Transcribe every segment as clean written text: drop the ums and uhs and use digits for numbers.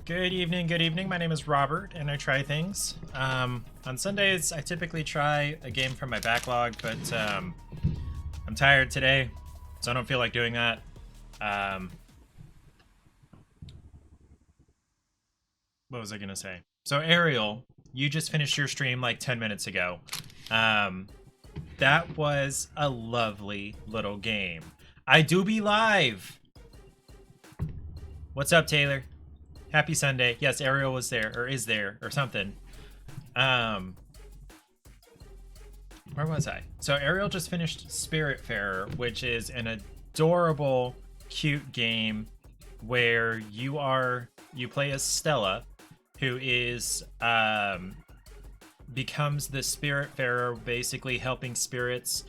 Good evening, good evening. My name is Robert, and I try things. On Sundays, I typically try a game from my backlog, but I'm tired today, so I don't feel like doing that. What was I gonna say? So, Ariel, you just finished your stream like 10 minutes ago. That was a lovely little game. I do be live! What's up, Taylor? Happy Sunday. Yes, Ariel was there, or is there, or something. Where was I? So Ariel just finished Spiritfarer, which is an adorable, cute game where you play as Stella, who is becomes the Spiritfarer, basically helping spirits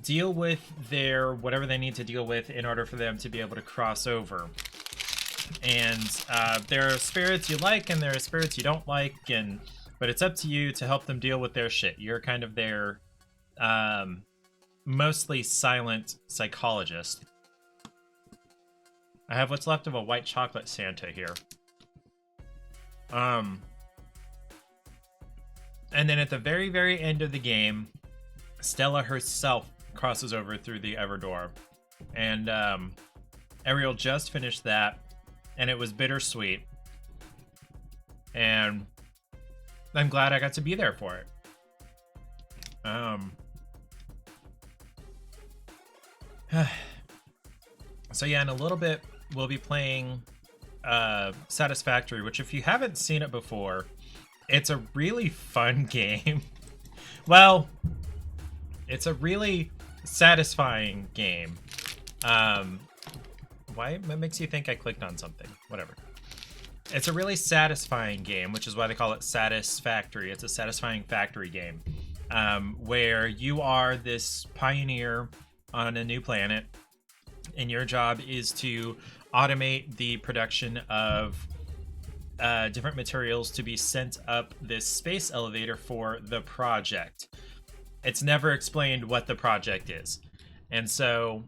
deal with their whatever they need to deal with in order for them to be able to cross over. And there are spirits you like and there are spirits you don't like, but it's up to you to help them deal with their shit. You're kind of their mostly silent psychologist. I have what's left of a white chocolate Santa here. And then at the very, very end of the game, Stella herself crosses over through the Everdoor. And Ariel just finished that, and it was bittersweet. And I'm glad I got to be there for it. So yeah, in a little bit, we'll be playing Satisfactory, which if you haven't seen it before, it's a really fun game. Well, it's a really satisfying game. Why? What makes you think I clicked on something? Whatever. It's a really satisfying game, which is why they call it Satisfactory. It's a satisfying factory game, where you are this pioneer on a new planet, and your job is to automate the production of different materials to be sent up this space elevator for the project. It's never explained what the project is. And so,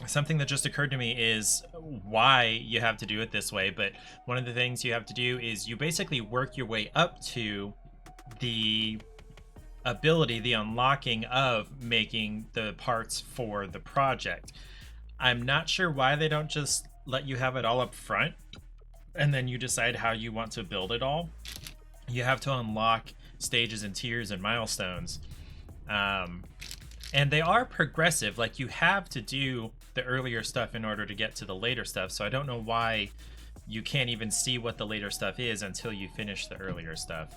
something that just occurred to me is why you have to do it this way. But one of the things you have to do is you basically work your way up to the ability, the unlocking of making the parts for the project. I'm not sure why they don't just let you have it all up front and then you decide how you want to build it all. You have to unlock stages and tiers and milestones. And they are progressive. Like, you have to do the earlier stuff in order to get to the later stuff. So I don't know why you can't even see what the later stuff is until you finish the earlier stuff.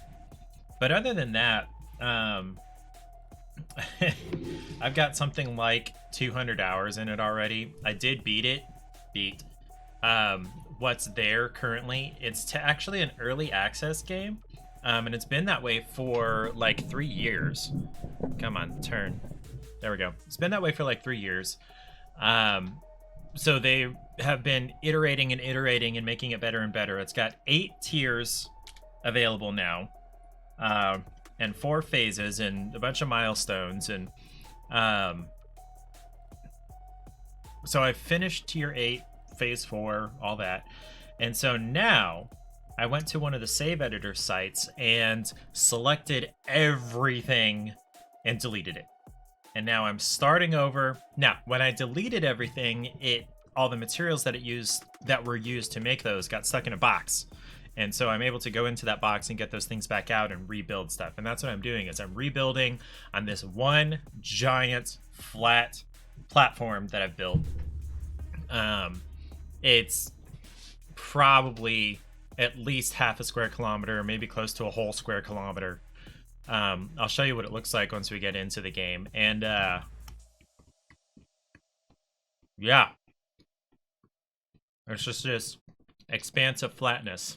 But other than that, I've got something like 200 hours in it already. I did beat what's there currently. It's actually an early access game, and it's been that way for like 3 years. Come on, turn. There we go. It's been that way for like 3 years. So they have been iterating and making it better and better. It's got 8 tiers available now, and 4 phases and a bunch of milestones. And so I finished tier 8, phase 4, all that. And so now I went to one of the save editor sites and selected everything and deleted it. And now I'm starting over. Now, when I deleted everything, all the materials that were used to make those got stuck in a box. And so I'm able to go into that box and get those things back out and rebuild stuff. And that's what I'm doing, is I'm rebuilding on this one giant flat platform that I've built. It's probably at least half a square kilometer, maybe close to a whole square kilometer. I'll show you what it looks like once we get into the game. And yeah, it's just this expansive flatness.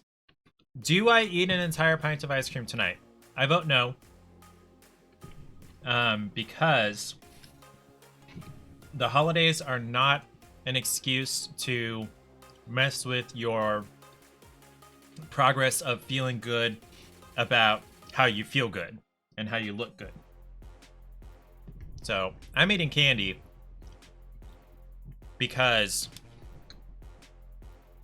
Do I eat an entire pint of ice cream tonight? I vote no. Because the holidays are not an excuse to mess with your progress of feeling good about how you feel good and how you look good. So I'm eating candy because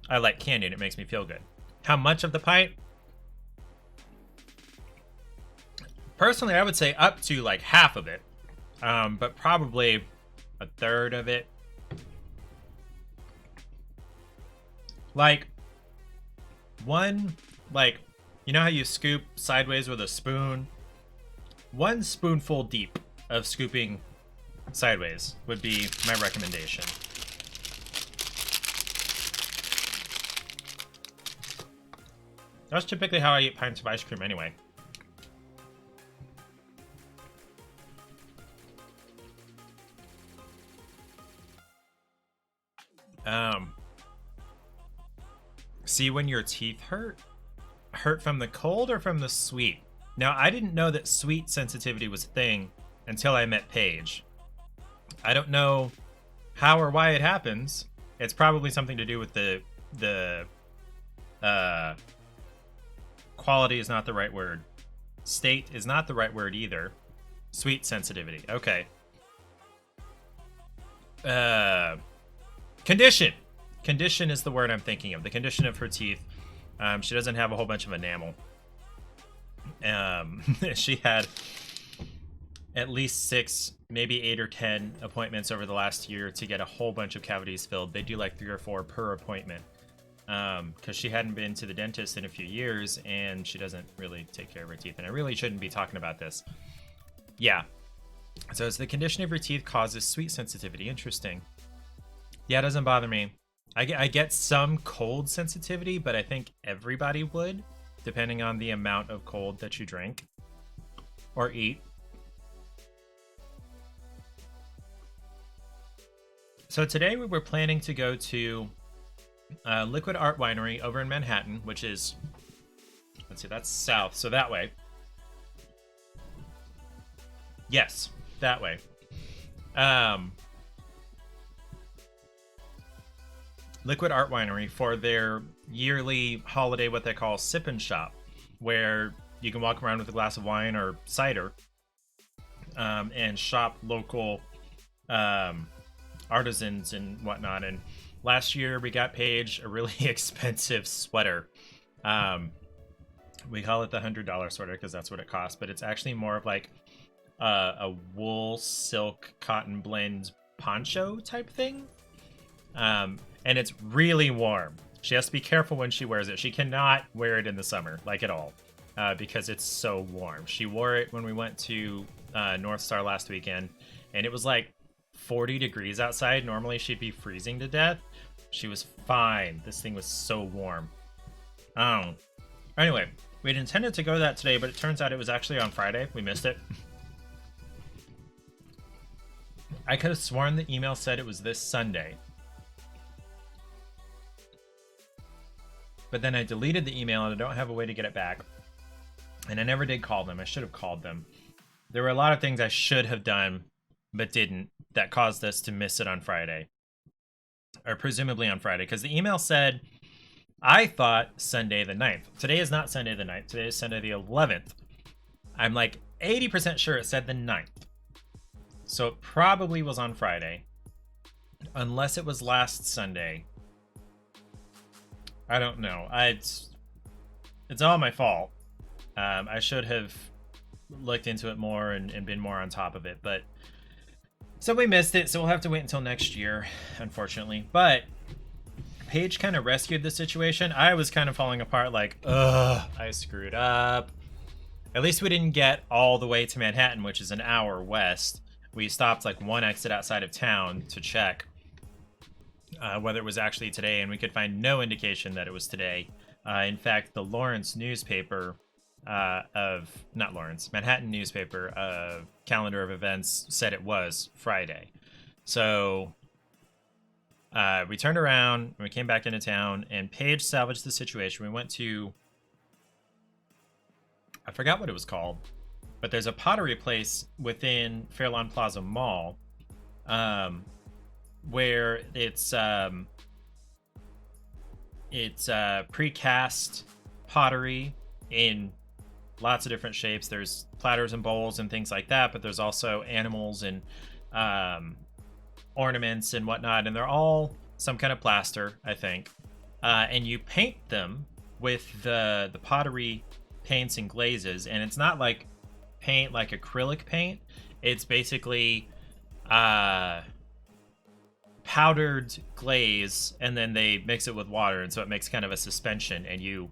I like candy and it makes me feel good. How much of the pint? Personally, I would say up to like half of it, but probably a third of it. Like one, like, you know how you scoop sideways with a spoon? One spoonful deep of scooping sideways would be my recommendation. That's typically how I eat pints of ice cream anyway. See when your teeth hurt? Hurt from the cold or from the sweet? Now, I didn't know that sweet sensitivity was a thing until I met Paige. I don't know how or why it happens. It's probably something to do with the quality is not the right word. State is not the right word either. Sweet sensitivity. Okay. Condition. Condition is the word I'm thinking of. The condition of her teeth. She doesn't have a whole bunch of enamel. She had at least 6, maybe 8 or 10 appointments over the last year to get a whole bunch of cavities filled. They do like 3 or 4 per appointment. Because she hadn't been to the dentist in a few years, and she doesn't really take care of her teeth. And I really shouldn't be talking about this. Yeah. So it's the condition of your teeth causes sweet sensitivity. Interesting. Yeah, it doesn't bother me. I get some cold sensitivity, but I think everybody would, depending on the amount of cold that you drink or eat. So today we were planning to go to Liquid Art Winery over in Manhattan, which is, let's see, that's south, so that way. Yes, that way. Liquid Art Winery for their yearly holiday, what they call Sip and Shop, where you can walk around with a glass of wine or cider and shop local artisans and whatnot. And last year we got Paige a really expensive sweater. We call it the $100 sweater because that's what it costs, but it's actually more of like a wool, silk, cotton blend poncho type thing. And it's really warm. She has to be careful when she wears it. She cannot wear it in the summer, like at all, because it's so warm. She wore it when we went to North Star last weekend, and it was like 40 degrees outside. Normally she'd be freezing to death. She was fine. This thing was so warm. Anyway, we'd intended to go to that today, but it turns out it was actually on Friday. We missed it. I could have sworn the email said it was this Sunday. But then I deleted the email and I don't have a way to get it back. And I never did call them. I should have called them. There were a lot of things I should have done, but didn't, that caused us to miss it on Friday. Or presumably on Friday, because the email said, I thought Sunday the 9th. Today is not Sunday the 9th. Today is Sunday the 11th. I'm like 80% sure it said the 9th. So it probably was on Friday. Unless it was last Sunday. I don't know. It's all my fault. I should have looked into it more and been more on top of it. But so we missed it. So we'll have to wait until next year, unfortunately. But Paige kind of rescued the situation. I was kind of falling apart like, ugh, I screwed up. At least we didn't get all the way to Manhattan, which is an hour west. We stopped like one exit outside of town to check whether it was actually today, and we could find no indication that it was today. In fact, the Lawrence newspaper Manhattan newspaper calendar of events said it was Friday. So we turned around and we came back into town, and Paige salvaged the situation. We went to, I forgot what it was called, but there's a pottery place within Fairlawn Plaza Mall where it's precast pottery in lots of different shapes. There's platters and bowls and things like that, but there's also animals and ornaments and whatnot, and they're all some kind of plaster, I think. And you paint them with the pottery paints and glazes, and it's not like paint like acrylic paint. It's basically powdered glaze, and then they mix it with water, and so it makes kind of a suspension, and you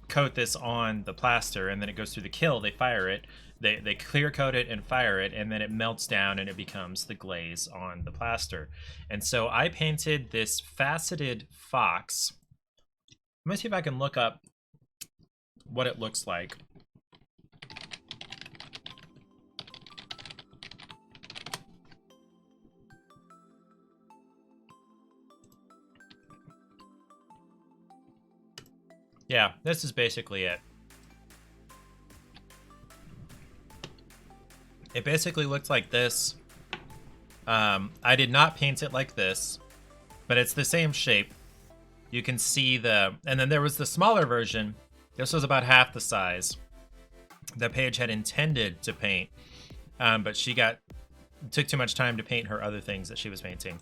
coat this on the plaster, and then it goes through the kiln. They fire it, they clear coat it and fire it, and then it melts down and it becomes the glaze on the plaster. And so I painted this faceted fox. Let me see if I can look up what it looks like. Yeah, this is basically it. It basically looks like this. I did not paint it like this, but it's the same shape. You can see and then there was the smaller version. This was about half the size that Paige had intended to paint, but she took too much time to paint her other things that she was painting.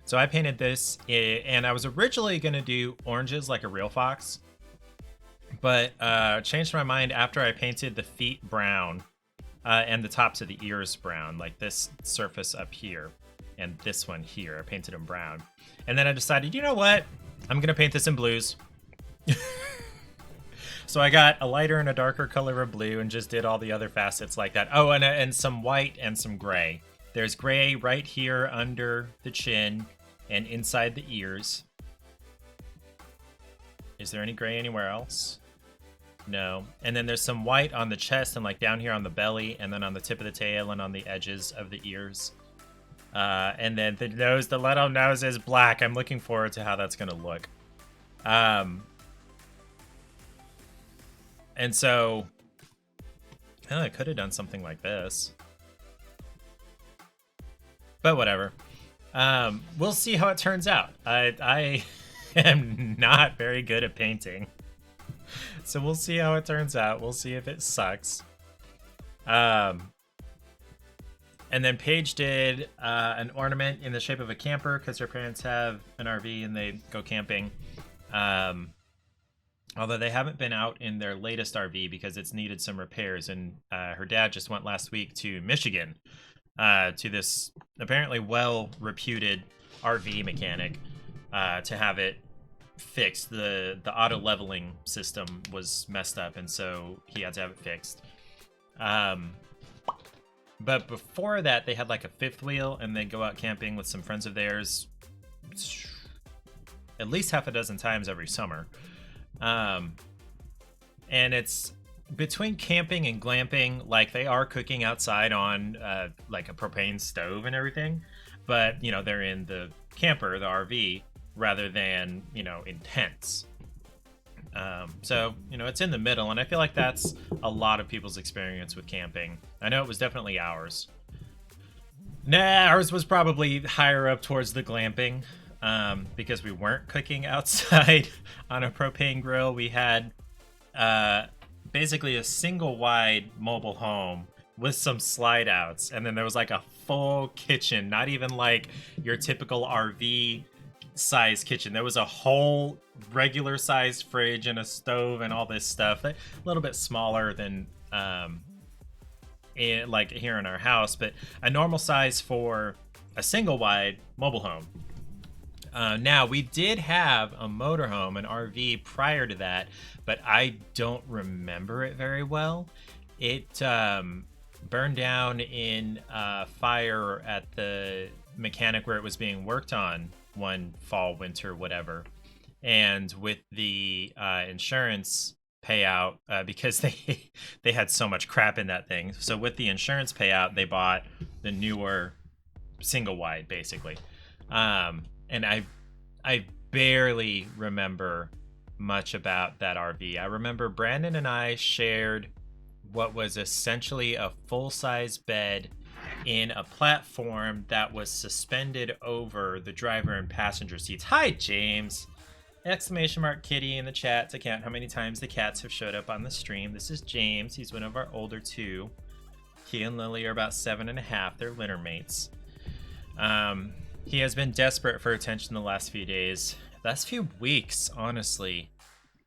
So I painted this, and I was originally going to do oranges like a real fox, but changed my mind after I painted the feet brown and the tops of the ears brown, like this surface up here and this one here. I painted them brown. And then I decided, you know what? I'm going to paint this in blues. So I got a lighter and a darker color of blue and just did all the other facets like that. Oh, and some white and some gray. There's gray right here under the chin and inside the ears. Is there any gray anywhere else? No. And then there's some white on the chest and like down here on the belly, and then on the tip of the tail and on the edges of the ears. And then the nose, the little nose is black. I'm looking forward to how that's going to look. And so I could have done something like this, but whatever. We'll see how it turns out. I am not very good at painting, so we'll see how it turns out. We'll see if it sucks. And then Paige did an ornament in the shape of a camper because her parents have an RV and they go camping. Although they haven't been out in their latest RV because it's needed some repairs. And her dad just went last week to Michigan to this apparently well-reputed RV mechanic to have it fixed. The auto leveling system was messed up, and so he had to have it fixed. But before that, they had like a fifth wheel, and they'd go out camping with some friends of theirs at least half a dozen times every summer. And it's between camping and glamping, like they are cooking outside on like a propane stove and everything, but you know, they're in the camper, the RV, rather than, you know, in tents. So, you know, it's in the middle, and I feel like that's a lot of people's experience with camping. I know it was definitely ours. Nah, ours was probably higher up towards the glamping, because we weren't cooking outside on a propane grill. We had basically a single wide mobile home with some slide outs, and then there was like a full kitchen, not even like your typical RV size kitchen. There was a whole regular sized fridge and a stove and all this stuff, a little bit smaller than like here in our house, but a normal size for a single wide mobile home. Now, we did have a motorhome, an RV, prior to that, but I don't remember it very well. It burned down in a fire at the mechanic where it was being worked on one fall, winter, whatever. And with the insurance payout, because they had so much crap in that thing. So with the insurance payout, they bought the newer single wide, basically. And I barely remember much about that RV. I remember Brandon and I shared what was essentially a full-size bed in a platform that was suspended over the driver and passenger seats. Hi, James! Exclamation mark kitty in the chat to count how many times the cats have showed up on the stream. This is James. He's one of our older two. He and Lily are about 7.5. They're litter mates. He has been desperate for attention the last few days. Last few weeks, honestly.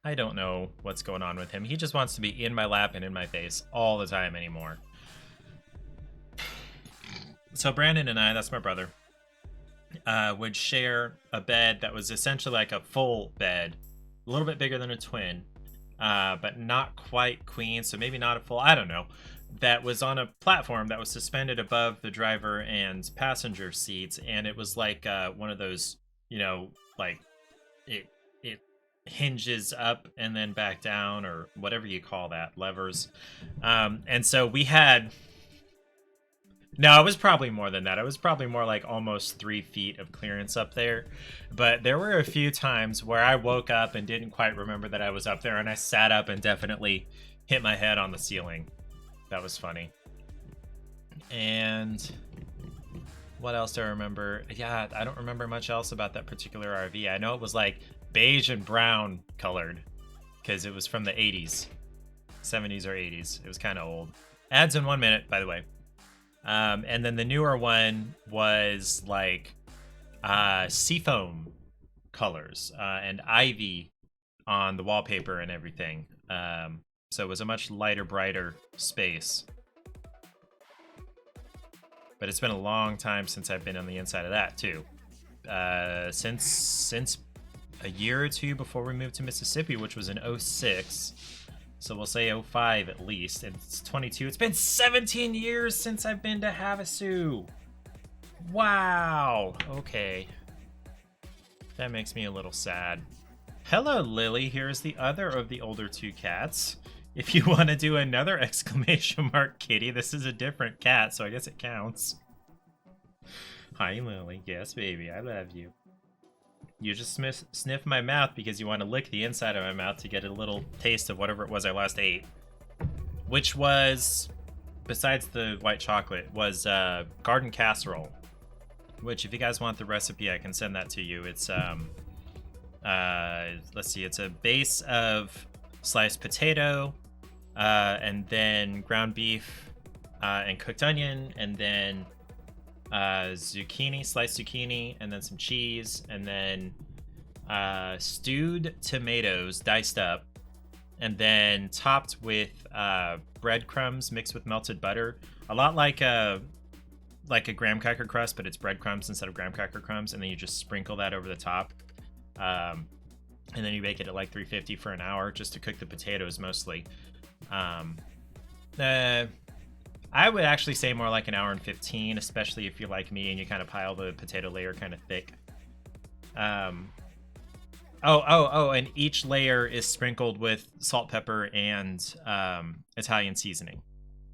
I don't know what's going on with him. He just wants to be in my lap and in my face all the time anymore. So Brandon and I, that's my brother, would share a bed that was essentially like a full bed, a little bit bigger than a twin, but not quite queen, so maybe not a full, I don't know, that was on a platform that was suspended above the driver and passenger seats, and it was like one of those, you know, like it hinges up and then back down, or whatever you call that, levers. And so we had, no, it was probably more than that. It was probably more like almost 3 feet of clearance up there. But there were a few times where I woke up and didn't quite remember that I was up there, and I sat up and definitely hit my head on the ceiling. That was funny. And what else do I remember? Yeah, I don't remember much else about that particular RV. I know it was like beige and brown colored because it was from the 80s, 70s or 80s. It was kind of old. Ads in 1 minute, by the way. And then the newer one was like seafoam colors and ivy on the wallpaper and everything. So it was a much lighter, brighter space. But it's been a long time since I've been on the inside of that too. Since a year or two before we moved to Mississippi, which was in 06. So we'll say 05 at least. And it's 22. It's been 17 years since I've been to Havasu. Wow. Okay. That makes me a little sad. Hello, Lily. Here's the other of the older 2 cats. If you want to do another exclamation mark kitty, this is a different cat, so I guess it counts. Hi, Lily. Yes, baby. I love you. You just sniff my mouth because you want to lick the inside of my mouth to get a little taste of whatever it was I last ate. Which was, besides the white chocolate, was garden casserole. Which, if you guys want the recipe, I can send that to you. It's, let's see, it's a base of sliced potato, and then ground beef, and cooked onion, and then zucchini, sliced zucchini, and then some cheese, and then stewed tomatoes diced up, and then topped with breadcrumbs mixed with melted butter. A lot like a graham cracker crust, but it's breadcrumbs instead of graham cracker crumbs, and then you just sprinkle that over the top. And then you bake it at like 350 for an hour just to cook the potatoes mostly. I would actually say more like an hour and 15, especially if you're like me and you kind of pile the potato layer kind of thick. And each layer is sprinkled with salt, pepper, and Italian seasoning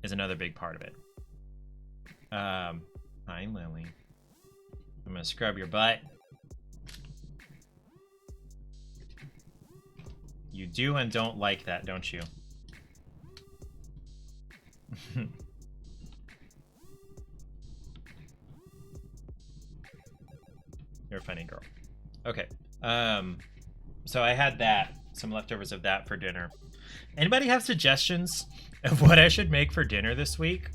is another big part of it. Hi, Lily. I'm gonna scrub your butt. You do and don't like that, don't you? You're a funny girl. Okay. So I had that, some leftovers of that for dinner. Anybody have suggestions of what I should make for dinner this week?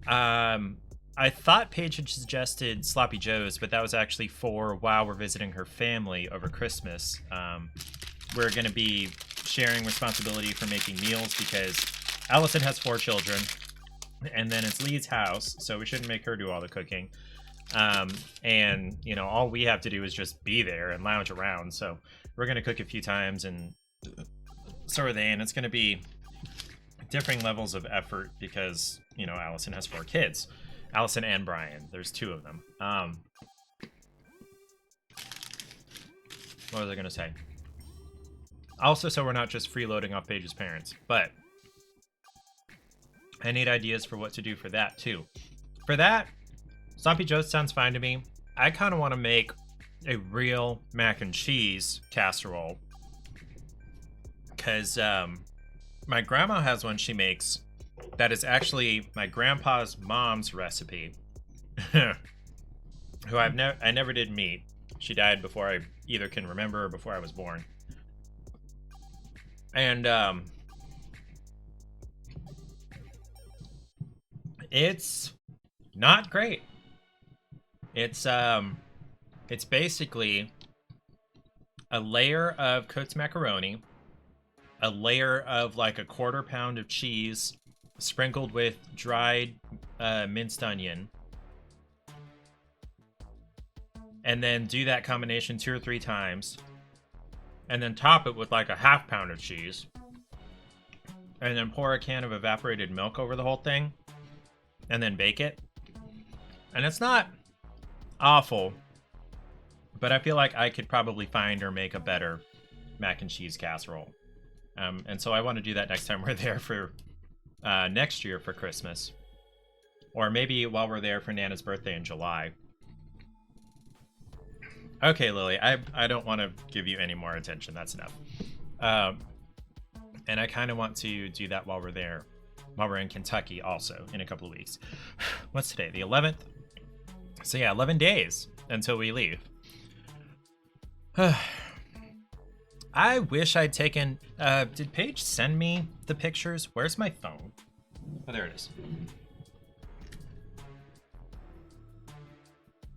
I thought Paige had suggested Sloppy Joe's, but that was actually for while we're visiting her family over Christmas. We're going to be sharing responsibility for making meals because Allison has 4 children, and then it's Lee's house, so we shouldn't make her do all the cooking. And, you know, all we have to do is just be there and lounge around, so we're going to cook a few times, and so are they, and it's going to be differing levels of effort because, you know, Allison has 4 kids. Allison and Brian. There's 2 of them. What was I going to say? Also, so we're not just freeloading off Paige's parents, but I need ideas for what to do for that, too. For that, Sloppy Joe's sounds fine to me. I kind of want to make a real mac and cheese casserole because my grandma has one she makes that is actually my grandpa's mom's recipe, who I never did meet. She died before I either can remember or before I was born. And it's not great. It's basically a layer of cooked macaroni, a layer of like a 1/4 pound of cheese sprinkled with dried minced onion, and then do that combination 2 or 3 times, and then top it with like a 1/2 pound of cheese, and then pour a can of evaporated milk over the whole thing, and then bake it. And it's not awful, but I feel like I could probably find or make a better mac and cheese casserole. And so I want to do that next time we're there for next year for Christmas. Or maybe while we're there for Nana's birthday in July. Okay, Lily, I don't want to give you any more attention. That's enough. And I kind of want to do that while we're there. While we're in Kentucky also in a couple of weeks. What's today? The 11th? So yeah, 11 days until we leave. I wish I'd taken... did Paige send me the pictures? Where's my phone? Oh, there it is.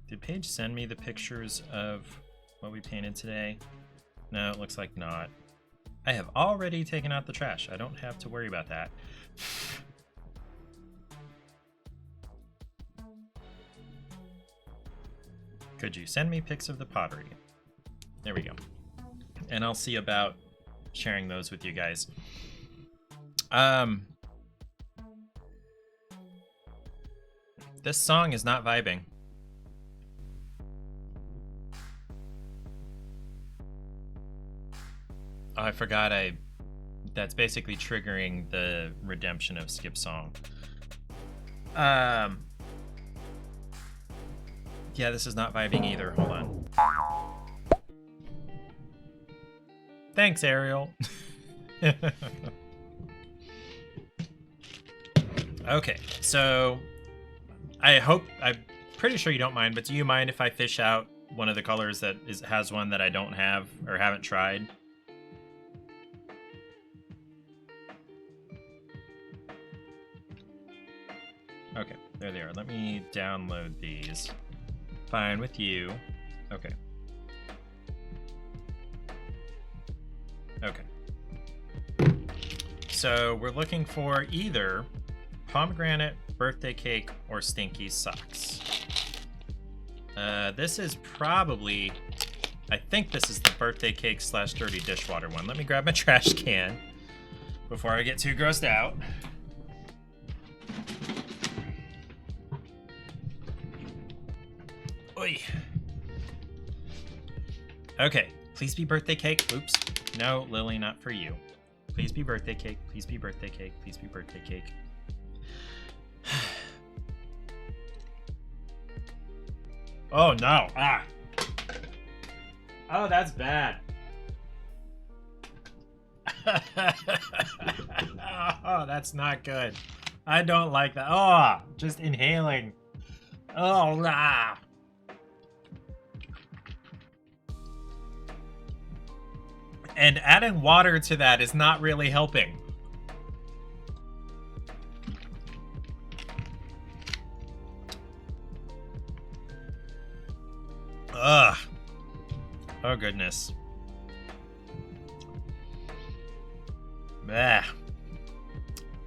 Did Paige send me the pictures of what we painted today? No, it looks like not. I have already taken out the trash. I don't have to worry about that. Could you send me pics of the pottery? There we go. And I'll see about sharing those with you guys. This song is not vibing. Oh, I forgot that's basically triggering the redemption of Skip Song. Yeah, this is not vibing either. Hold on. Thanks, Ariel. Okay, so I'm pretty sure you don't mind, but do you mind if I fish out one of the colors that has one that I don't have or haven't tried? Okay, there they are. Let me download these. Fine with you. Okay. Okay. So we're looking for either pomegranate, birthday cake, or stinky socks. This is probably... I think this is the birthday cake / dirty dishwater one. Let me grab my trash can before I get too grossed out. Oy. Okay, please be birthday cake. Oops. No, Lily, not for you. Please be birthday cake. Please be birthday cake. Please be birthday cake. Oh, no. Ah. Oh, that's bad. Oh, that's not good. I don't like that. Oh, just inhaling. Oh, ah. And adding water to that is not really helping. Ugh. Oh, goodness. Bah.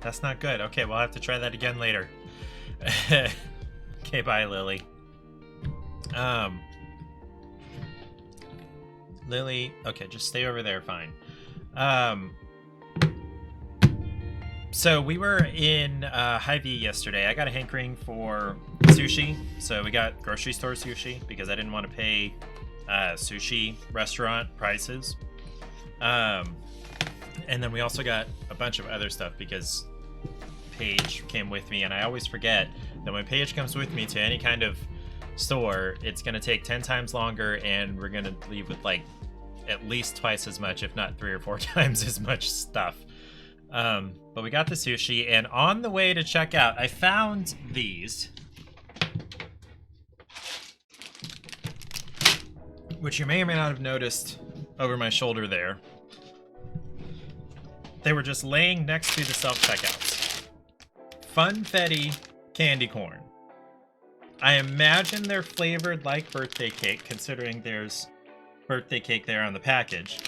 That's not good. Okay, we'll have to try that again later. Okay, bye, Lily. Lily, okay, just stay over there, fine. So we were in Hy-Vee yesterday. I got a hankering for sushi, so we got grocery store sushi because I didn't want to pay sushi restaurant prices. And then we also got a bunch of other stuff because Paige came with me, and I always forget that when Paige comes with me to any kind of store, it's going to take 10 times longer, and we're going to leave with like at least twice as much, if not 3 or 4 times as much stuff. But we got the sushi, and on the way to check out, I found these, which you may or may not have noticed over my shoulder there. They were just laying next to the self-checkouts. Funfetti candy corn. I imagine they're flavored like birthday cake, considering there's birthday cake there on the package.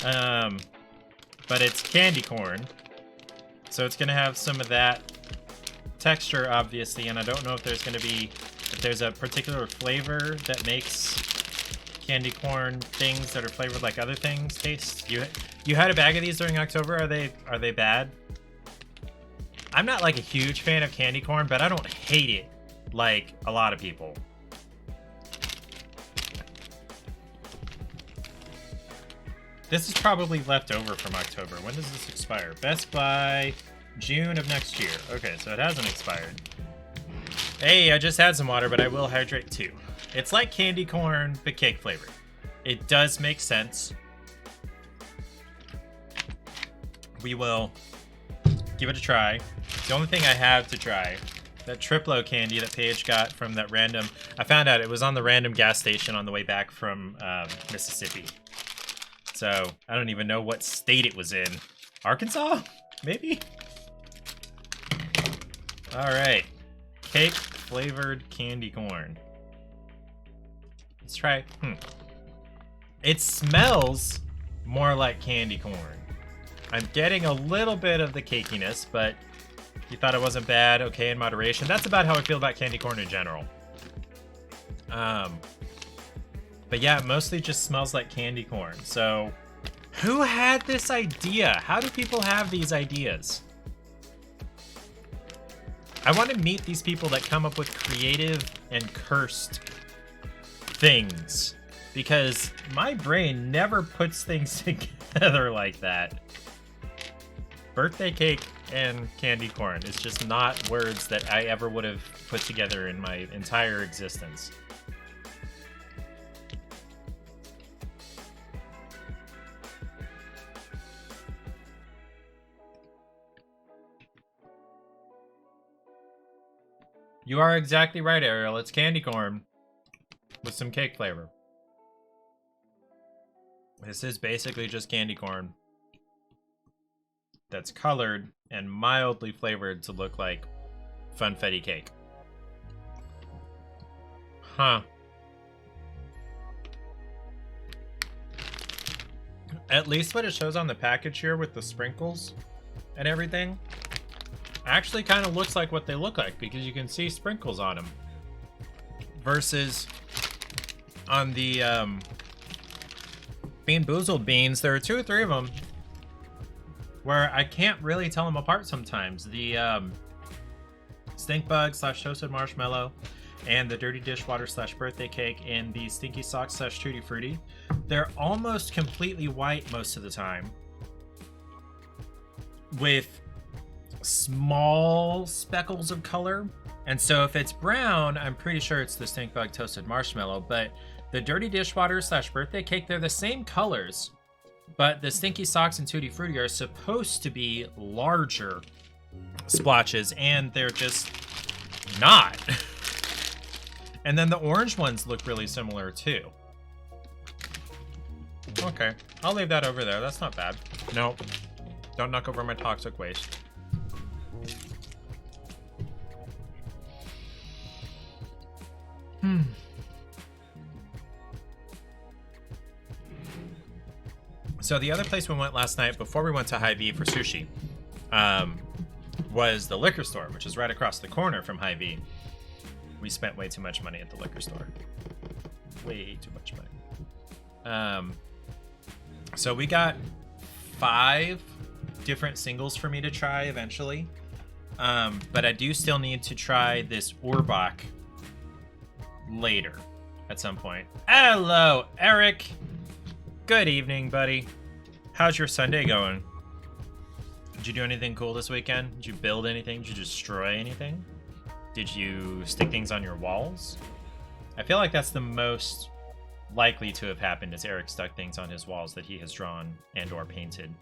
But it's candy corn, so it's gonna have some of that texture, obviously, and I don't know if there's a particular flavor that makes candy corn things that are flavored like other things taste. You had a bag of these during October. Are they bad? I'm not like a huge fan of candy corn, but I don't hate it like a lot of people. This is probably left over from October. When does this expire? Best by June of next year. Okay, so it hasn't expired. Hey, I just had some water, but I will hydrate too. It's like candy corn, but cake flavored. It does make sense. We will give it a try. The only thing I have to try, that Triplo candy that Paige got from that random... I found out it was on the random gas station on the way back from Mississippi. So, I don't even know what state it was in. Arkansas? Maybe? Alright. Cake flavored candy corn. Let's try. It smells more like candy corn. I'm getting a little bit of the cakiness, but you thought it wasn't bad. Okay, in moderation. That's about how I feel about candy corn in general. But yeah, it mostly just smells like candy corn. So, who had this idea? How do people have these ideas? I want to meet these people that come up with creative and cursed things, because my brain never puts things together like that. Birthday cake and candy corn is just not words that I ever would have put together in my entire existence. You are exactly right, Ariel. It's candy corn with some cake flavor. This is basically just candy corn that's colored and mildly flavored to look like funfetti cake. Huh. At least what it shows on the package here with the sprinkles and everything actually kind of looks like what they look like, because you can see sprinkles on them. Versus on the Bean Boozled beans, there are 2 or 3 of them where I can't really tell them apart sometimes. The Stink Bug / Toasted Marshmallow and the Dirty Dishwater / Birthday Cake and the Stinky Socks / Tutti Frutti. They're almost completely white most of the time, with small speckles of color. And so if it's brown, I'm pretty sure it's the Stink Bug Toasted Marshmallow. But the Dirty Dishwater / Birthday Cake, they're the same colors, but the Stinky Socks and Tutti Frutti are supposed to be larger splotches, and they're just not. And then the orange ones look really similar too. Okay, I'll leave that over there. That's not bad. Nope. Don't knock over my toxic waste. So the other place we went last night before we went to Hy-Vee for sushi was the liquor store, which is right across the corner from Hy-Vee. We spent way too much money at the liquor store. Way too much money. So we got 5 different singles for me to try eventually. But I do still need to try this Orbach later at some point. Hello, Eric. Good evening, buddy. How's your Sunday going? Did you do anything cool this weekend? Did you build anything? Did you destroy anything? Did you stick things on your walls? I feel like that's the most likely to have happened, is Eric stuck things on his walls that he has drawn and or painted.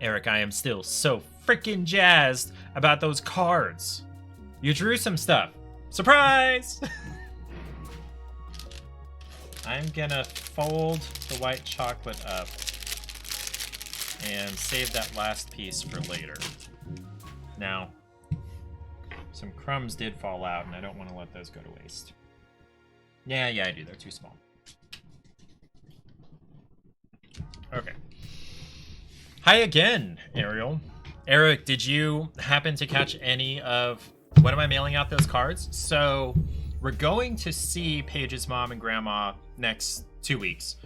Eric, I am still so freaking jazzed about those cards. You drew some stuff. Surprise! I'm gonna fold the white chocolate up and save that last piece for later. Now, Some crumbs did fall out, and I don't want to let those go to waste. Yeah, I do. They're too small. Okay. Hi again, Ariel. Eric, did you happen to catch any of... When am I mailing out those cards? So, we're going to see Paige's mom and grandma next 2 weeks.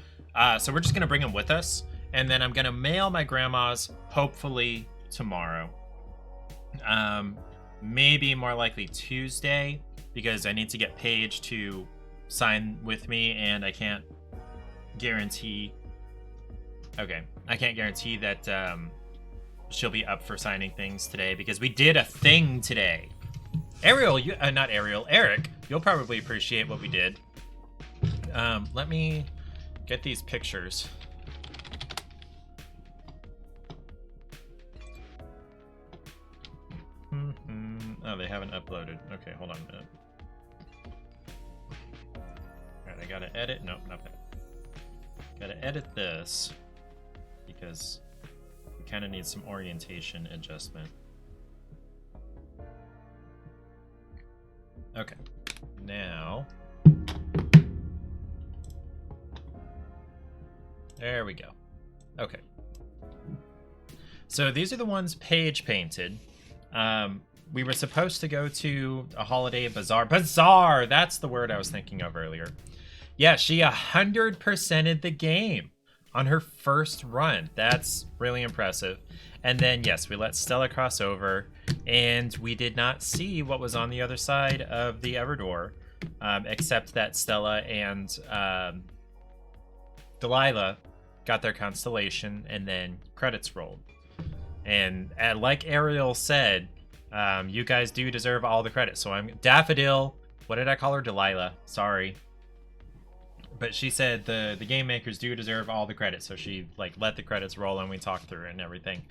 So we're just going to bring them with us. And then I'm going to mail my grandma's, hopefully, tomorrow. Maybe more likely Tuesday, because I need to get Paige to sign with me, and I can't guarantee... Okay, I can't guarantee that she'll be up for signing things today, because we did a thing today. Ariel, not Ariel, Eric, you'll probably appreciate what we did. Let me get these pictures. Oh, they haven't uploaded. Okay, hold on a minute. Alright, I gotta edit. Nope, not that. Gotta edit this because we kind of need some orientation adjustment. Okay, now there we go. Okay, so these are the ones Paige painted. We were supposed to go to a holiday bazaar. Bazaar! That's the word I was thinking of earlier. Yeah, she 100%ed the game on her first run. That's really impressive. And then, yes, we let Stella cross over, and we did not see what was on the other side of the Everdor, except that Stella and Delilah got their constellation, and then credits rolled. And like Ariel said, you guys do deserve all the credit. So I'm Daffodil. What did I call her? Delilah. Sorry. But she said the game makers do deserve all the credit. So she let the credits roll and we talked through it and everything.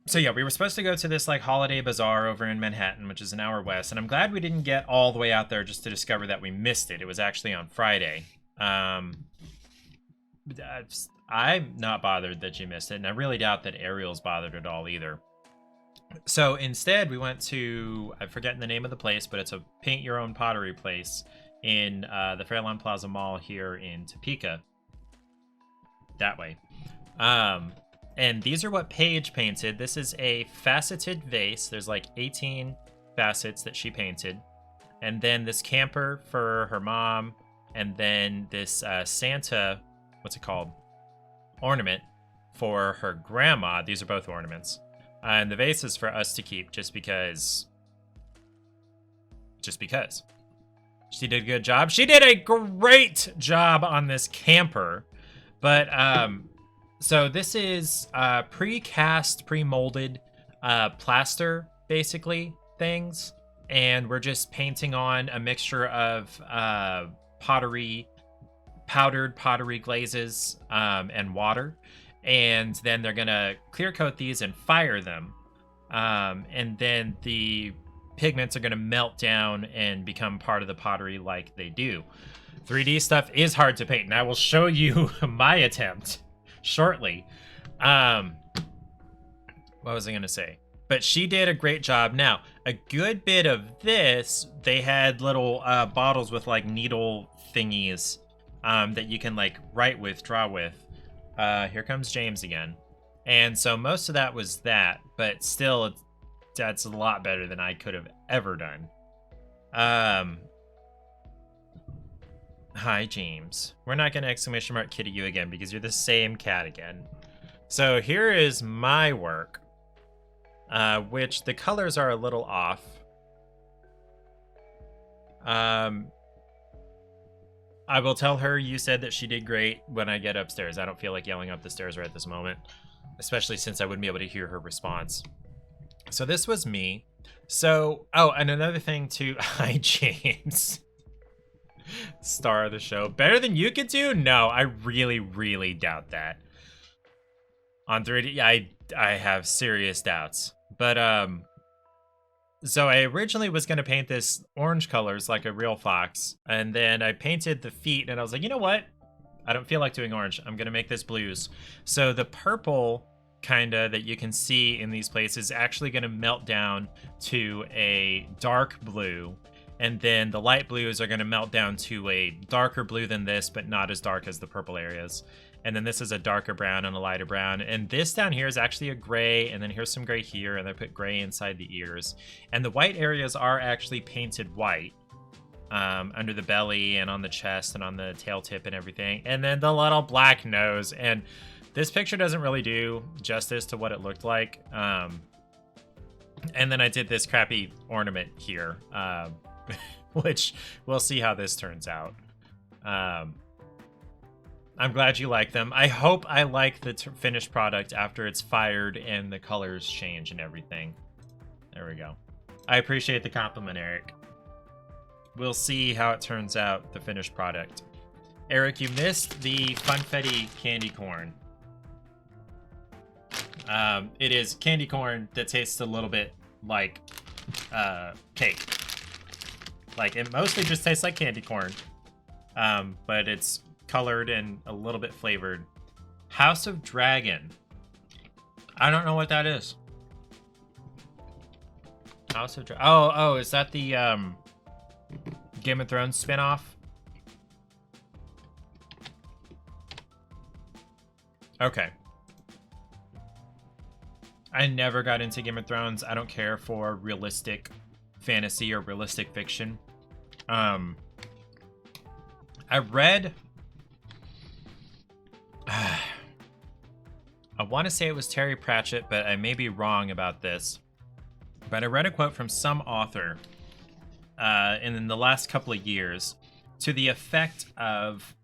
So yeah, we were supposed to go to this holiday bazaar over in Manhattan, which is an hour west. And I'm glad we didn't get all the way out there just to discover that we missed it. It was actually on Friday. I'm not bothered that you missed it, and I really doubt that Ariel's bothered at all either. So instead, we went to, I'm forgetting the name of the place, but it's a paint-your-own pottery place in the Fairlawn Plaza Mall here in Topeka. That way. And these are what Paige painted. This is a faceted vase. There's 18 facets that she painted. And then this camper for her mom, and then this Santa, what's it called? Ornament for her grandma. These are both ornaments. And the vase is for us to keep just because. She did a good job. She did a great job on this camper. But, so this is pre-cast, pre-molded plaster, basically, things. And we're just painting on a mixture of powdered pottery glazes and water, and then they're gonna clear coat these and fire them, and then the pigments are gonna melt down and become part of the pottery like they do. 3D stuff is hard to paint, and I will show you my attempt shortly. What was I gonna say? But she did a great job. Now, a good bit of this, they had little bottles with needle thingies that you can write with, draw with. Here comes James again. And so most of that was that, but still that's a lot better than I could have ever done. Hi, James. We're not going to exclamation mark kitty you again because you're the same cat again. So here is my work, which the colors are a little off. I will tell her you said that she did great when I get upstairs. I don't feel like yelling up the stairs right this moment, especially since I wouldn't be able to hear her response. So this was me. So, oh, and another thing too. Hi, James. Star of the show. Better than you could do? No, I really, really doubt that. On 3D, I have serious doubts. But, so I originally was going to paint this orange colors like a real fox. And then I painted the feet and I was like, you know what? I don't feel like doing orange. I'm going to make this blues. So the purple kinda that you can see in these places is actually going to melt down to a dark blue, and then the light blues are going to melt down to a darker blue than this, but not as dark as the purple areas. And then this is a darker brown and a lighter brown, and this down here is actually a gray, and then here's some gray here, and I put gray inside the ears. And the white areas are actually painted white under the belly and on the chest and on the tail tip and everything, and then the little black nose. And this picture doesn't really do justice to what it looked like. And then I did this crappy ornament here, which we'll see how this turns out. I'm glad you like them. I hope I like the finished product after it's fired and the colors change and everything. There we go. I appreciate the compliment, Eric. We'll see how it turns out, the finished product. Eric, you missed the Funfetti candy corn. It is candy corn that tastes a little bit like cake. Like, it mostly just tastes like candy corn, but it's colored and a little bit flavored. House of Dragon. I don't know what that is. House of Dragon. Oh, is that the Game of Thrones spinoff? Okay. I never got into Game of Thrones. I don't care for realistic fantasy or realistic fiction. I read... I want to say it was Terry Pratchett, but I may be wrong about this. But I read a quote from some author in the last couple of years to the effect of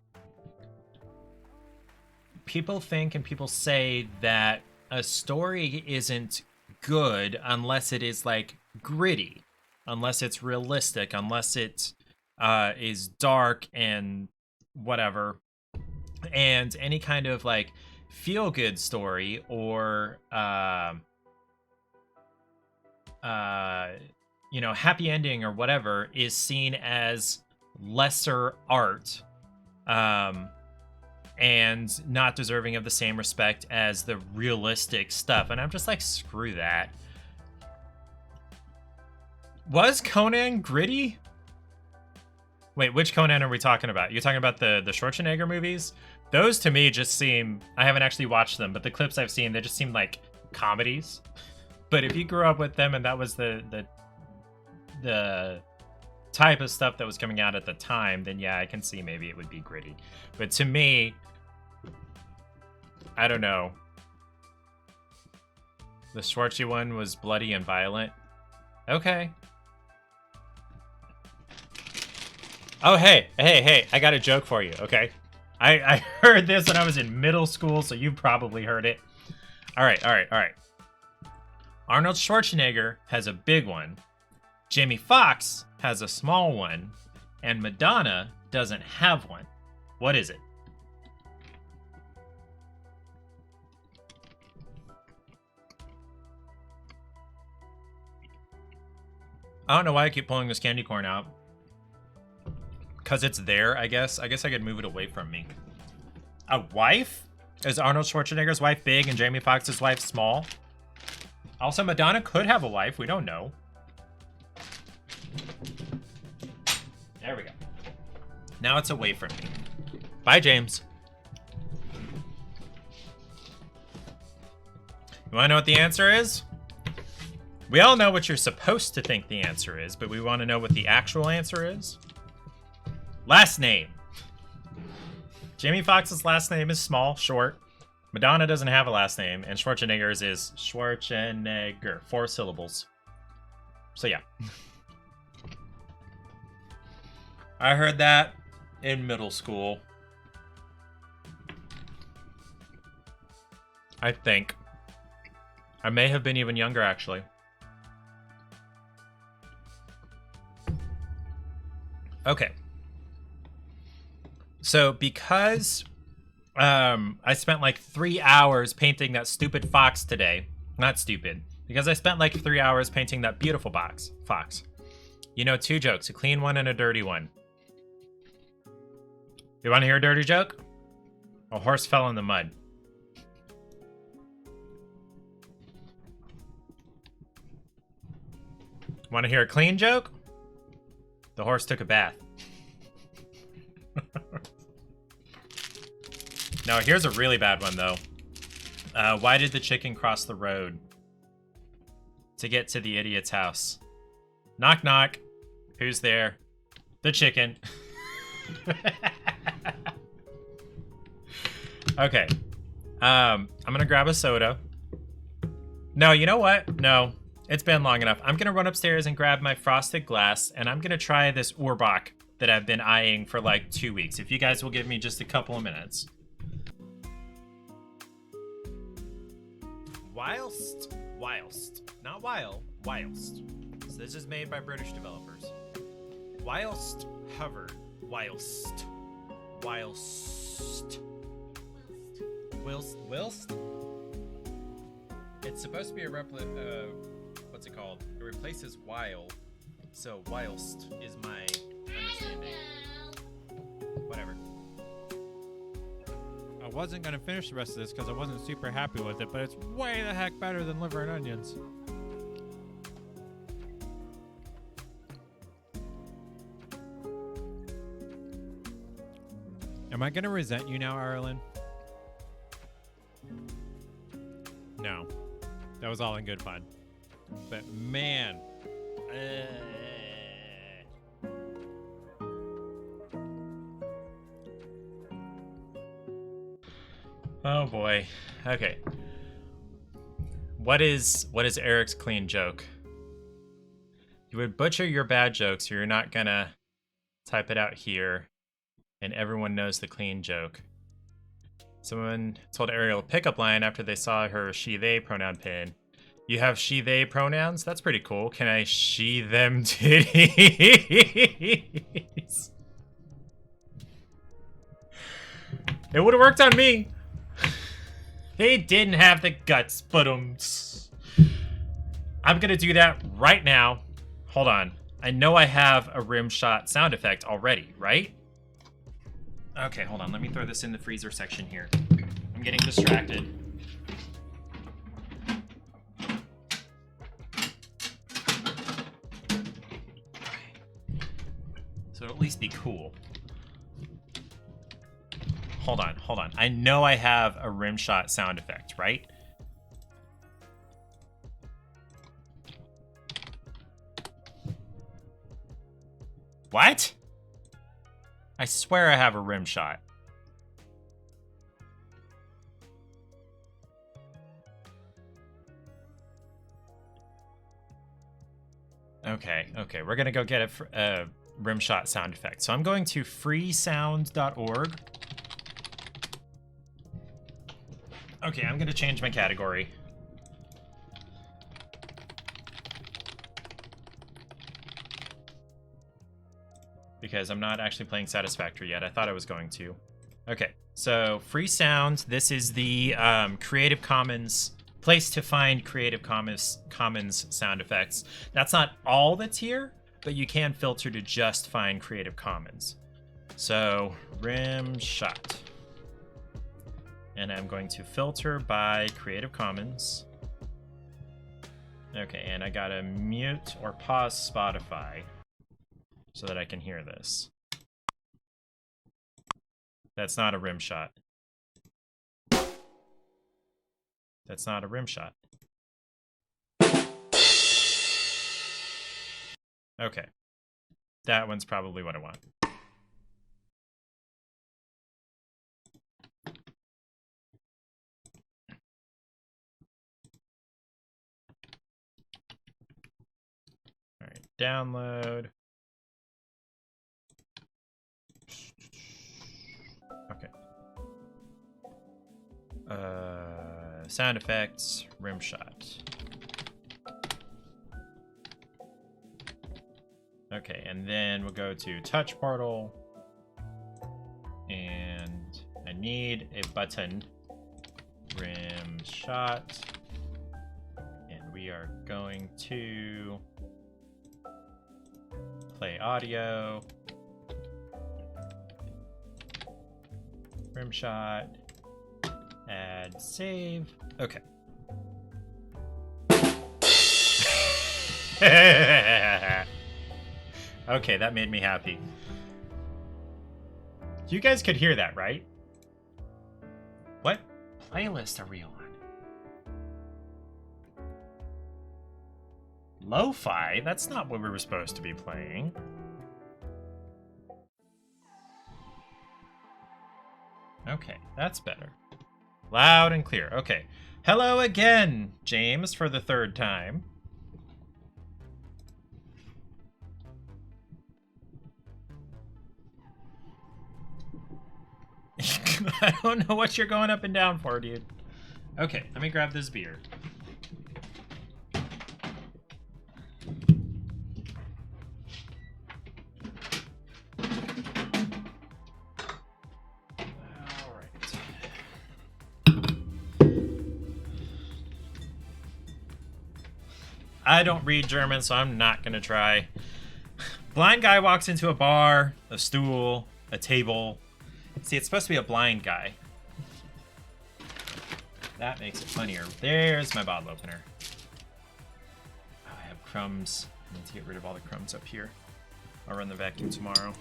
people think and people say that a story isn't good unless it is like gritty, unless it's realistic, unless it is dark and whatever. And any kind of like feel-good story or you know, happy ending or whatever is seen as lesser art and not deserving of the same respect as the realistic stuff. And I'm just like, screw that. Was Conan gritty? Wait, which Conan are we talking about? You're talking about the Schwarzenegger movies? Those to me just seem, I haven't actually watched them, but the clips I've seen, they just seem like comedies. But if you grew up with them and that was the type of stuff that was coming out at the time, then yeah, I can see maybe it would be gritty. But to me, I don't know. The Schwartzy one was bloody and violent. Okay. Oh, hey, I got a joke for you, okay? I heard this when I was in middle school, so you probably heard it. All right. Arnold Schwarzenegger has a big one. Jamie Foxx has a small one. And Madonna doesn't have one. What is it? I don't know why I keep pulling this candy corn out. Because it's there, I guess. I guess I could move it away from me. A wife? Is Arnold Schwarzenegger's wife big and Jamie Foxx's wife small? Also, Madonna could have a wife. We don't know. There we go. Now it's away from me. Bye, James. You want to know what the answer is? We all know what you're supposed to think the answer is, but we want to know what the actual answer is. Last name. Jamie Foxx's last name is small, short. Madonna doesn't have a last name, and Schwarzenegger's is Schwarzenegger. 4 syllables. So yeah. I heard that in middle school. I think. I may have been even younger, actually. Okay. So because I spent like 3 hours painting that stupid fox today. Not stupid. Because I spent like 3 hours painting that beautiful fox. You know, 2 jokes. A clean one and a dirty one. You want to hear a dirty joke? A horse fell in the mud. Want to hear a clean joke? The horse took a bath. No, here's a really bad one, though. Why did the chicken cross the road? To get to the idiot's house. Knock, knock. Who's there? The chicken. Okay. I'm gonna grab a soda. No, you know what? No. It's been long enough. I'm gonna run upstairs and grab my frosted glass, and I'm gonna try this Orbach that I've been eyeing for like 2 weeks. If you guys will give me just a couple of minutes. Whilst, not while, whilst. So this is made by British developers. Whilst hovered, whilst. It's supposed to be a what's it called? It replaces while, so whilst is my understanding. Whatever. I wasn't gonna finish the rest of this because I wasn't super happy with it, but it's way the heck better than liver and onions. Am I gonna resent you now, Ireland? No. That was all in good fun. But man. Oh boy. Okay. What is Eric's clean joke? You would butcher your bad jokes, so you're not gonna type it out here, and everyone knows the clean joke. Someone told Ariel a pickup line after they saw her she/they pronoun pin. You have she/they pronouns? That's pretty cool. Can I she them titties? It would have worked on me. They didn't have the guts, but I'm gonna do that right now. Hold on. I know I have a rim shot sound effect already, right? Okay, hold on. Let me throw this in the freezer section here. I'm getting distracted. So it'll at least be cool. Hold on. I know I have a rim shot sound effect, right? What? I swear I have a rim shot. Okay, we're gonna go get a rim shot sound effect. So I'm going to freesound.org. Okay, I'm gonna change my category. Because I'm not actually playing Satisfactory yet. I thought I was going to. Okay, so free sound. This is the Creative Commons place to find Creative Commons sound effects. That's not all that's here, but you can filter to just find Creative Commons. So rim shot. And I'm going to filter by Creative Commons. Okay, and I gotta mute or pause Spotify so that I can hear this. That's not a rim shot. That's not a rim shot. Okay. That one's probably what I want. All right, download. Okay. Sound effects, rim shot. Okay, and then we'll go to touch portal. And I need a button. Rim shot. And we are going to play audio. Rim shot. Add save. Okay. Okay, that made me happy. You guys could hear that, right? What playlist are we on? Lo-fi? That's not what we were supposed to be playing. Okay, that's better. Loud and clear. Okay. Hello again, James, for the third time. I don't know what you're going up and down for, dude. Okay, let me grab this beer. I don't read German, so I'm not gonna try. Blind guy walks into a bar, a stool, a table. See, it's supposed to be a blind guy. That makes it funnier. There's my bottle opener. Oh, I have crumbs. I need to get rid of all the crumbs up here. I'll run the vacuum tomorrow.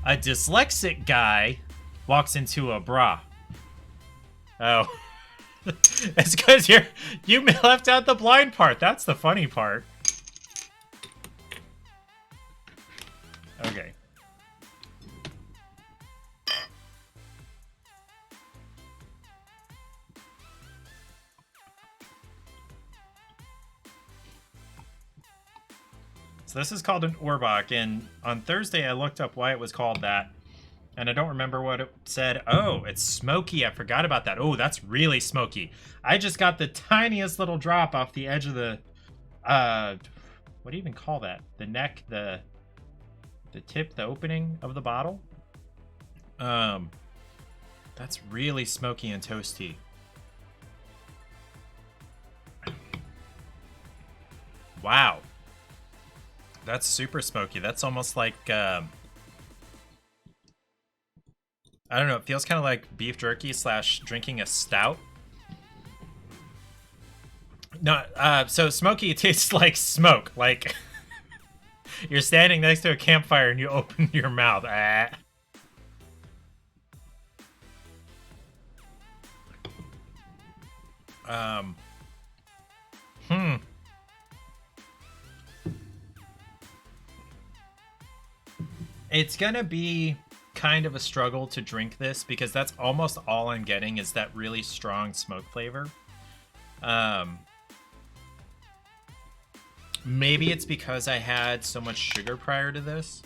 A dyslexic guy walks into a bra. Oh. It's because you left out the blind part. That's the funny part. Okay. So this is called an Orbach, and on Thursday I looked up why it was called that. And I don't remember what it said. Oh, it's smoky. I forgot about that. Oh, that's really smoky. I just got the tiniest little drop off the edge of the, what do you even call that? The neck, the tip, the opening of the bottle. That's really smoky and toasty. Wow. That's super smoky. That's almost like, I don't know, it feels kind of like beef jerky / drinking a stout. No, so smoky tastes like smoke. Like, you're standing next to a campfire and you open your mouth. It's gonna be kind of a struggle to drink this because that's almost all I'm getting is that really strong smoke flavor. Maybe it's because I had so much sugar prior to this.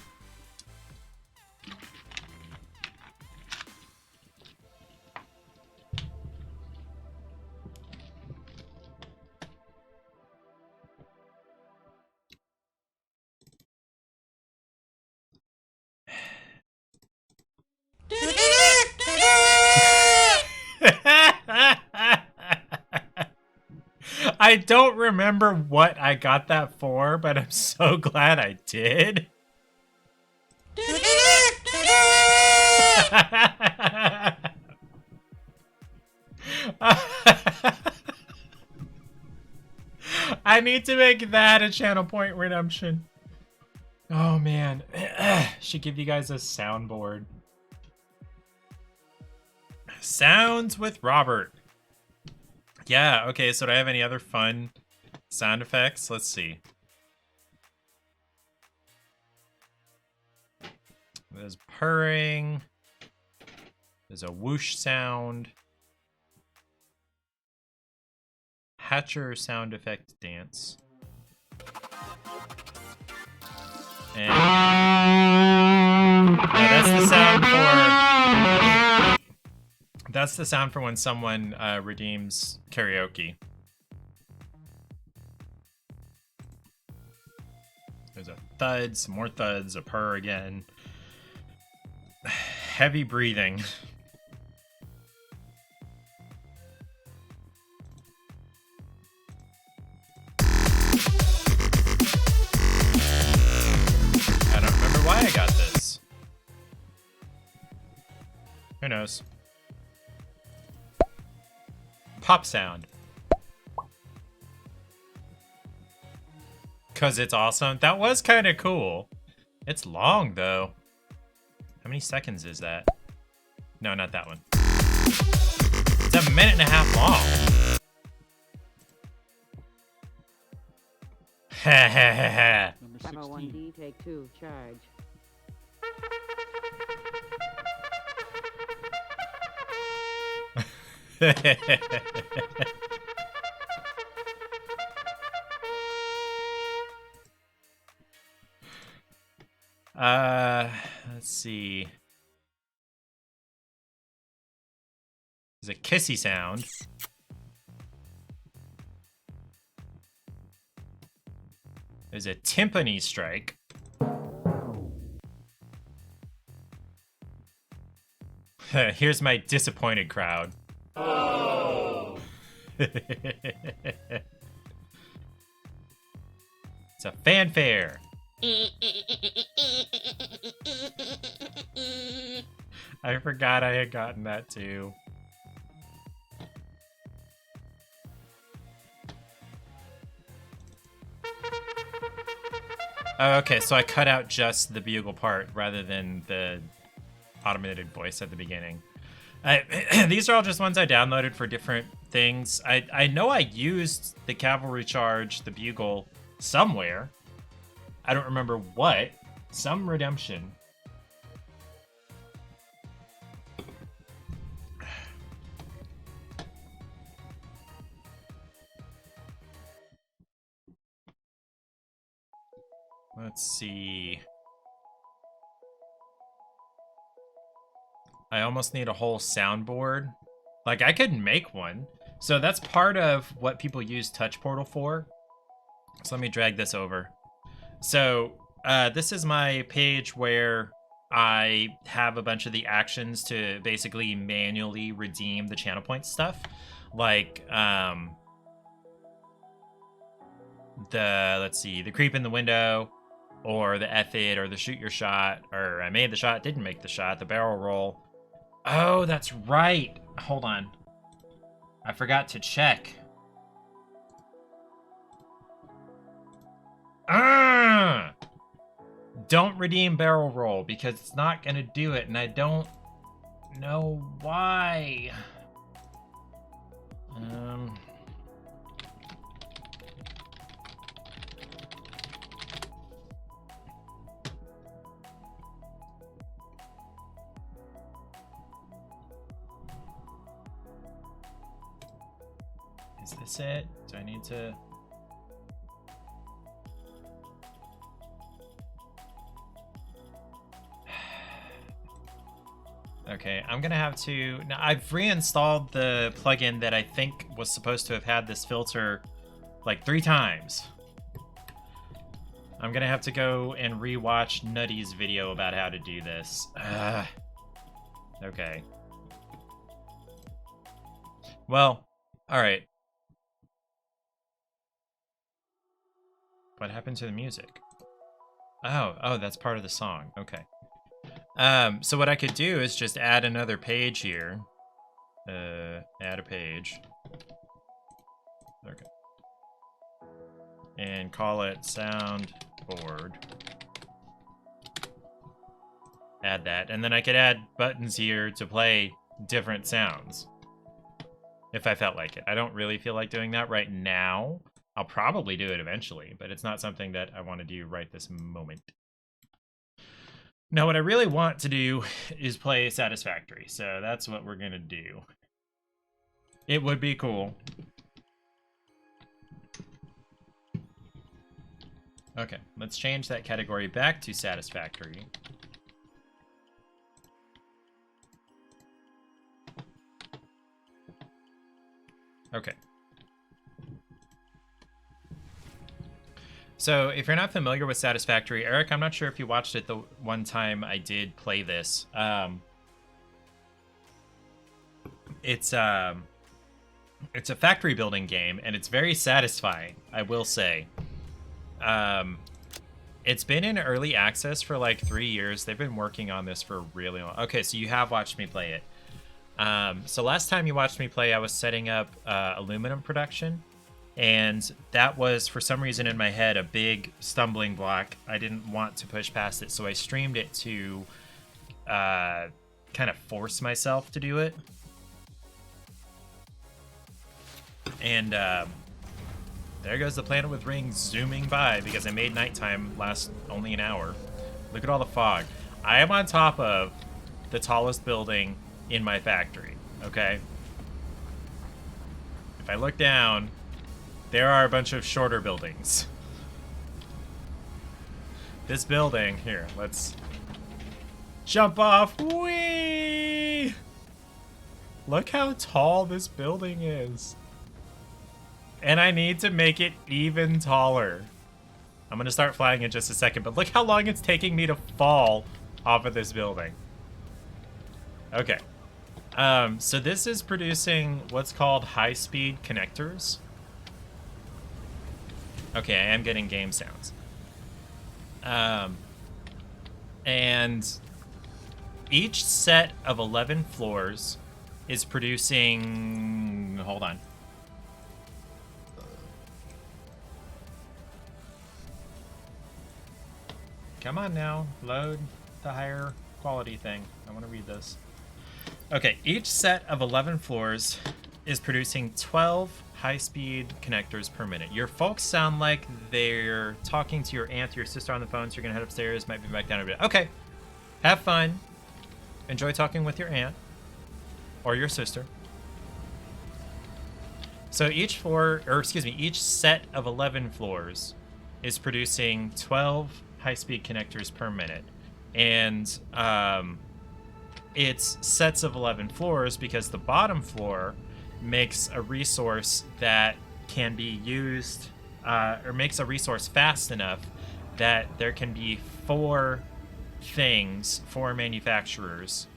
I don't remember what I got that for, but I'm so glad I did. I need to make that a channel point redemption. Oh man, should give you guys a soundboard. Sounds with Robert. Yeah, okay, so do I have any other fun sound effects? Let's see. There's purring. There's a whoosh sound. Hatcher sound effect dance. And that's the sound for... That's the sound for when someone redeems karaoke. There's a thud, some more thuds, a purr again. Heavy breathing. I don't remember why I got this. Who knows? Pop sound. Because it's awesome. That was kind of cool. It's long, though. How many seconds is that? No, not that one. It's a minute and a half long. Ha ha ha ha. Number Bravo 16. 1D, take 2, charge. Let's see. There's a kissy sound. There's a timpani strike. Here's my disappointed crowd. Oh. It's a fanfare. I forgot I had gotten that too. Oh, okay, so I cut out just the bugle part rather than the automated voice at the beginning. These are all just ones I downloaded for different things. I know I used the cavalry charge, the bugle, somewhere. I don't remember what. Some redemption. Let's see. I almost need a whole soundboard. Like, I could make one. So that's part of what people use Touch Portal for. So let me drag this over. So this is my page where I have a bunch of the actions to basically manually redeem the channel point stuff. Like, let's see, the creep in the window, or the F-it, or the shoot your shot, or I made the shot, didn't make the shot, the barrel roll. Oh, that's right. Hold on. I forgot to check. Don't redeem barrel roll because it's not gonna do it, and I don't know why. Is this it? Do I need to? Okay, I'm gonna have to. Now, I've reinstalled the plugin that I think was supposed to have had this filter like 3 times. I'm gonna have to go and rewatch Nutty's video about how to do this. Okay. Well, alright. What happened to the music? Oh, that's part of the song. Okay. So what I could do is just add another page here. Add a page. Okay. And call it soundboard. Add that. And then I could add buttons here to play different sounds. If I felt like it. I don't really feel like doing that right now. I'll probably do it eventually, but it's not something that I want to do right this moment. Now, what I really want to do is play Satisfactory, so that's what we're going to do. It would be cool. Okay, let's change that category back to Satisfactory. Okay. So, if you're not familiar with Satisfactory, Eric, I'm not sure if you watched it the one time I did play this. It's a factory building game, and it's very satisfying, I will say. It's been in early access for like 3 years. They've been working on this for really long. Okay, so you have watched me play it. So last time you watched me play, I was setting up aluminum production. And that was, for some reason in my head, a big stumbling block. I didn't want to push past it, so I streamed it to kind of force myself to do it. And there goes the planet with rings zooming by because I made nighttime last only an hour. Look at all the fog. I am on top of the tallest building in my factory, okay? If I look down, there are a bunch of shorter buildings. This building, here, let's jump off. Whee! Look how tall this building is. And I need to make it even taller. I'm gonna start flying in just a second, but look how long it's taking me to fall off of this building. Okay. So this is producing what's called high-speed connectors. Okay, I am getting game sounds. And each set of 11 floors is producing... Hold on. Come on now, load the higher quality thing. I want to read this. Okay, each set of 11 floors is producing 12 high-speed connectors per minute. Your folks sound like they're talking to your aunt or your sister on the phone, so you're gonna head upstairs, might be back down a bit. Okay, have fun. Enjoy talking with your aunt or your sister. So each floor, or excuse me, each set of 11 floors is producing 12 high-speed connectors per minute. And it's sets of 11 floors because the bottom floor makes a resource that can be used, or makes a resource fast enough that there can be 4 manufacturers,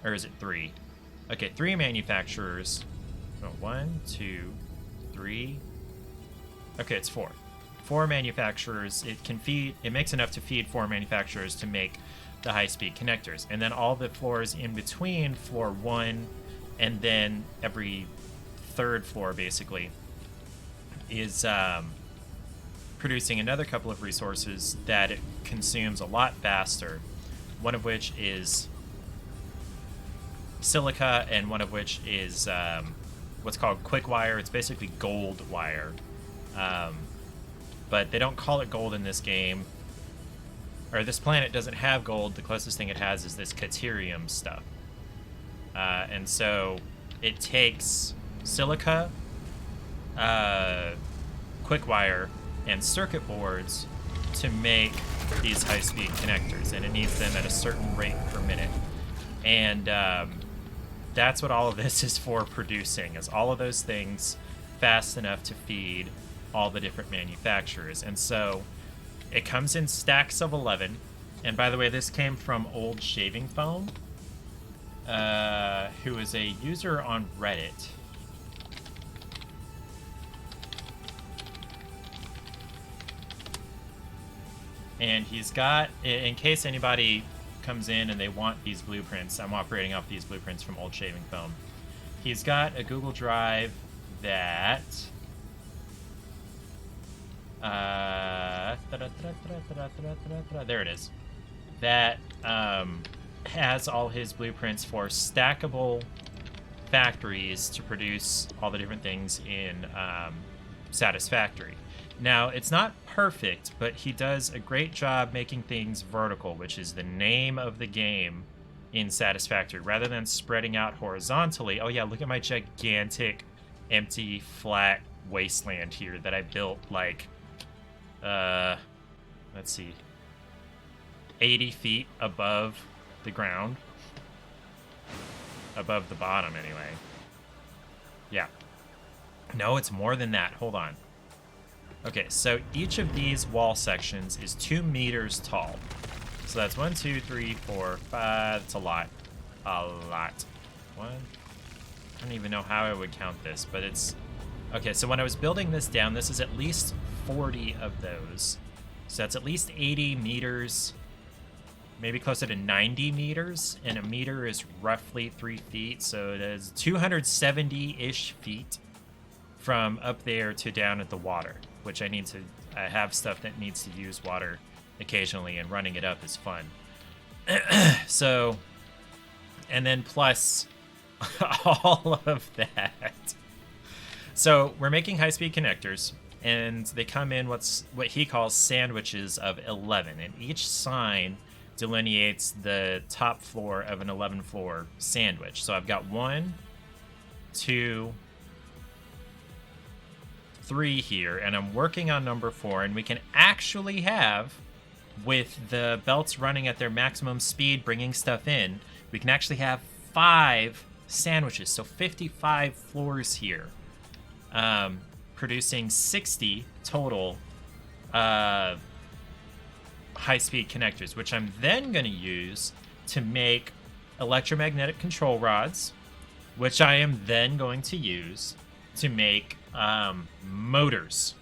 or is it 3? Okay, 3 manufacturers. Oh, 1, 2, 3. Okay, it's 4. 4 manufacturers. It makes enough to feed 4 manufacturers to make the high-speed connectors. And then all the floors in between floor 1 and then every third floor basically is producing another couple of resources that it consumes a lot faster. One of which is silica, and one of which is what's called quick wire. It's basically gold wire. But they don't call it gold in this game. Or this planet doesn't have gold. The closest thing it has is this caterium stuff. And so it takes silica, quick wire, and circuit boards to make these high-speed connectors. And it needs them at a certain rate per minute. And that's what all of this is for producing, is all of those things fast enough to feed all the different manufacturers. And so it comes in stacks of 11. And by the way, this came from Old Shaving Foam, who is a user on Reddit. And he's got, in case anybody comes in and they want these blueprints, I'm operating off these blueprints from Old Shaving Foam. He's got a Google Drive that there it is, that has all his blueprints for stackable factories to produce all the different things in Satisfactory. Now, it's not perfect, but he does a great job making things vertical, which is the name of the game in Satisfactory, rather than spreading out horizontally. Oh yeah, look at my gigantic, empty, flat wasteland here that I built, like, let's see, 80 feet above the ground. Above the bottom, anyway. Yeah. No, it's more than that. Hold on. Okay, so each of these wall sections is 2 meters tall. So that's 1, 2, 3, 4, 5. That's a lot. A lot. 1. I don't even know how I would count this, but it's... Okay, so when I was building this down, this is at least 40 of those. So that's at least 80 meters, maybe closer to 90 meters, and a meter is roughly 3 feet, so it is 270-ish feet from up there to down at the water, which I have stuff that needs to use water occasionally, and running it up is fun. So, and then plus all of that. So we're making high-speed connectors, and they come in what he calls sandwiches of 11, and each sign delineates the top floor of an 11-floor sandwich. So I've got 1, 2, 3 here, and I'm working on number 4, and we can actually have, with the belts running at their maximum speed, bringing stuff in, we can actually have 5 sandwiches, so 55 floors here, producing 60 total high-speed connectors, which I'm then going to use to make electromagnetic control rods, which I am then going to use to make motors.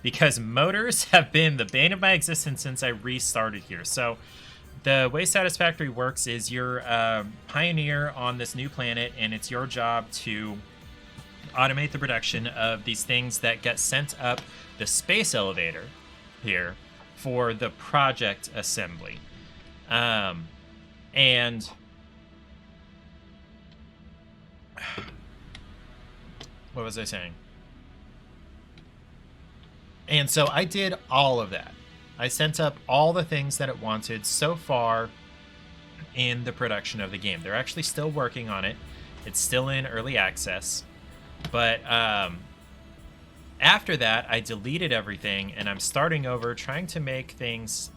Because motors have been the bane of my existence since I restarted here. So the way Satisfactory works is you're a pioneer on this new planet, and it's your job to automate the production of these things that get sent up the space elevator here for the project assembly. And what was I saying? And so I did all of that. I sent up all the things that it wanted so far in the production of the game. They're actually still working on it. It's still in early access. But after that, I deleted everything, and I'm starting over, trying to make things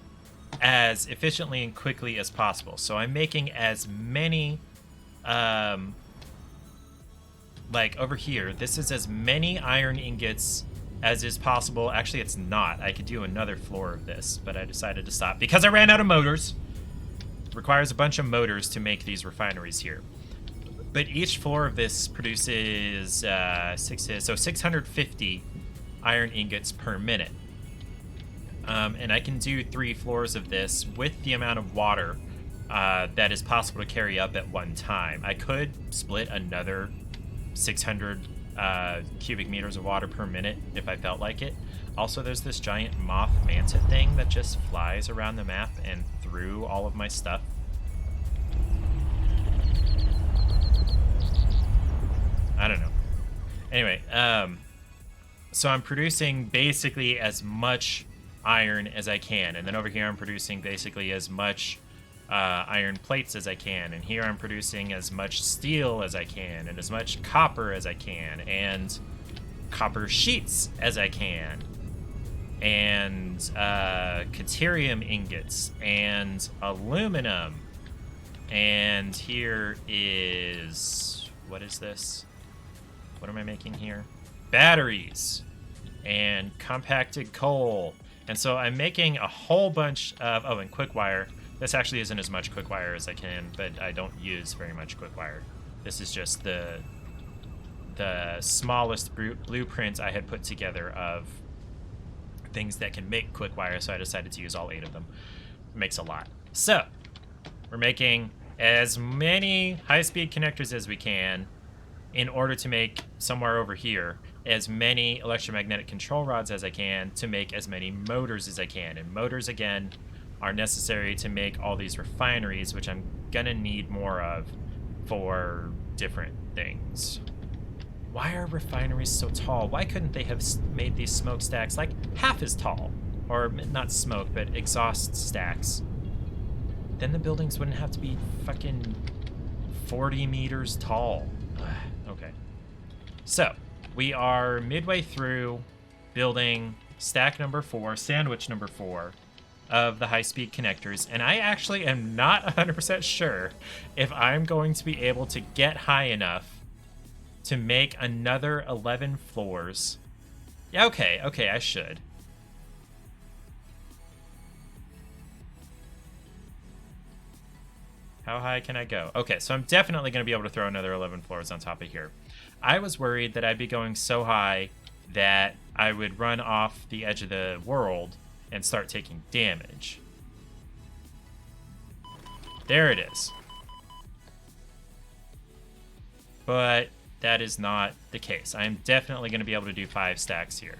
as efficiently and quickly as possible. So I'm making as many, like over here, this is as many iron ingots as is possible. Actually, it's not. I could do another floor of this, but I decided to stop because I ran out of motors. It requires a bunch of motors to make these refineries here. But each floor of this produces 650 iron ingots per minute. And I can do 3 floors of this with the amount of water that is possible to carry up at one time. I could split another 600 cubic meters of water per minute if I felt like it. Also, there's this giant moth manta thing that just flies around the map and through all of my stuff. I don't know. Anyway, so I'm producing basically as much iron as I can, and then over here I'm producing basically as much iron plates as I can, and here I'm producing as much steel as I can, and as much copper as I can, and copper sheets as I can, and caterium ingots, and aluminum, and here is, what is this? What am I making here? Batteries and compacted coal. And so I'm making a whole bunch of, oh, and quick wire. This actually isn't as much quick wire as I can, but I don't use very much quick wire. This is just the smallest blueprint I had put together of things that can make quick wire, so I decided to use all 8 of them. It makes a lot. So we're making as many high-speed connectors as we can in order to make, somewhere over here, as many electromagnetic control rods as I can to make as many motors as I can. And motors, again, are necessary to make all these refineries, which I'm gonna need more of for different things. Why are refineries so tall? Why couldn't they have made these smokestacks like half as tall? Or not smoke, but exhaust stacks. Then the buildings wouldn't have to be fucking 40 meters tall. Okay. So, we are midway through building stack number 4, sandwich number 4 of the high-speed connectors, and I actually am not 100% sure if I'm going to be able to get high enough to make another 11 floors. Yeah, okay, I should. How high can I go? Okay, so I'm definitely going to be able to throw another 11 floors on top of here. I was worried that I'd be going so high that I would run off the edge of the world and start taking damage. There it is. But that is not the case. I'm definitely going to be able to do 5 stacks here,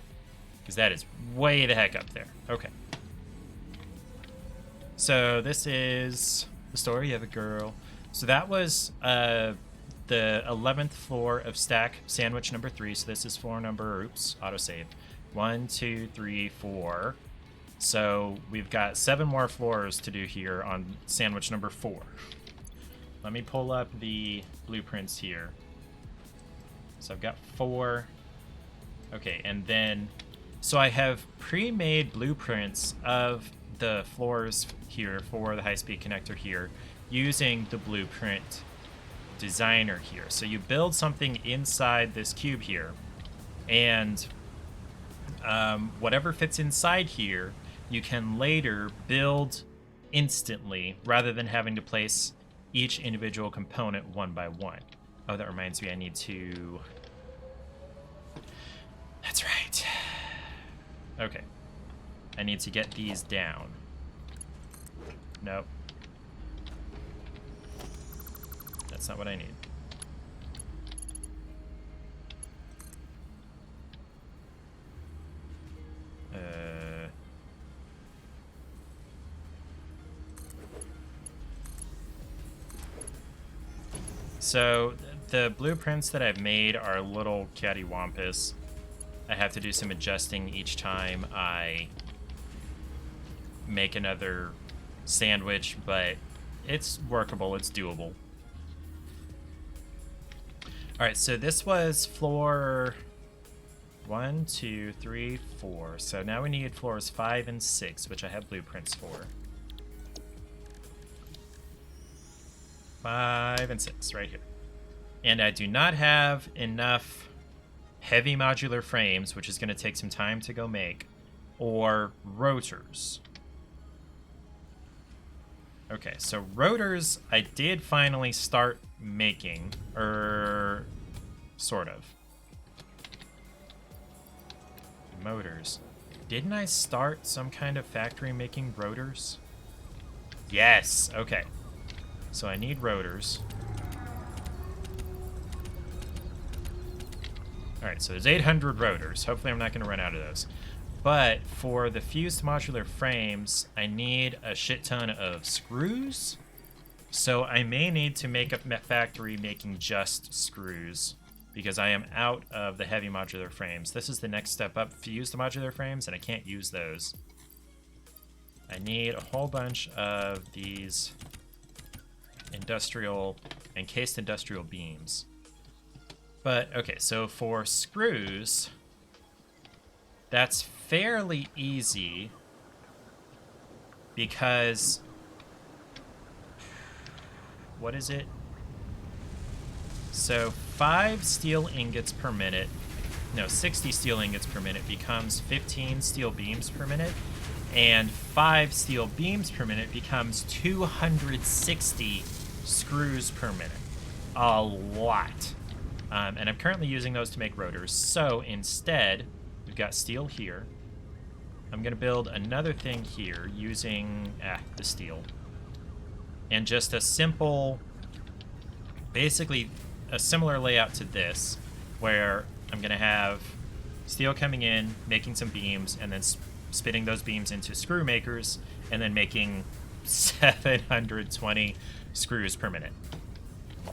because that is way the heck up there. Okay. So this is the story of a girl. So that was the 11th floor of stack sandwich number 3. So this is floor number, oops, autosave. 1, 2, 3, 4. So we've got 7 more floors to do here on sandwich number 4. Let me pull up the blueprints here. So I've got 4. Okay, and then, so I have pre-made blueprints of the floors here for the high-speed connector here using the blueprint designer here. So you build something inside this cube here, and whatever fits inside here, you can later build instantly rather than having to place each individual component one by one. Oh, that reminds me, I need to... That's right. Okay. I need to get these down. Nope. That's not what I need. So the blueprints that I've made are a little cattywampus. I have to do some adjusting each time I make another sandwich, but it's workable, it's doable. Alright, so this was floor 1, 2, 3, 4. So now we need floors 5 and 6, which I have blueprints for. 5 and 6, right here. And I do not have enough heavy modular frames, which is going to take some time to go make, or rotors. Okay, so rotors I did finally start making, or sort of. Motors. Didn't I start some kind of factory making rotors? Yes, okay. So I need rotors. Alright, so there's 800 rotors. Hopefully I'm not going to run out of those. But for the fused modular frames, I need a shit ton of screws. So I may need to make a factory making just screws, because I am out of the heavy modular frames. This is the next step up, fused modular frames, and I can't use those. I need a whole bunch of these encased industrial beams. But, okay, so for screws, that's fairly easy because, what is it? So 5 steel ingots per minute, no, 60 steel ingots per minute becomes 15 steel beams per minute, and 5 steel beams per minute becomes 260 screws per minute. A lot. And I'm currently using those to make rotors. So instead, we've got steel here. I'm going to build another thing here using the steel. And just a simple, basically a similar layout to this, where I'm going to have steel coming in, making some beams, and then spitting those beams into screw makers, and then making 720 screws per minute.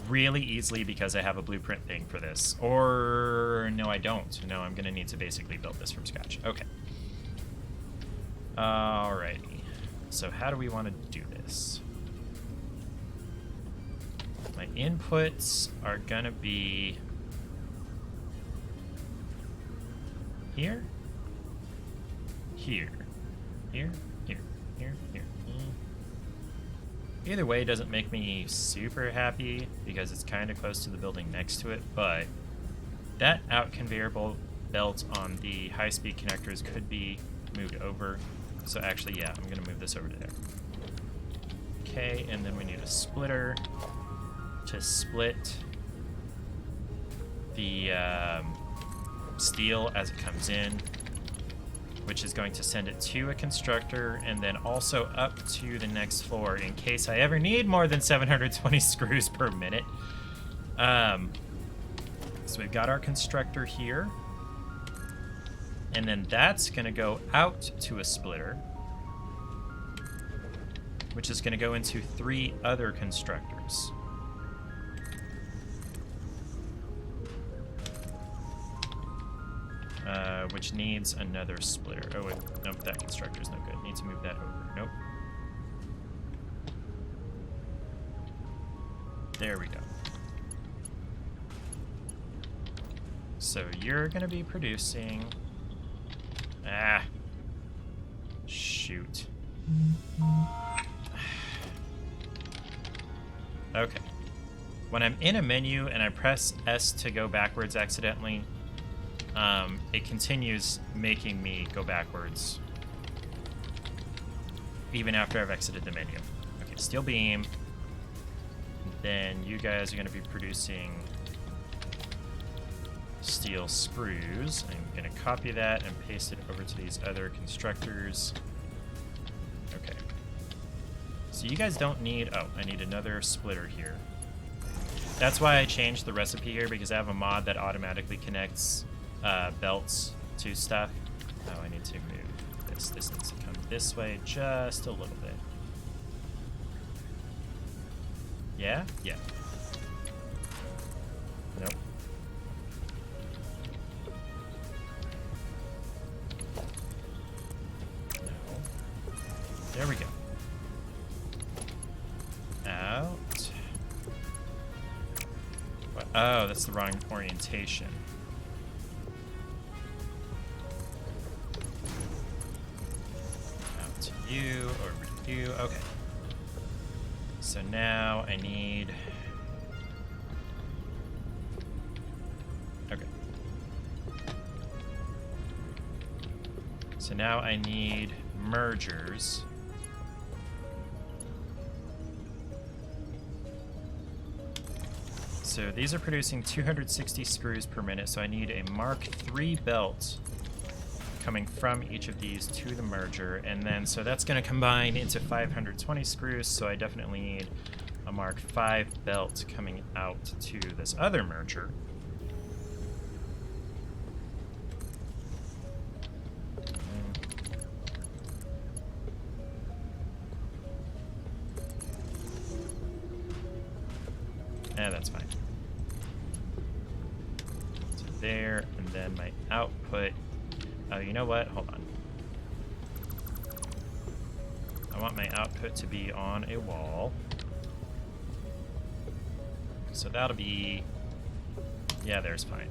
Really easily, because I have a blueprint thing for this. Or no, I don't. No, I'm gonna need to basically build this from scratch. Okay. Alrighty. So how do we want to do this? My inputs are gonna be here, here, here, here, here, here. Either way, it doesn't make me super happy because it's kind of close to the building next to it, but that out conveyor belt on the high-speed connectors could be moved over. So actually, yeah, I'm going to move this over to there. Okay, and then we need a splitter to split the steel as it comes in, which is going to send it to a constructor and then also up to the next floor in case I ever need more than 720 screws per minute. So we've got our constructor here. And then that's going to go out to a splitter, which is going to go into 3 other constructors. Which needs another splitter. Oh, wait. Nope, that constructor's no good. Need to move that over. Nope. There we go. So you're going to be producing... Ah. Shoot. Okay. When I'm in a menu and I press S to go backwards accidentally, it continues making me go backwards even after I've exited the menu. Okay, steel beam. Then you guys are going to be producing steel screws. I'm going to copy that and paste it over to these other constructors. Okay. So you guys don't need... Oh, I need another splitter here. That's why I changed the recipe here, because I have a mod that automatically connects belts to stuff. Oh, I need to move this. This needs to come this way just a little bit. Yeah? Yeah. Nope. No. There we go. Out. What? Oh, that's the wrong orientation. Out to you, over to you. Okay. So now I need... Okay. So now I need mergers. So these are producing 260 screws per minute, so I need a Mark III belt coming from each of these to the merger, and then so that's going to combine into 520 screws, so I definitely need a Mark V belt coming out to this other merger. That's fine. So there, and then my output. Oh, you know what? Hold on. I want my output to be on a wall. So that'll be... Yeah, there's fine.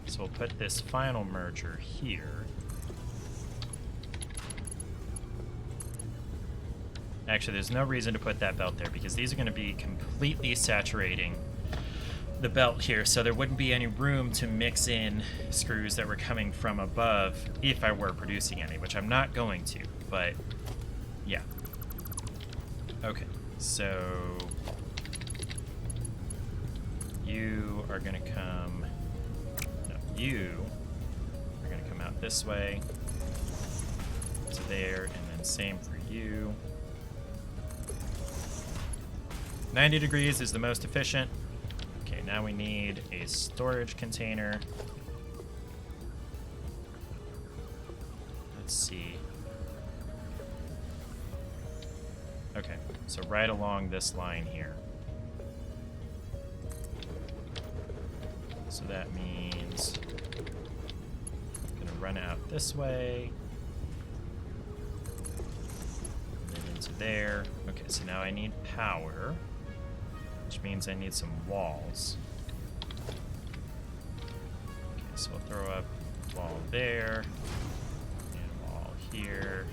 So we'll put this final merger here. Actually, there's no reason to put that belt there because these are going to be completely saturating the belt here, so there wouldn't be any room to mix in screws that were coming from above if I were producing any, which I'm not going to, but yeah. Okay, so you are going to come... No, you are going to come out this way to there, and then same for you. 90 degrees is the most efficient. Okay, now we need a storage container. Let's see. Okay, so right along this line here. So that means I'm gonna run out this way. And then into there. Okay, so now I need power, which means I need some walls. Okay, so we'll throw up a wall there, and a wall here,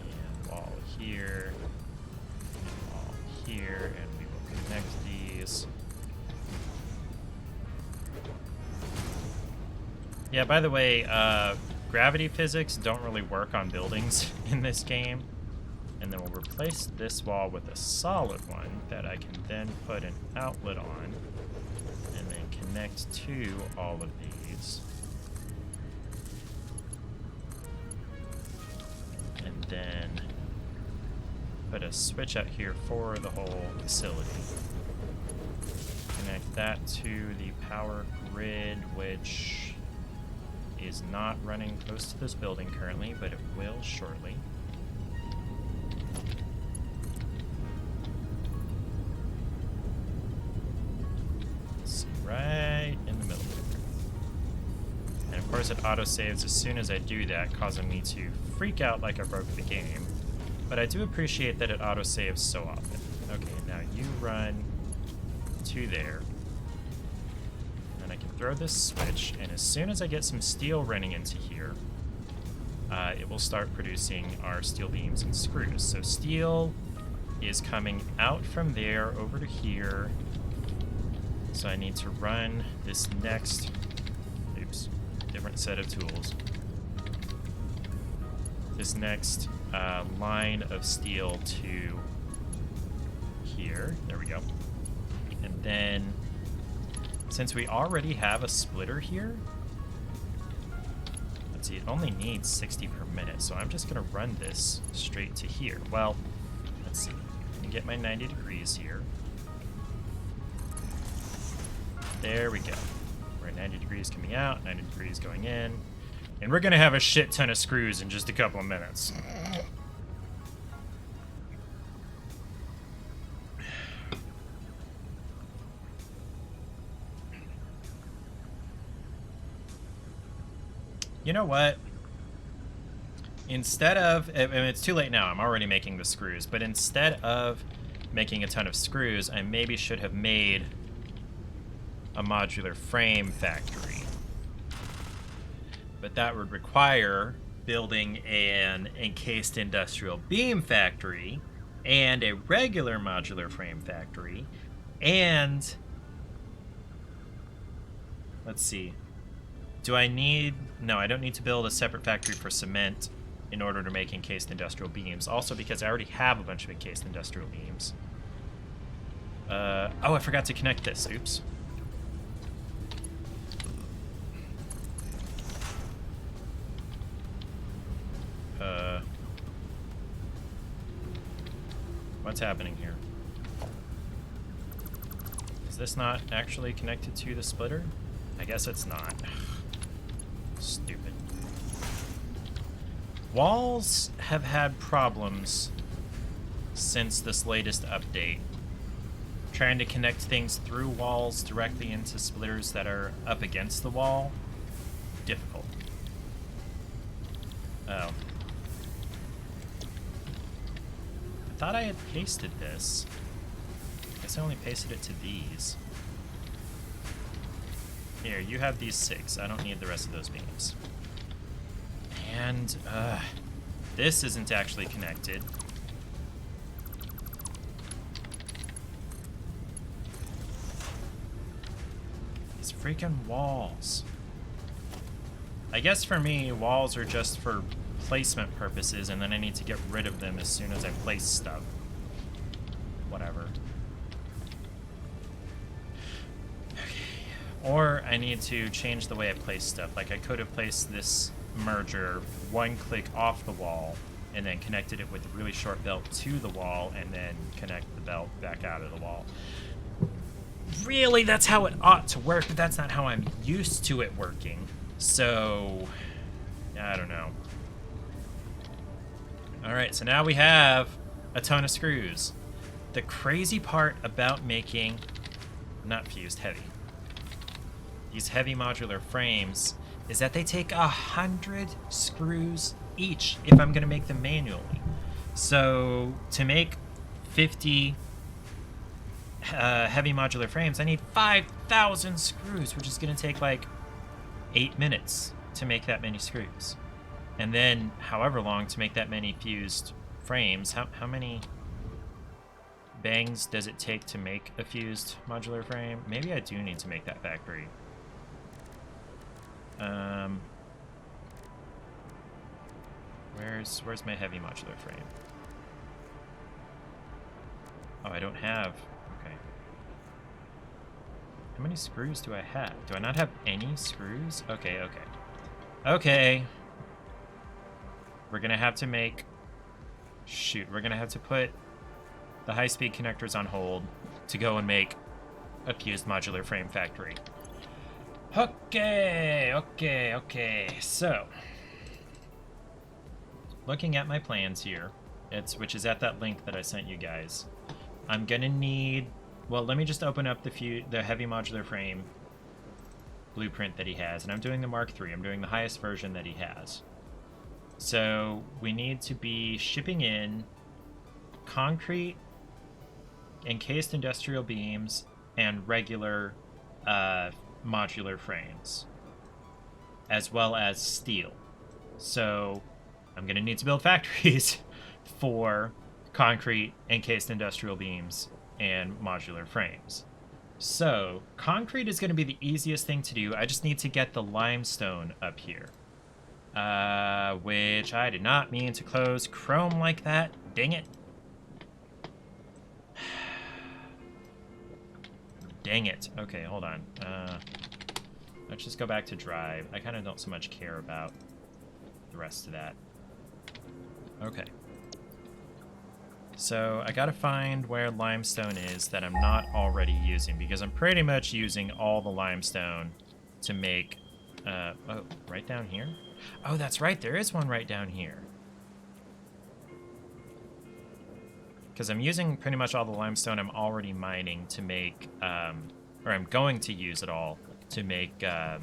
and a wall here, and a wall here, and we will connect these. Yeah, by the way, gravity physics don't really work on buildings in this game. And then we'll replace this wall with a solid one that I can then put an outlet on and then connect to all of these. And then put a switch out here for the whole facility. Connect that to the power grid, which is not running close to this building currently, but it will shortly. Let's see, right in the middle. And of course it autosaves as soon as I do that, causing me to freak out like I broke the game. But I do appreciate that it autosaves so often. Okay, now you run to there. And I can throw this switch, and as soon as I get some steel running into here, it will start producing our steel beams and screws. So steel is coming out from there over to here. So I need to run this next, oops, different set of tools. This next line of steel to here. There we go. And then, since we already have a splitter here, let's see, it only needs 60 per minute, so I'm just going to run this straight to here. Well, let's see. Let me get my 90 degrees here. There we go. We're at 90 degrees coming out, 90 degrees going in. And we're going to have a shit ton of screws in just a couple of minutes. You know what? Instead of... I mean, it's too late now. I'm already making the screws. But instead of making a ton of screws, I maybe should have made a modular frame factory. But that would require building an encased industrial beam factory and a regular modular frame factory and... let's see. Do I need... no, I don't need to build a separate factory for cement in order to make encased industrial beams. Also because I already have a bunch of encased industrial beams. Oh, I forgot to connect this. Oops. What's happening here? Is this not actually connected to the splitter? I guess it's not. Stupid. Walls have had problems since this latest update. Trying to connect things through walls directly into splitters that are up against the wall. Difficult. Oh. I thought I had pasted this. I guess I only pasted it to these. Here, you have these 6. I don't need the rest of those beams. And, this isn't actually connected. These freaking walls. I guess for me, walls are just for placement purposes, and then I need to get rid of them as soon as I place stuff. Whatever. Or I need to change the way I place stuff. Like I could have placed this merger one click off the wall and then connected it with a really short belt to the wall and then connect the belt back out of the wall. Really, that's how it ought to work, but that's not how I'm used to it working. So, I don't know. Alright, so now we have a ton of screws. The crazy part about making, not fused, heavy, these heavy modular frames is that they take 100 screws each if I'm going to make them manually. So to make 50 heavy modular frames, I need 5,000 screws, which is going to take like 8 minutes to make that many screws. And then however long to make that many fused frames. How many bangs does it take to make a fused modular frame? Maybe I do need to make that factory. Where's my heavy modular frame? Oh, I don't have... okay. How many screws do I have? Do I not have any screws? Okay, okay. Okay. We're gonna have to make... shoot, we're gonna have to put the high-speed connectors on hold to go and make a fused modular frame factory. Okay. So, looking at my plans here, which is at that link that I sent you guys, I'm gonna need. Well, let me just open up the heavy modular frame blueprint that he has, and I'm doing the Mark III. I'm doing the highest version that he has. So we need to be shipping in concrete, encased industrial beams, and regular modular frames, as well as steel. So I'm going to need to build factories for concrete, encased industrial beams, and modular frames. So concrete is going to be the easiest thing to do. I just need to get the limestone up here. Which I did not mean to close Chrome like that. Dang it. Dang it. Okay, hold on. Let's just go back to Drive. I kind of don't so much care about the rest of that. Okay. So I gotta find where limestone is that I'm not already using, because I'm pretty much using all the limestone to make... oh, right down here? Oh, that's right. There is one right down here. Because I'm using pretty much all the limestone I'm already mining to make... or I'm going to use it all to make the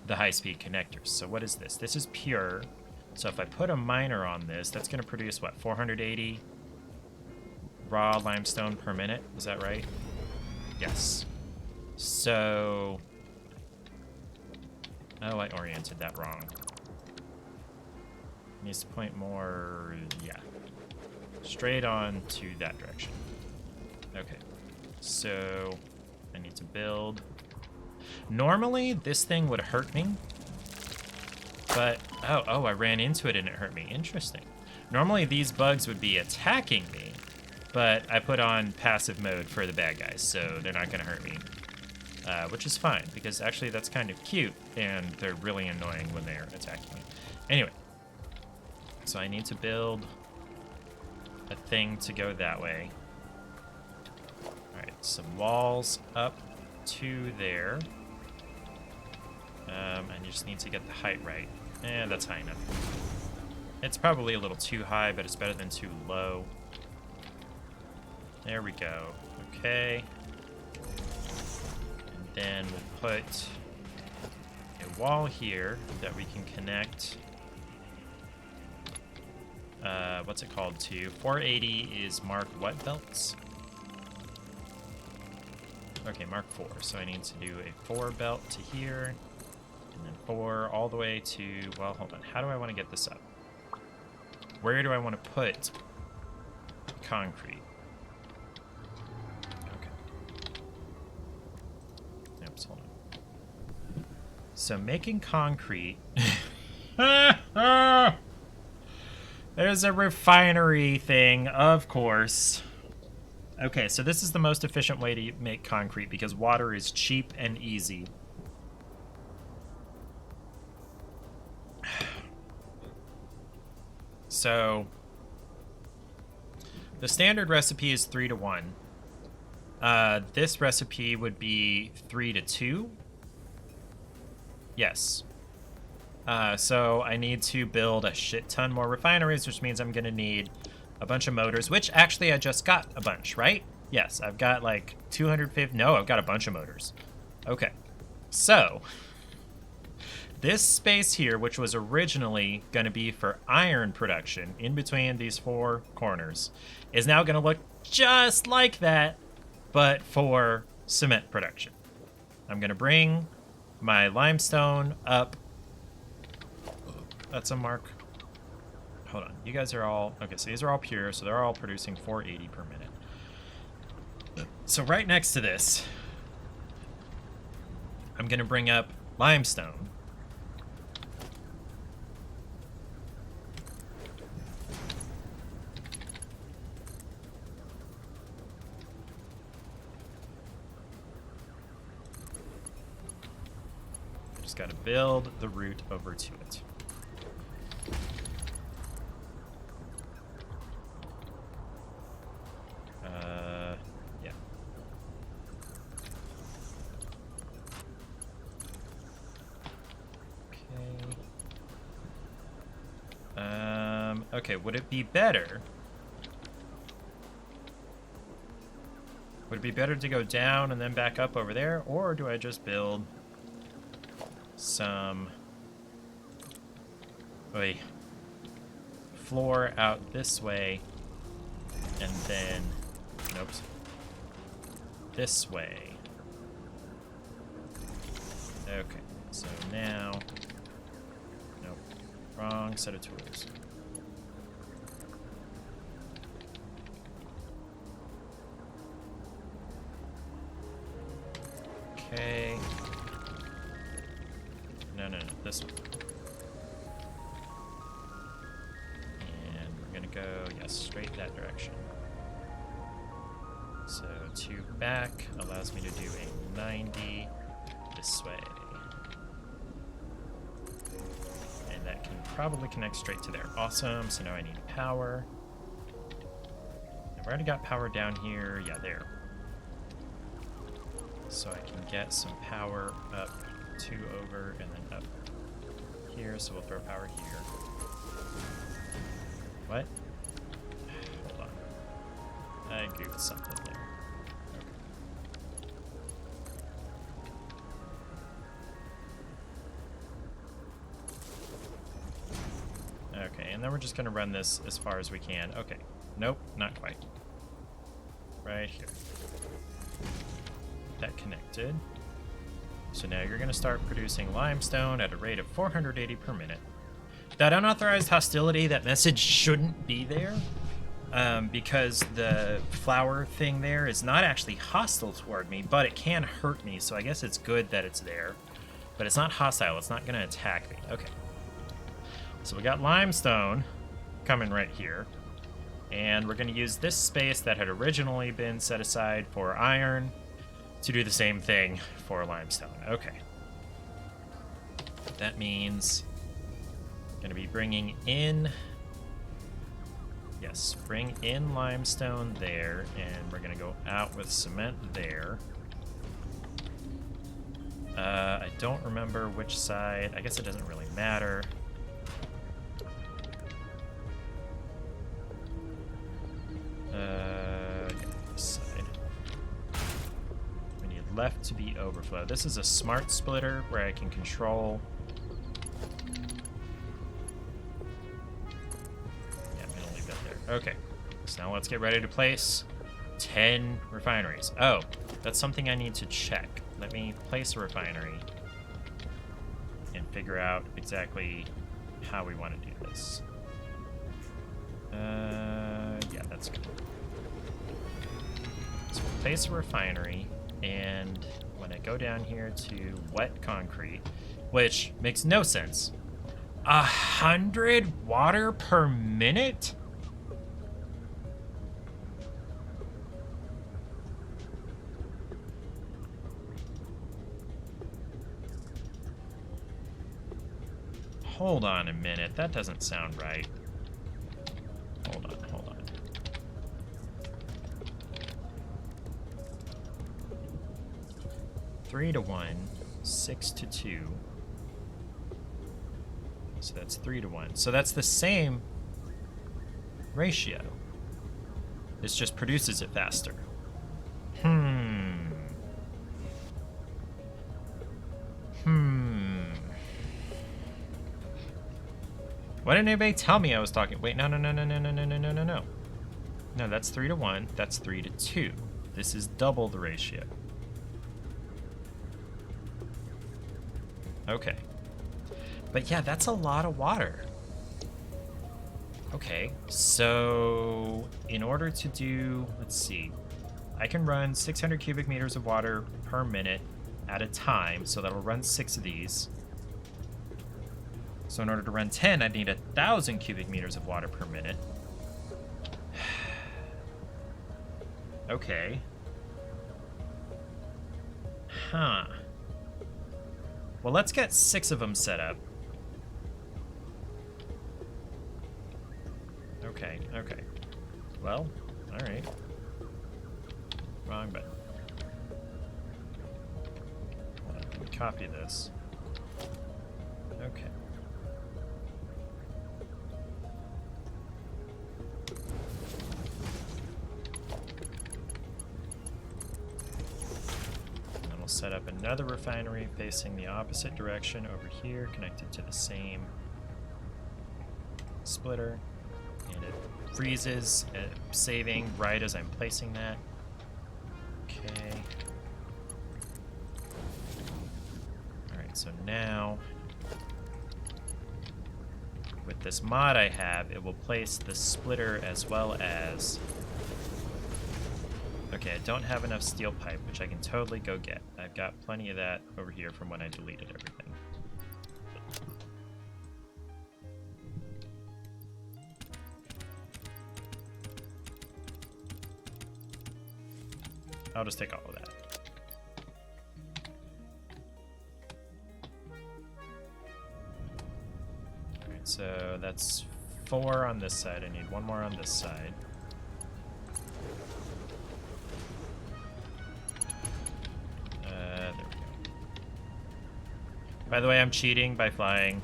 high-speed connectors. So what is this? This is pure. So if I put a miner on this, that's going to produce, what, 480 raw limestone per minute? Is that right? Yes. So... oh, I oriented that wrong. Needs to point more... yeah. Straight on to that direction. Okay. So... I need to build... normally, this thing would hurt me. But... oh, I ran into it and it hurt me. Interesting. Normally, these bugs would be attacking me. But I put on passive mode for the bad guys, so they're not going to hurt me. Which is fine, because actually that's kind of cute, and they're really annoying when they're attacking me. Anyway, so I need to build a thing to go that way. Alright, some walls up to there. I just need to get the height right. That's high enough. It's probably a little too high, but it's better than too low. There we go. Okay. And then we'll put a wall here that we can connect. What's it called to? 480 is Mark what belts? Okay, Mark 4. So I need to do a 4 belt to here. And then 4 all the way to... well, hold on. How do I want to get this up? Where do I want to put concrete? Hold on. So making concrete. There's a refinery thing, of course. Okay, so this is the most efficient way to make concrete because water is cheap and easy. So the standard recipe is 3-to-1. This recipe would be 3-to-2. Yes. So I need to build a shit ton more refineries, which means I'm going to need a bunch of motors, which actually I just got a bunch, right? Yes, I've got like 250. No, I've got a bunch of motors. Okay. So this space here, which was originally going to be for iron production in between these 4 corners, is now going to look just like that, but for cement production. I'm going to bring my limestone up. That's a mark. Hold on. You guys are all... okay, so these are all pure, so they're all producing 480 per minute. So right next to this, I'm going to bring up limestone. Got to build the route over to it. Okay, would it be better? Would it be better to go down and then back up over there? Or do I just build some floor out this way and then, nope, this way? Okay, so now, nope, wrong set of tools. Okay. No, this one. And we're gonna go, yes, straight that direction. So 2 back allows me to do a 90 this way. And that can probably connect straight to there. Awesome, so now I need power. I've already got power down here, yeah, there. So I can get some power up 2 over and then up here, so we'll throw power here. What? Hold on. I goofed something there. Okay, and then we're just gonna run this as far as we can. Okay. Nope, not quite. Right here. That connected. So now you're going to start producing limestone at a rate of 480 per minute. That unauthorized hostility, that message shouldn't be there, because the flower thing there is not actually hostile toward me, but it can hurt me, so I guess it's good that it's there. But it's not hostile, it's not going to attack me. Okay. So we got limestone coming right here. And we're going to use this space that had originally been set aside for iron to do the same thing for limestone. Okay. That means I'm going to be bringing in... Yes, bring in limestone there, and we're going to go out with cement there. I don't remember which side. I guess it doesn't really matter. Yeah, this side. We need left to be overflow. This is a smart splitter where I can control. Yeah, I'm gonna leave that there. Okay, so now let's get ready to place 10 refineries. Oh, that's something I need to check. Let me place a refinery and figure out exactly how we want to do this. Yeah, that's good. So we'll place a refinery, and when I go down here to wet concrete, which makes no sense, 100 water per minute? Hold on a minute, that doesn't sound right. Hold on. 3 to 1, 6 to 2. So that's 3 to 1. So that's the same ratio. This just produces it faster. Why didn't anybody tell me I was talking? Wait, no. No, that's 3 to 1. That's 3 to 2. This is double the ratio. Okay. But yeah, that's a lot of water. Okay, so in order to do, let's see, I can run 600 cubic meters of water per minute at a time, so that'll run 6 of these. So in order to run 10, I'd need 1,000 cubic meters of water per minute. Okay. Huh. Well, let's get 6 of them set up. Okay. Well, alright. Wrong button. Hold on, let me copy this. Okay. set up another refinery facing the opposite direction over here, connected to the same splitter. And it freezes, saving right as I'm placing that. Okay. Alright, so now, with this mod I have, it will place the splitter as well as... Okay, I don't have enough steel pipe, which I can totally go get. I've got plenty of that over here from when I deleted everything. I'll just take all of that. Alright, so that's 4 on this side. I need 1 more on this side. There we go. By the way, I'm cheating by flying.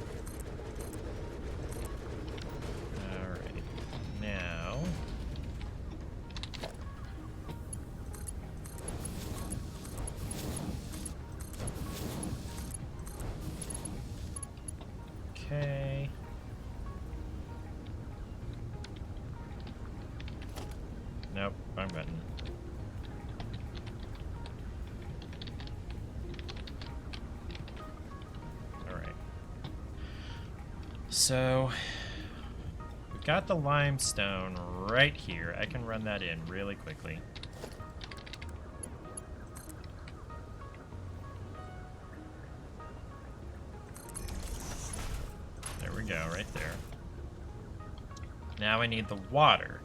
Alright, now... Okay. Nope, wrong button. Alright. So, we've got the limestone right here. I can run that in really quickly. There we go, right there. Now I need the water.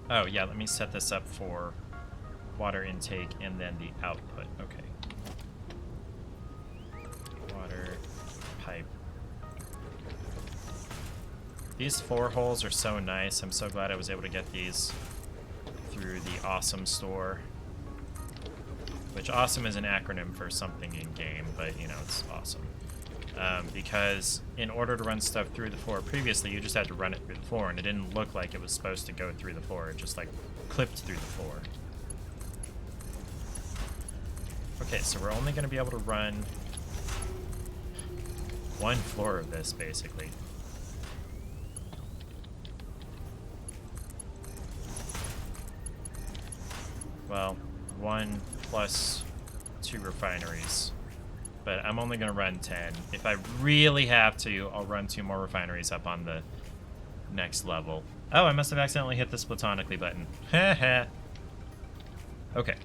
Oh, yeah, let me set this up for water intake and then the output. Okay. Water, pipe. These 4 holes are so nice. I'm so glad I was able to get these through the Awesome store. Which Awesome is an acronym for something in game, but, you know, it's awesome. Because in order to run stuff through the floor previously, you just had to run it through the floor, and it didn't look like it was supposed to go through the floor. It just, like, clipped through the floor. Okay, so we're only going to be able to run 1 floor of this, basically. Well, 1 plus 2 refineries. But I'm only going to run 10. If I really have to, I'll run 2 more refineries up on the next level. Oh, I must have accidentally hit the Splatonically button. Haha. Okay.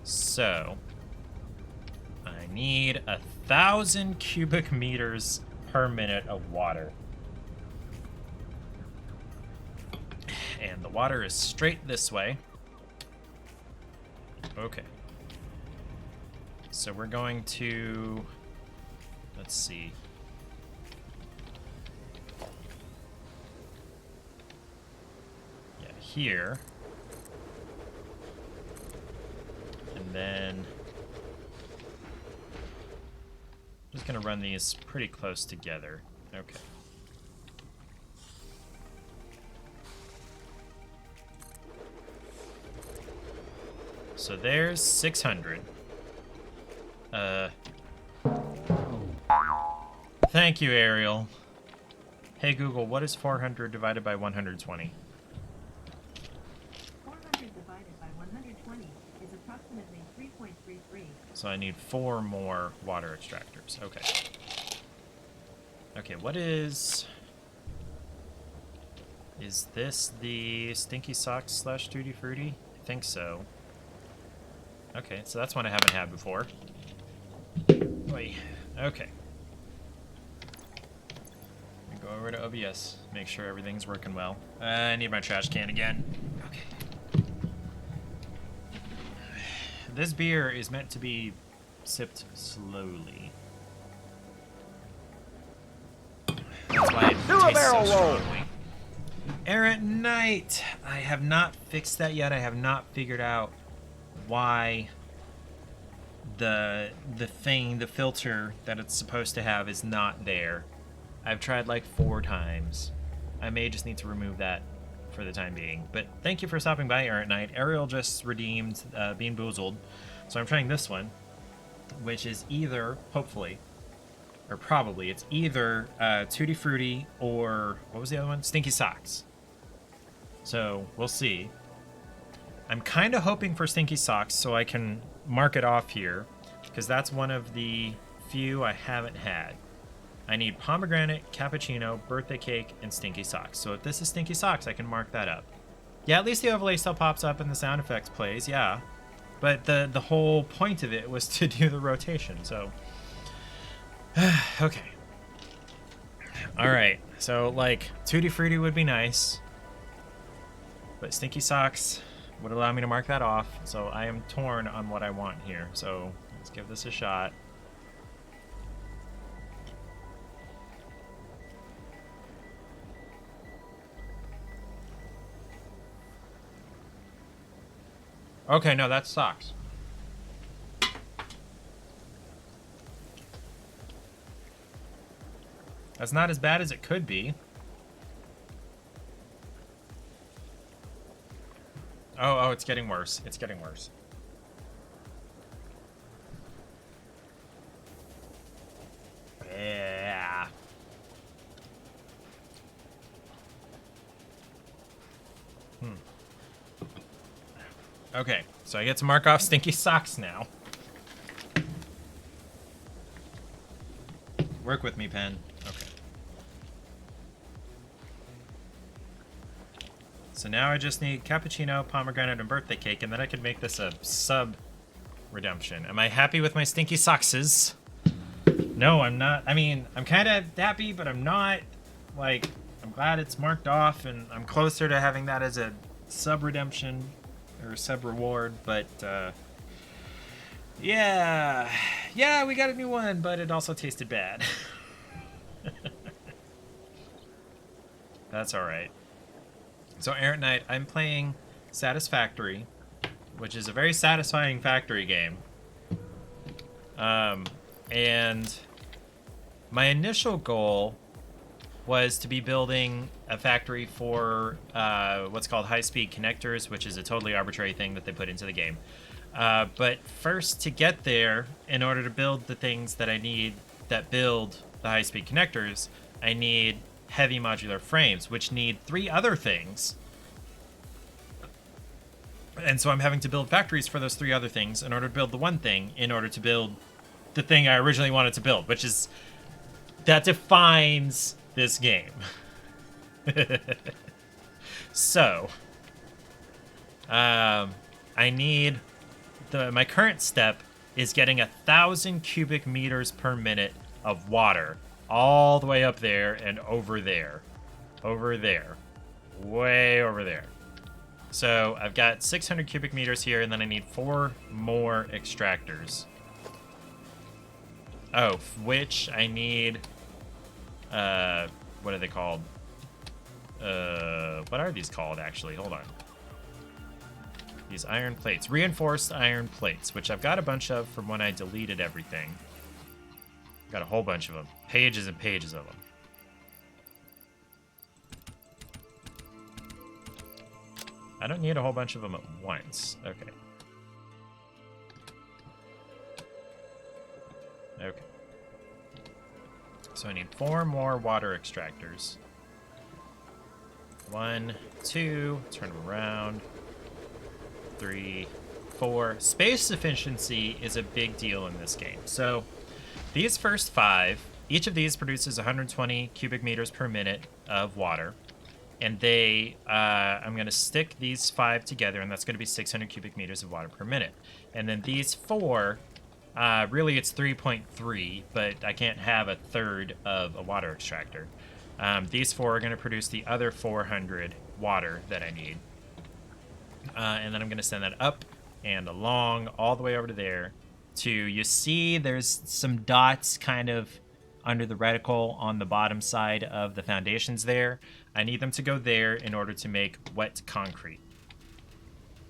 So, I need 1,000 cubic meters per minute of water. And the water is straight this way. Okay. So we're going to, let's see. Yeah, here. And then, I'm just gonna run these pretty close together. Okay. So there's 600. Thank you, Ariel. Hey Google, what is 400 divided by 120? 400 divided by 120 is approximately 3.33. So I need 4 more water extractors. Okay. Okay, what is... Is this the Stinky Socks / Tutti Frutti? I think so. Okay, so that's one I haven't had before. Wait. Okay. Go over to OBS, make sure everything's working well. I need my trash can again. Okay. This beer is meant to be sipped slowly. That's why it tastes so strongly. Errant Knight! I have not fixed that yet. I have not figured out why the filter that it's supposed to have is not there. I've tried like 4 times. I may just need to remove that for the time being. But thank you for stopping by, Errant Knight. Ariel just redeemed Bean Boozled, so I'm trying this one. which is either, hopefully, or probably, it's either Tutti Frutti or, what was the other one? Stinky Socks. So, we'll see. I'm kind of hoping for Stinky Socks so I can mark it off here, because that's one of the few I haven't had. I need pomegranate, cappuccino, birthday cake, and Stinky Socks. So if this is Stinky Socks, I can mark that up. Yeah, at least the overlay still pops up and the sound effects plays, yeah. But the whole point of it was to do the rotation, so... okay. Alright, so, like, Tutti Frutti would be nice. But Stinky Socks would allow me to mark that off, so I am torn on what I want here. So, let's give this a shot. Okay, no, that's socks. That's not as bad as it could be. Oh, it's getting worse. It's getting worse. Yeah. Okay, so I get to mark off Stinky Socks now. Work with me, pen. Okay. So now I just need cappuccino, pomegranate, and birthday cake, and then I could make this a sub redemption. Am I happy with my Stinky Sockses? No, I'm not. I mean, I'm kind of happy, but I'm not. Like, I'm glad it's marked off, and I'm closer to having that as a sub redemption or sub reward, but yeah, we got a new one, but it also tasted bad. That's all right. So Errant Knight, I'm playing Satisfactory, which is a very satisfying factory game. And my initial goal was to be building a factory for what's called high-speed connectors, which is a totally arbitrary thing that they put into the game. But first, to get there, in order to build the things that I need that build the high-speed connectors, I need heavy modular frames, which need 3 other things. And so I'm having to build factories for those 3 other things in order to build the one thing, in order to build the thing I originally wanted to build, which is... that defines this game. So, I need... my current step is getting 1,000 cubic meters per minute of water all the way up there and over there. Over there. Way over there. So I've got 600 cubic meters here, and then I need 4 more extractors. Oh, which I need... what are they called? What are these called, actually? Hold on. These iron plates. Reinforced iron plates, which I've got a bunch of from when I deleted everything. Got a whole bunch of them. Pages and pages of them. I don't need a whole bunch of them at once. Okay. Okay. So I need 4 more water extractors. 1, 2, turn them around. 3, 4. Space efficiency is a big deal in this game. So these first 5, each of these produces 120 cubic meters per minute of water. And they, I'm going to stick these 5 together, and that's going to be 600 cubic meters of water per minute. And then these 4, really it's 3.3, but I can't have a third of a water extractor. These 4 are going to produce the other 400 water that I need. And then I'm going to send that up and along all the way over to there to, you see there's some dots kind of under the reticle on the bottom side of the foundations there. I need them to go there in order to make wet concrete,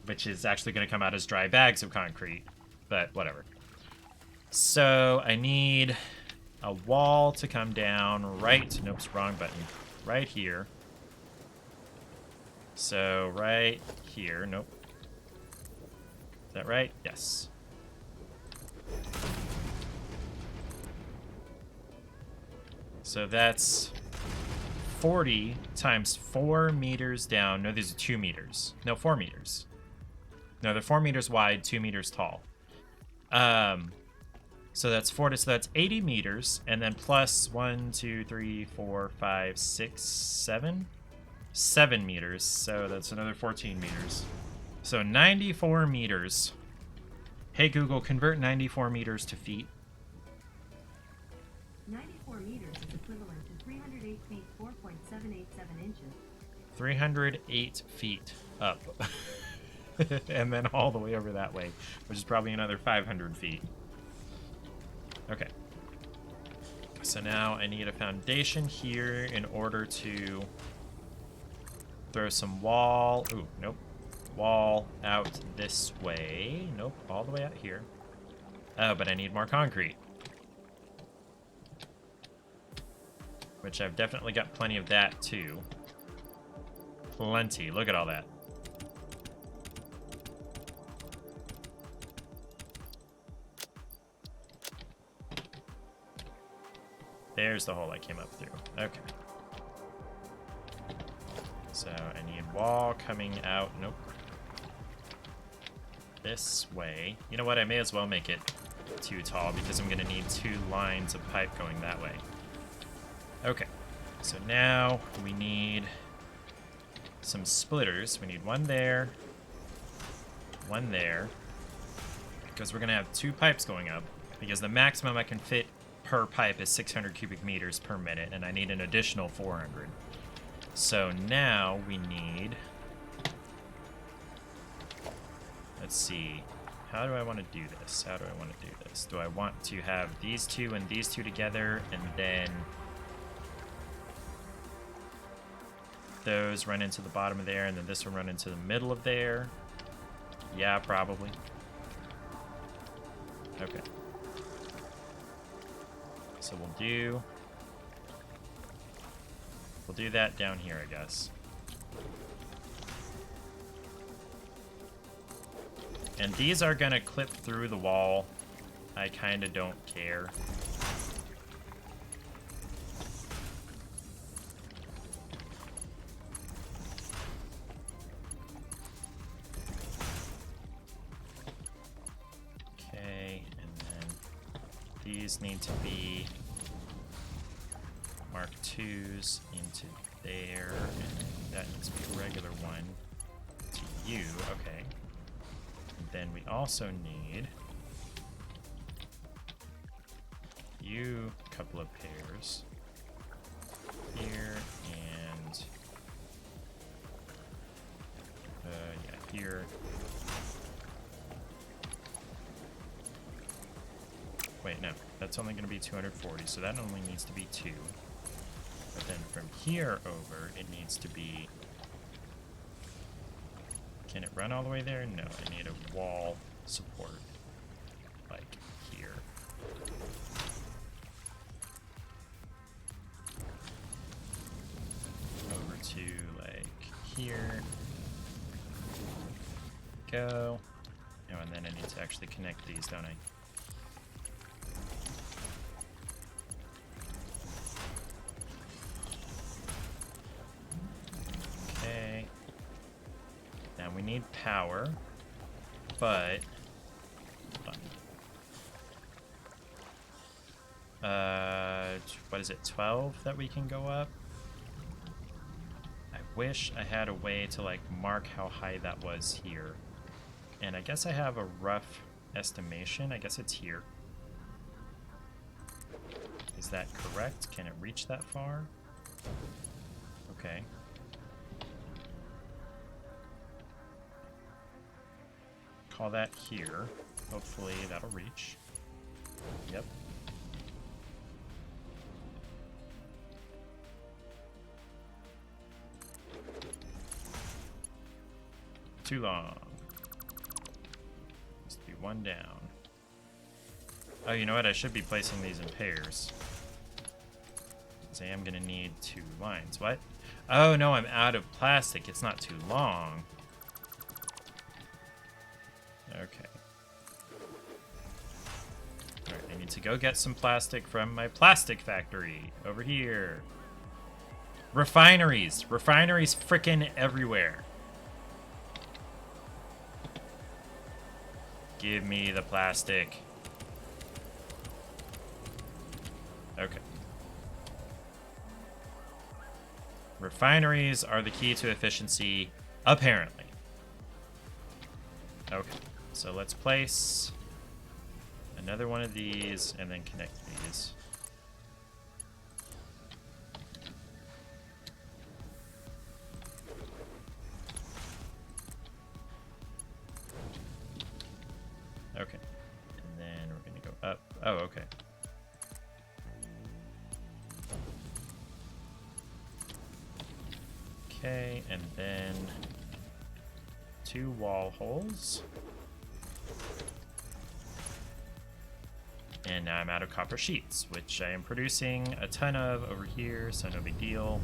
which is actually going to come out as dry bags of concrete, but whatever. So I need a wall to come down right, nope, wrong button, right here. So right here, nope. Is that right? Yes. So that's 40 times 4 meters down. No, these are 2 meters. No, 4 meters. No, they're 4 meters wide, 2 meters tall. So that's 40. So that's 80 meters, and then plus 1, 2, 3, 4, 5, 6, 7. 7 meters. So that's another 14 meters. So 94 meters. Hey Google, convert 94 meters to feet. 94 meters is equivalent to 308 feet 4.787 inches. 308 feet up. And then all the way over that way, which is probably another 500 feet. Okay. So now I need a foundation here in order to throw some wall. Ooh, nope. Wall out this way. Nope, all the way out here. Oh, but I need more concrete. Which I've definitely got plenty of that, too. Plenty. Look at all that. There's the hole I came up through. Okay. So I need wall coming out. Nope. This way. You know what? I may as well make it too tall because I'm going to need 2 lines of pipe going that way. Okay. So now we need some splitters. We need one there, one there, because we're going to have 2 pipes going up, because the maximum I can fit per pipe is 600 cubic meters per minute, and I need an additional 400. So now we need... Let's see. How do I want to do this? How do I want to do this? Do I want to have these 2 and these 2 together, and then those run into the bottom of there, and then this one run into the middle of there? Yeah, probably. Okay. So we'll do that down here, I guess. And these are gonna clip through the wall. I kinda don't care. Okay, and then these need to be Mark IIs into there, and that needs to be a regular one to you. Okay. And then we also need you a couple of pairs here and yeah, here. Wait, no, that's only going to be 240, so that only needs to be 2. But then from here over, it needs to be... Can it run all the way there? No, I need a wall support, like here. Over to, like, here. Go. Oh, and then I need to actually connect these, don't I? Okay. Now we need power, but what is it, 12 that we can go up? I wish I had a way to like mark how high that was here. And I guess I have a rough estimation. I guess it's here. Is that correct? Can it reach that far? Okay. Call that here. Hopefully that'll reach. Yep. Too long. Must be one down. Oh, you know what? I should be placing these in pairs. Because I am going to need 2 lines. What? Oh, no, I'm out of plastic. It's not too long. Okay. Alright, I I need to go get some plastic from my plastic factory over here. Refineries. Refineries frickin' everywhere. Give me the plastic. Okay. Refineries are the key to efficiency, apparently. Okay, so let's place another one of these and then connect these. Okay, and then we're gonna go up. Oh, okay. Okay, and then 2 wall holes. And now I'm out of copper sheets, which I am producing a ton of over here, so no big deal.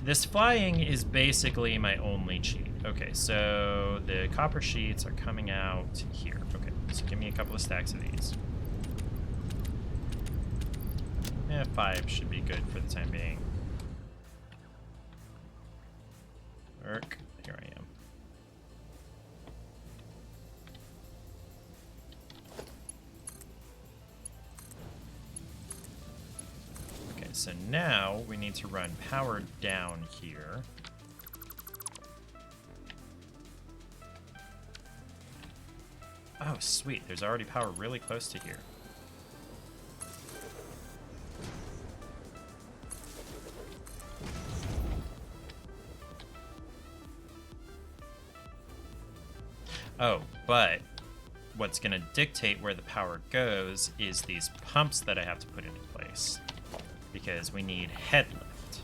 This flying is basically my only cheat. Okay, so the copper sheets are coming out here. Okay, so give me a couple of stacks of these. Yeah, 5 should be good for the time being. Work. Here I am. Okay, so now we need to run power down here. Oh, sweet. There's already power really close to here. Oh, but what's going to dictate where the power goes is these pumps that I have to put into place. Because we need head lift.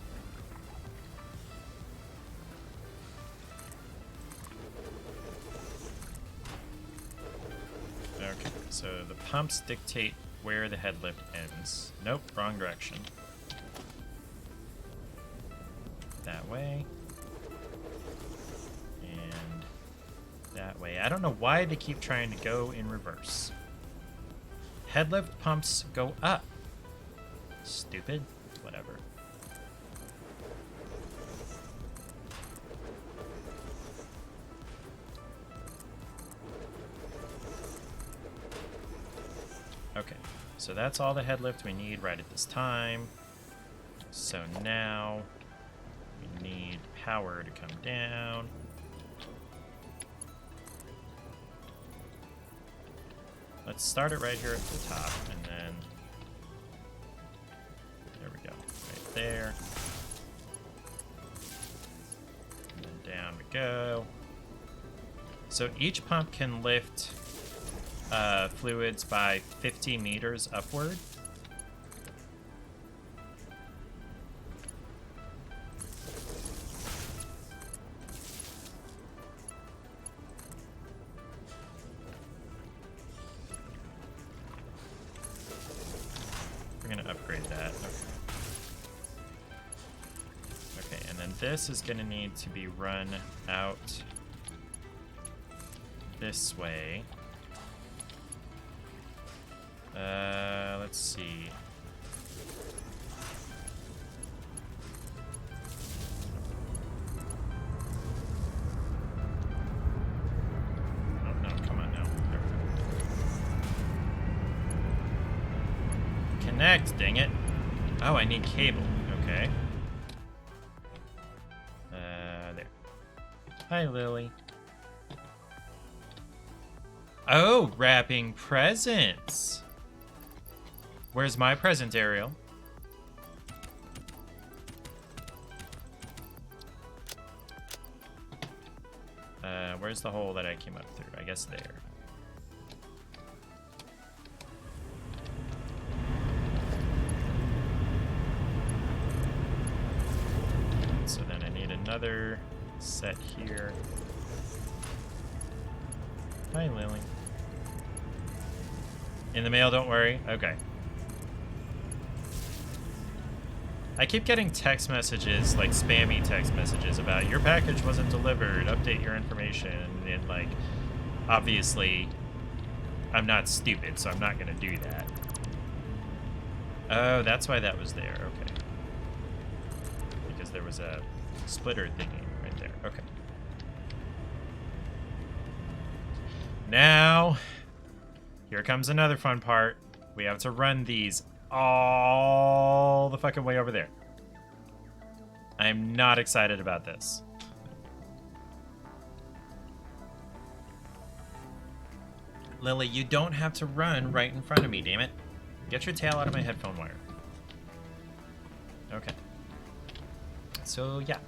Okay, so the pumps dictate where the head lift ends. Nope, wrong direction. That way. And that way. I don't know why they keep trying to go in reverse. Head lift pumps go up. Stupid. Whatever. Okay, so that's all the head lift we need right at this time. So now we need power to come down. Let's start it right here at the top, and then there we go, right there. And then down we go. So each pump can lift fluids by 50 meters upward. We're going to upgrade that. Okay, and then this is going to need to be run out this way. Let's see. Oh, no, come on now. There we go. Connect, dang it. Oh, I need cable. Okay. There. Hi, Lily. Oh, wrapping presents. Where's my present, Ariel? Where's the hole that I came up through? I guess there. So then I need another set here. Hi, Lily. In the mail, don't worry. Okay. I keep getting text messages, like spammy text messages about your package wasn't delivered, update your information, and like, obviously, I'm not stupid, so I'm not gonna do that. Oh, that's why that was there. Okay. Because there was a splitter thingy right there. Okay. Now, here comes another fun part. We have to run these all the fucking way over there. I am not excited about this. Lily, you don't have to run right in front of me, damn it. Get your tail out of my headphone wire. Okay. So, yeah.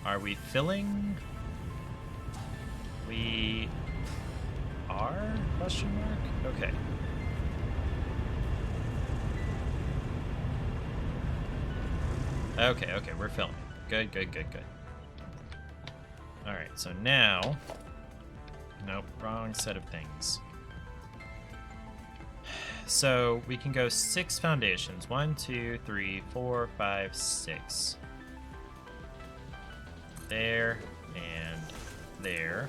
Are we filling? We are? Question mark? Okay. Okay, we're filling. Good. Alright, so now... Nope, wrong set of things. So, we can go 6 foundations. 1, 2, 3, 4, 5, 6. There, and there.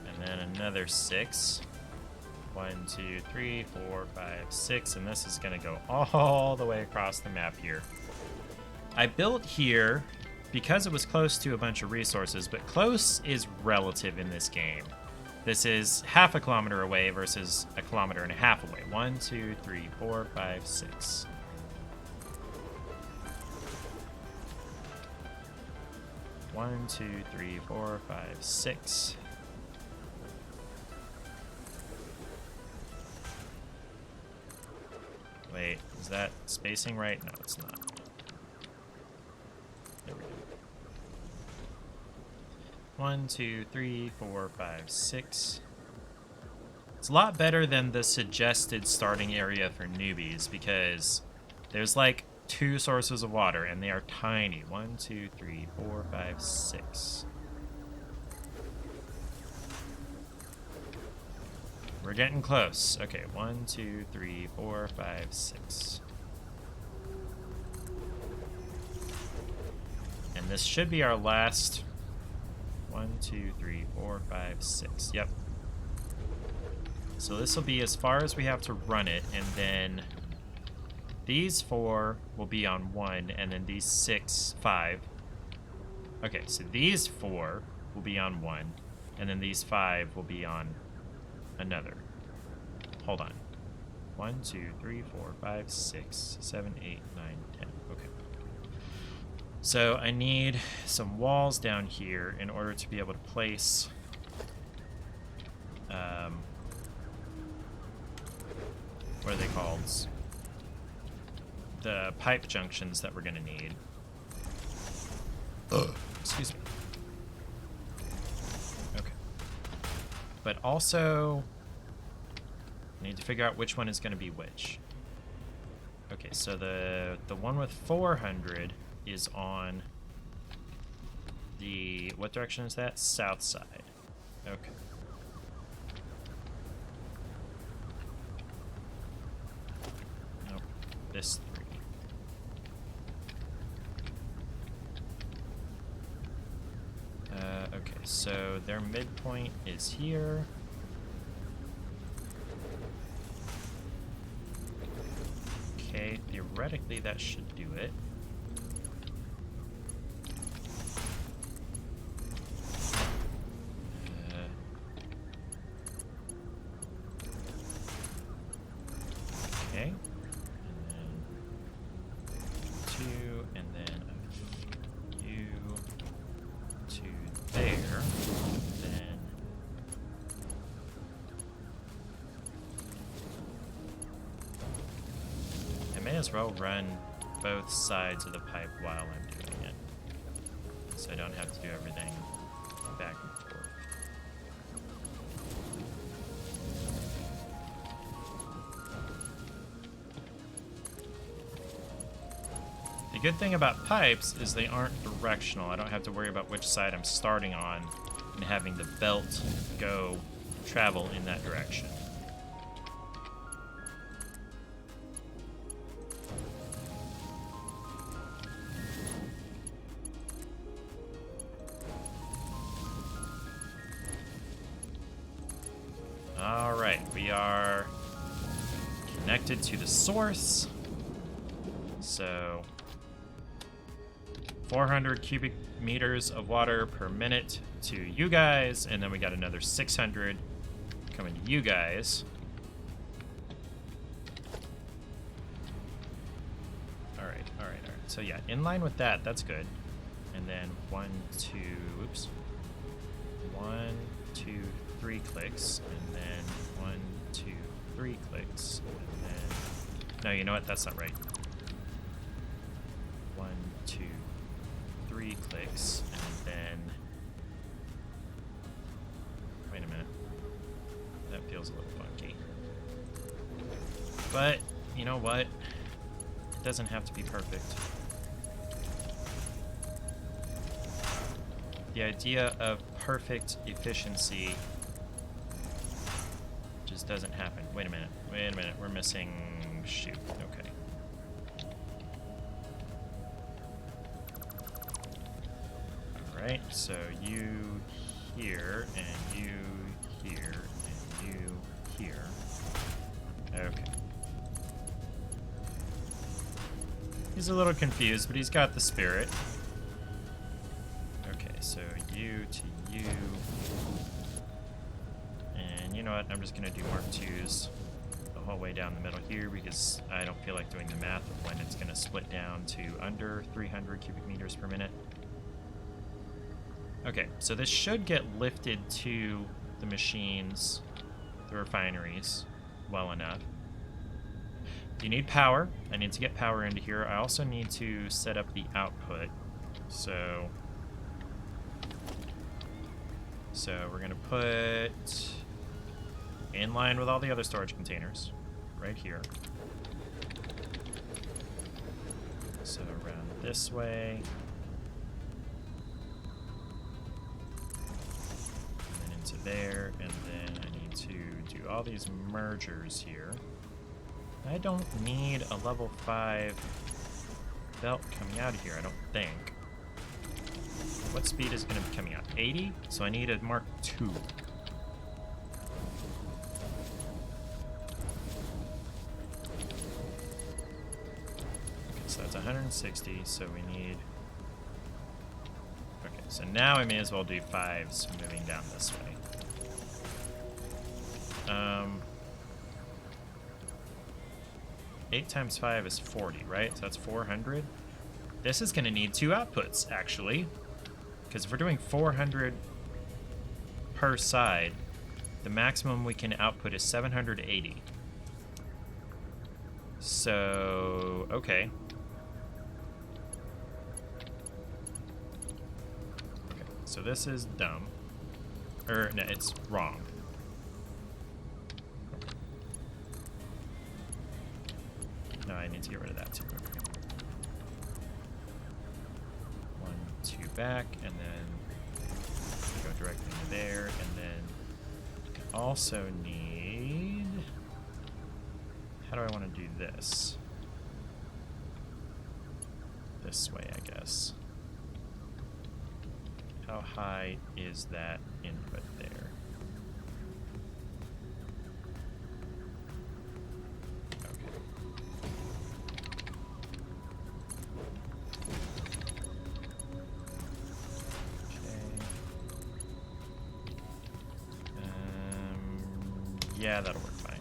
And then another 6. 1, 2, 3, 4, 5, 6. And this is going to go all the way across the map here. I built here because it was close to a bunch of resources, but close is relative in this game. This is half a kilometer away versus a kilometer and a half away. 1, 2, 3, 4, 5, 6. One, 2, 3, 4, 5, 6. Wait, is that spacing right? No, it's not. There we go. 1, 2, 3, 4, 5, 6. It's a lot better than the suggested starting area for newbies because there's like 2 sources of water and they are tiny. 1, 2, 3, 4, 5, 6. We're getting close. Okay, 1, 2, 3, 4, 5, 6. And this should be our last. 1, 2, 3, 4, 5, 6. Yep. So this will be as far as we have to run it, and then these 4 will be on 1, and then these 6, 5. Okay, so these 4 will be on 1, and then these 5 will be on another. Hold on. 1, 2, 3, 4, 5, 6, 7, 8, 9, 10. Okay. So I need some walls down here in order to be able to place what are they called? The pipe junctions that we're going to need. Excuse me. Okay. But also, I need to figure out which one is going to be which. Okay, so the one with 400 is on the... What direction is that? South side. Okay. This 3. Okay, so their midpoint is here. Okay, theoretically that should do it. Okay. As well run both sides of the pipe while I'm doing it, so I don't have to do everything back and forth. The good thing about pipes is they aren't directional. I don't have to worry about which side I'm starting on and having the belt travel in that direction. connected to the source. So 400 cubic meters of water per minute to you guys, and then we got another 600 coming to you guys. All right. So yeah, in line with that, that's good. And then 1, 2, oops. 1, 2, 3 clicks, and then 1, 2, 3 clicks, and then... No, you know what? That's not right. 1, 2, 3 clicks, and then... Wait a minute. That feels a little funky. But, you know what? It doesn't have to be perfect. The idea of perfect efficiency just doesn't happen. Wait a minute. We're missing... Shoot. Okay. Alright, so you here, and you here, and you here. Okay. He's a little confused, but he's got the spirit. Okay, so you to you. And you know what? I'm just going to do Mark IIs the whole way down the middle here because I don't feel like doing the math of when it's going to split down to under 300 cubic meters per minute. Okay, so this should get lifted to the machines, the refineries, well enough. You need power. I need to get power into here. I also need to set up the output. So we're going to put in line with all the other storage containers right here. So around this way. And then into there. And then I need to do all these mergers here. I don't need a level 5 belt coming out of here, I don't think. What speed is going to be coming out? 80? So I need a Mark II. Okay, so that's 160, so we need... Okay, so now I may as well do 5s moving down this way. 8 times 5 is 40, right? So that's 400. This is going to need 2 outputs, actually. Because if we're doing 400 per side, the maximum we can output is 780. So, okay. Okay, so this is dumb. Or, no, it's wrong. No, I need to get rid of that too. Okay. 1, 2 back, and then go directly into there, and then also need... How do I want to do this? This way, I guess. How high is that input there? Yeah, that'll work fine.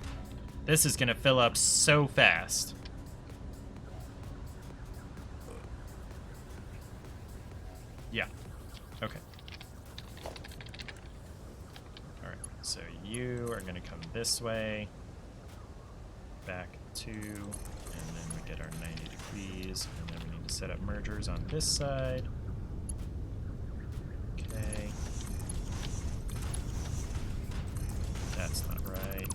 This is gonna fill up so fast. Yeah. Okay. Alright, so you are gonna come this way. Back 2. And then we get our 90 degrees. And then we need to set up mergers on this side. Okay. That's not right.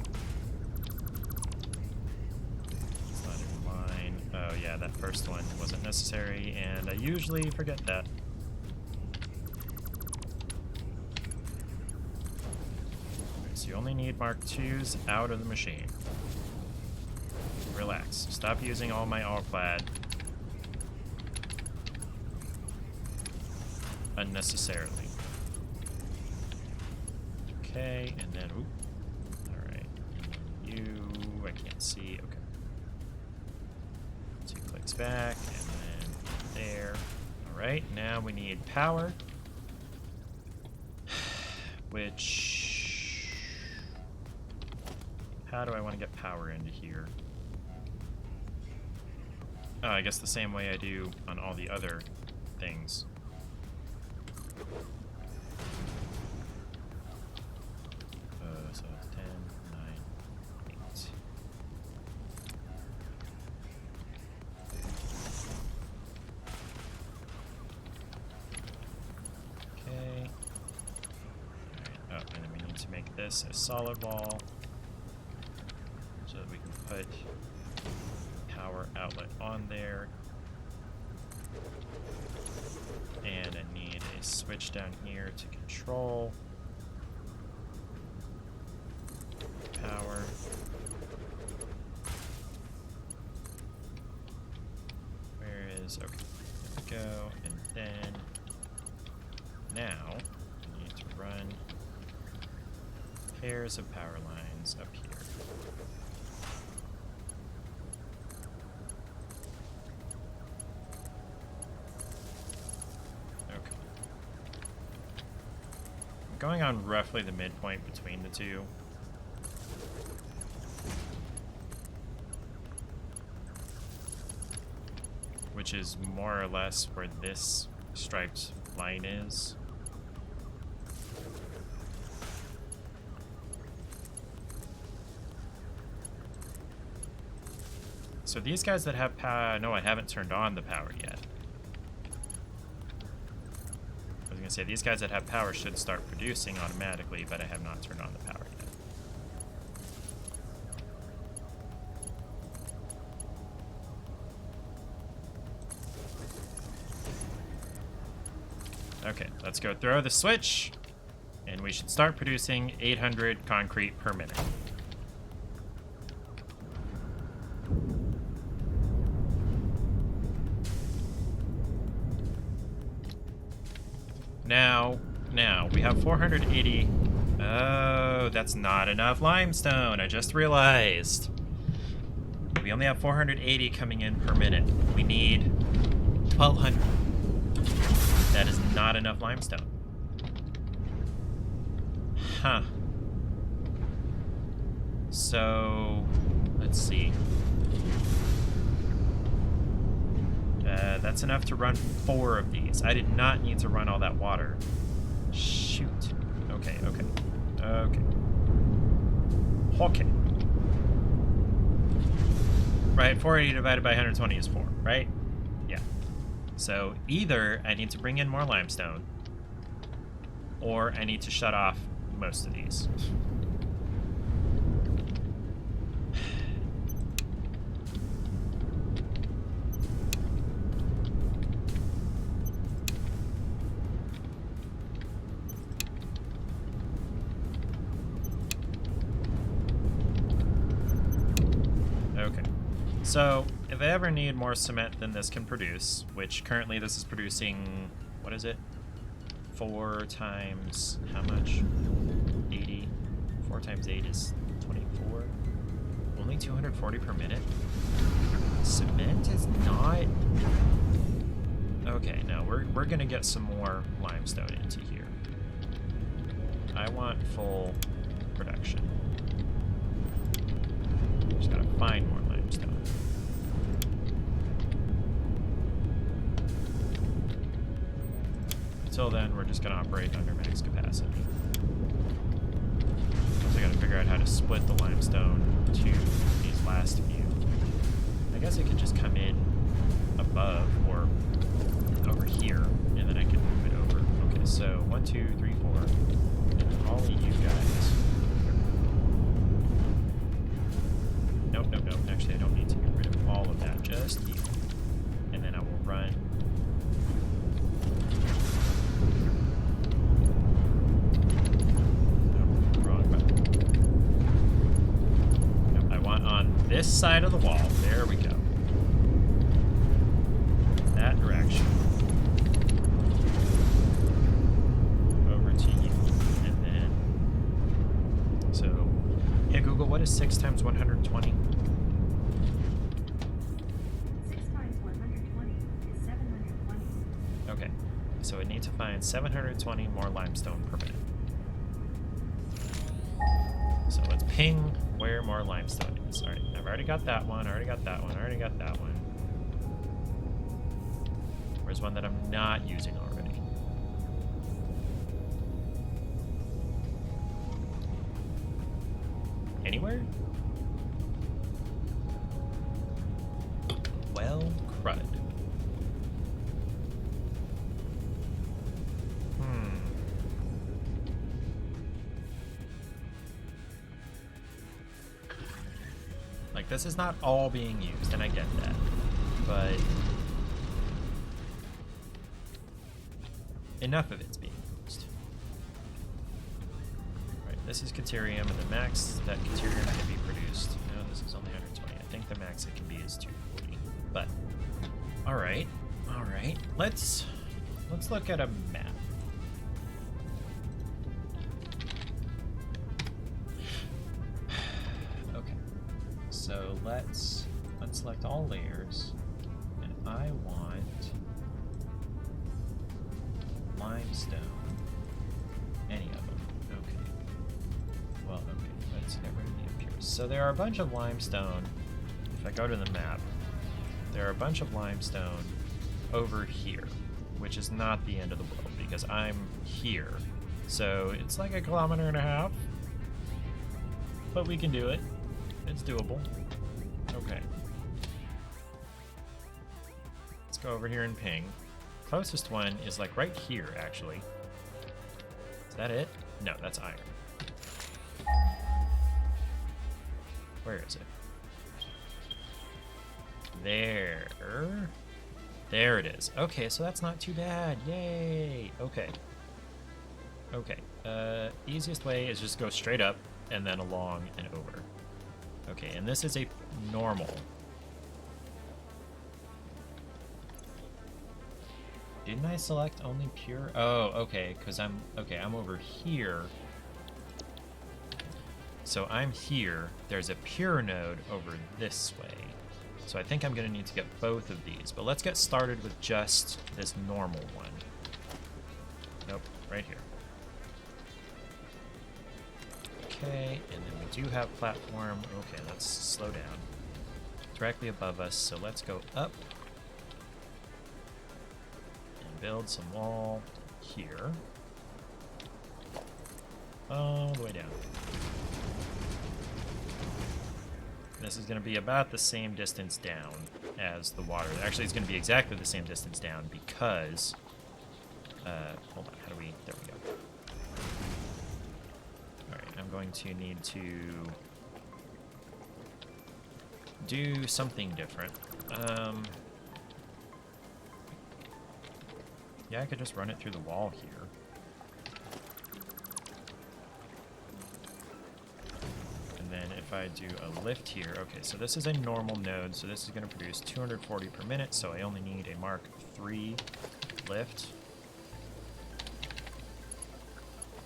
It's not in line. Oh yeah, that first one wasn't necessary, and I usually forget that. Okay, so you only need Mark IIs out of the machine. Relax. Stop using all my all-clad unnecessarily. Okay, and then, oop. Alright. You, I can't see. Okay. things back, and then there. Alright, now we need power. Which... How do I want to get power into here? Oh, I guess the same way I do on all the other things. So it's 10, 9, 8. Okay. Alright, oh, and then we need to make this a solid wall so that we can put power outlet on there. And I need a switch down here to control power. Where is, okay, there we go. And then now I need to run pairs of power lines up here. Going on roughly the midpoint between the two. Which is more or less where this striped line is. So these guys that have power... No, I haven't turned on the power yet. I was going to say, these guys that have power should start producing automatically, but I have not turned on the power yet. Okay, let's go throw the switch, and we should start producing 800 concrete per minute. Now, we have 480. Oh, that's not enough limestone, I just realized. We only have 480 coming in per minute. We need 1,200. That is not enough limestone. Huh. So, let's see. That's enough to run 4 of these. I did not need to run all that water. Shoot. Okay. Right, 480 divided by 120 is 4, right? Yeah. So either I need to bring in more limestone, or I need to shut off most of these. So, if I ever need more cement than this can produce, which currently this is producing, what is it? 4 times, how much? 80. 4 times 8 is 24. Only 240 per minute? Cement is not... Okay, no, we're gonna get some more limestone into here. I want full production. Just gotta find more limestone. Until then, we're just going to operate under max capacity. Also got to figure out how to split the limestone to these last few. I guess it could just come in above or over here, and then I can move it over. Okay, so 1, 2, 3, 4. And all of you guys. Nope. Actually, I don't need to get rid of all of that, just you. And then I will run. This side of the wall. There we go. That direction. Over to you. And then... So... Hey Google, what is 6 times 120? 6 times So I need to find 720 more limestone per minute. So let's ping where more limestone is. Alright, I've already got that one, I already got that one, I already got that one. Where's one that I'm not using already? Anywhere? Well, crud. Like, this is not all being used, and I get that. But enough of it's being used. Right, this is Caterium, and the max that Caterium can be produced. No, this is only 120. I think the max it can be is 240. But alright. Alright. Let's look at a map. So let's select all layers, and I want limestone. Any of them. Okay. Well, okay. Let's get rid of the impurities. So there are a bunch of limestone. If I go to the map, there are a bunch of limestone over here, which is not the end of the world because I'm here. So it's like 1.5 kilometers, but we can do it. It's doable. Okay. Let's go over here and ping. Closest one is like right here, actually. Is that it? No, that's iron. Where is it? There. There it is. Okay, so that's not too bad. Yay! Okay. Okay. Easiest way is just go straight up and then along and over. Okay, and this is a normal. Didn't I select only pure? Oh, okay, because I'm over here. So I'm here. There's a pure node over this way. So I think I'm going to need to get both of these. But let's get started with just this normal one. Nope, right here. Okay, and then we do have platform. Okay, let's slow down. Directly above us, so let's go up and build some wall here. All the way down. This is going to be about the same distance down as the water. Actually, it's going to be exactly the same distance down because... hold on, how do we... There we go. I'm going to need to do something different. Yeah, I could just run it through the wall here. And then if I do a lift here, okay, so this is a normal node, so this is going to produce 240 per minute, so I only need a Mark III lift.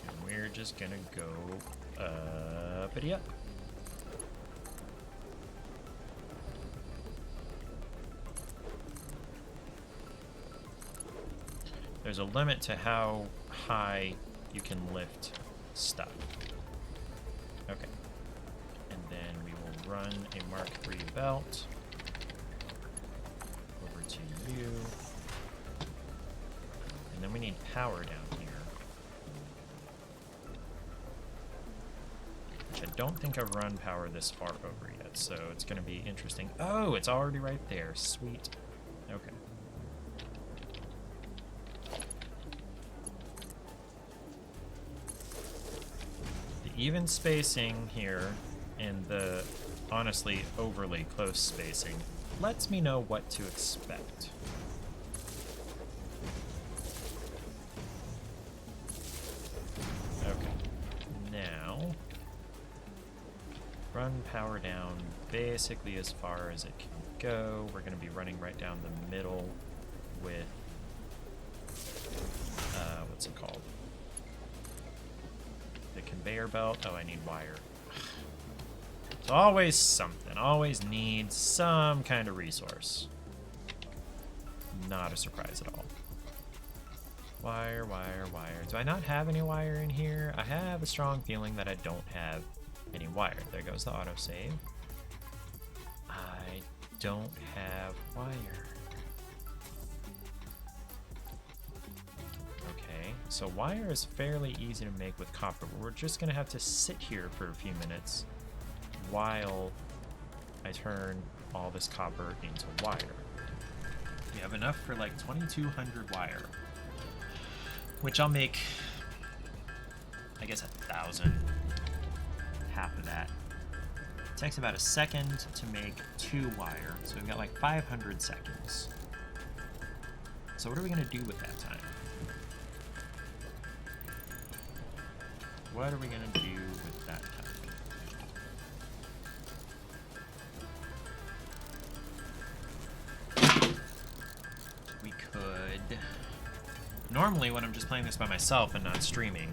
And we're just going to go uppity up. There's a limit to how high you can lift stuff. Okay. And then we will run a Mark III belt over to you. And then we need power down here. I don't think I've run power this far over yet, so it's going to be interesting. Oh, it's already right there. Sweet. Okay. The even spacing here and the honestly overly close spacing lets me know what to expect. Run power down basically as far as it can go. We're going to be running right down the middle with, what's it called? The conveyor belt. Oh, I need wire. It's always something. Always needs some kind of resource. Not a surprise at all. Wire, wire, wire. Do I not have any wire in here? I have a strong feeling that I don't have any wire. There goes the autosave. I don't have wire. Okay, so wire is fairly easy to make with copper. We're just gonna have to sit here for a few minutes while I turn all this copper into wire. We have enough for like 2,200 wire, which I'll make, I guess, 1,000. Half of that. It takes about a second to make 2 wire, so we've got like 500 seconds. So what are we gonna do with that time? What are we gonna do with that time? We could... Normally, when I'm just playing this by myself and not streaming,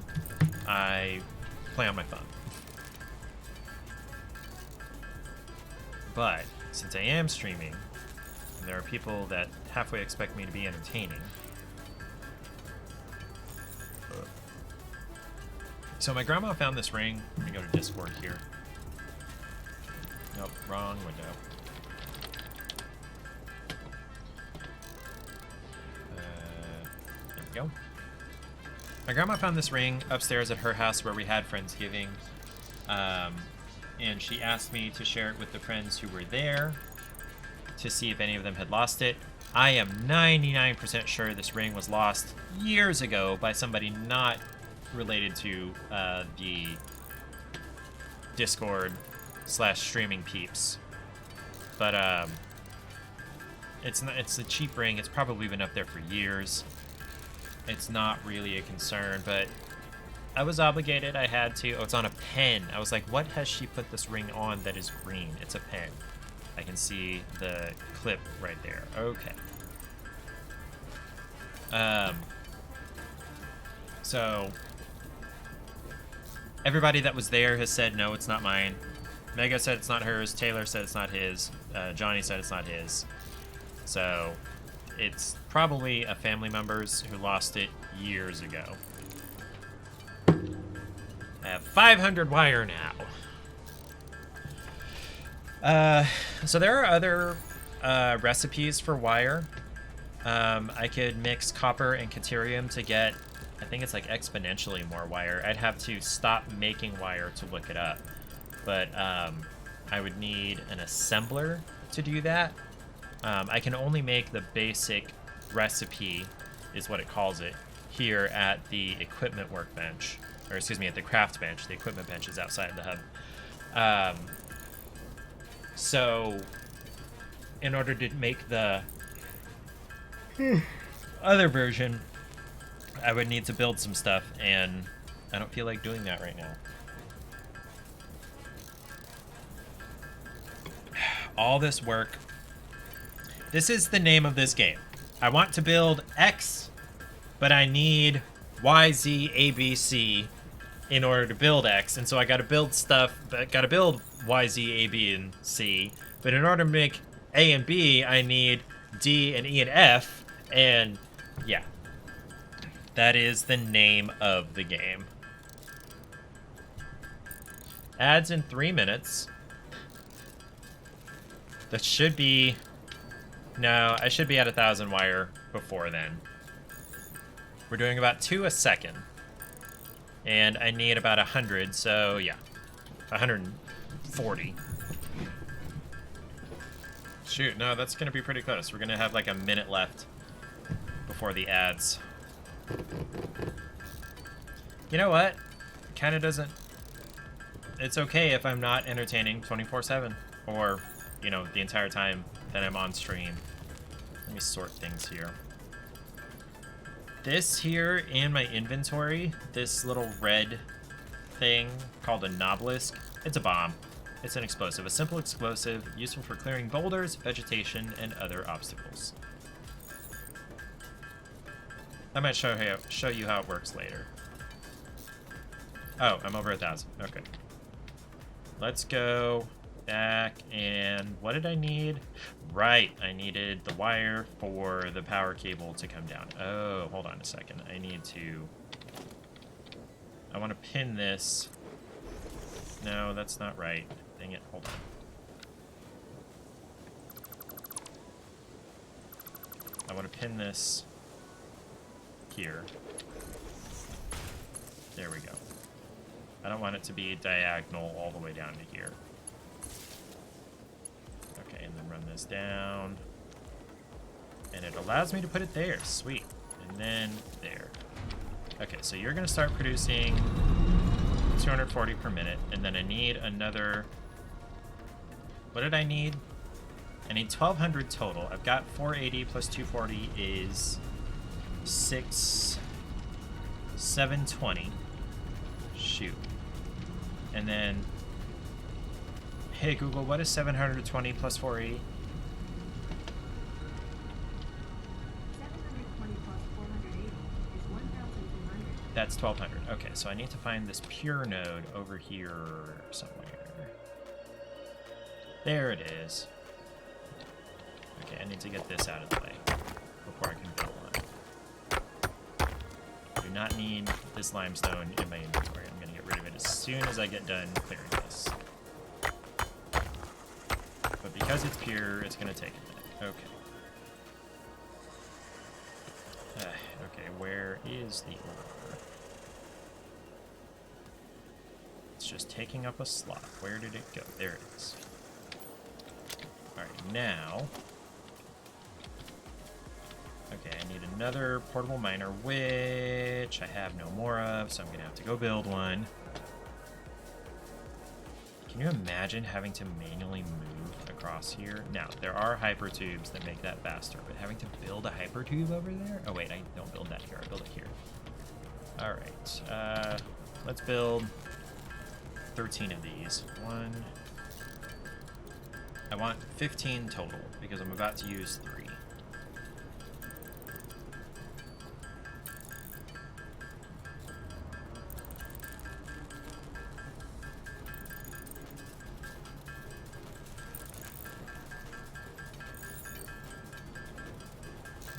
I play on my phone. But since I am streaming, and there are people that halfway expect me to be entertaining. So my grandma found this ring. Let me go to Discord here. Nope, wrong window. There we go. My grandma found this ring upstairs at her house where we had Friendsgiving. And she asked me to share it with the friends who were there to see if any of them had lost it. I am 99% sure this ring was lost years ago by somebody not related to the Discord / streaming peeps. But it's a cheap ring. It's probably been up there for years. It's not really a concern, but I was obligated. I had to. Oh, it's on a pen. I was like, what has she put this ring on that is green? It's a pen. I can see the clip right there. Okay. So everybody that was there has said, no, it's not mine. Mega said it's not hers. Taylor said it's not his. Johnny said it's not his. So it's probably a family member's who lost it years ago. I have 500 wire now. So there are other recipes for wire. I could mix copper and caterium to get, I think it's like exponentially more wire. I'd have to stop making wire to look it up. But I would need an assembler to do that. I can only make the basic recipe, is what it calls it, here at the equipment workbench. Or excuse me, at the craft bench. The equipment bench is outside the hub. So, in order to make the other version, I would need to build some stuff, and I don't feel like doing that right now. All this work. This is the name of this game. I want to build X, but I need Y, Z, A, B, C in order to build X, and so I gotta build stuff, but gotta build Y, Z, A, B, and C, but in order to make A and B, I need D and E and F, and yeah. That is the name of the game. Adds in 3 minutes. That should be... No, I should be at 1,000 wire before then. We're doing about 2 a second. And I need about 100, so yeah. 140. Shoot, no, that's gonna be pretty close. We're gonna have like a minute left before the ads. You know what? Kinda doesn't... It's okay if I'm not entertaining 24/7. Or, you know, the entire time that I'm on stream. Let me sort things here. This here in my inventory, this little red thing called a Nobelisk, it's a bomb. It's an explosive, a simple explosive useful for clearing boulders, vegetation, and other obstacles. I might show you how it works later. Oh, I'm over 1,000. Okay. Let's go back, and what did I need? Right, I needed the wire for the power cable to come down. Oh, hold on a second. I want to pin this. No, that's not right. Dang it, hold on. I want to pin this here. There we go. I don't want it to be diagonal all the way down to here. Okay, and then run this down. And it allows me to put it there. Sweet. And then there. Okay, so you're going to start producing 240 per minute. And then I need another... What did I need? I need 1,200 total. I've got 480 plus 240 is 720. Shoot. And then... Hey Google, what is 720 plus 480? 720 plus 480 is 1,200. That's 1,200. Okay, so I need to find this pure node over here somewhere. There it is. Okay, I need to get this out of the way before I can build one. I do not need this limestone in my inventory. I'm going to get rid of it as soon as I get done clearing this. But because it's pure, it's going to take a minute. Okay. Okay, where is the ore? It's just taking up a slot. Where did it go? There it is. Alright, now... Okay, I need another portable miner, which I have no more of, so I'm going to have to go build one. Can you imagine having to manually move across here? Now, there are hyper tubes that make that faster, but having to build a hyper tube over there? Oh wait, I don't build that here, I build it here. Alright, let's build 13 of these. I want 15 total, because I'm about to use 3.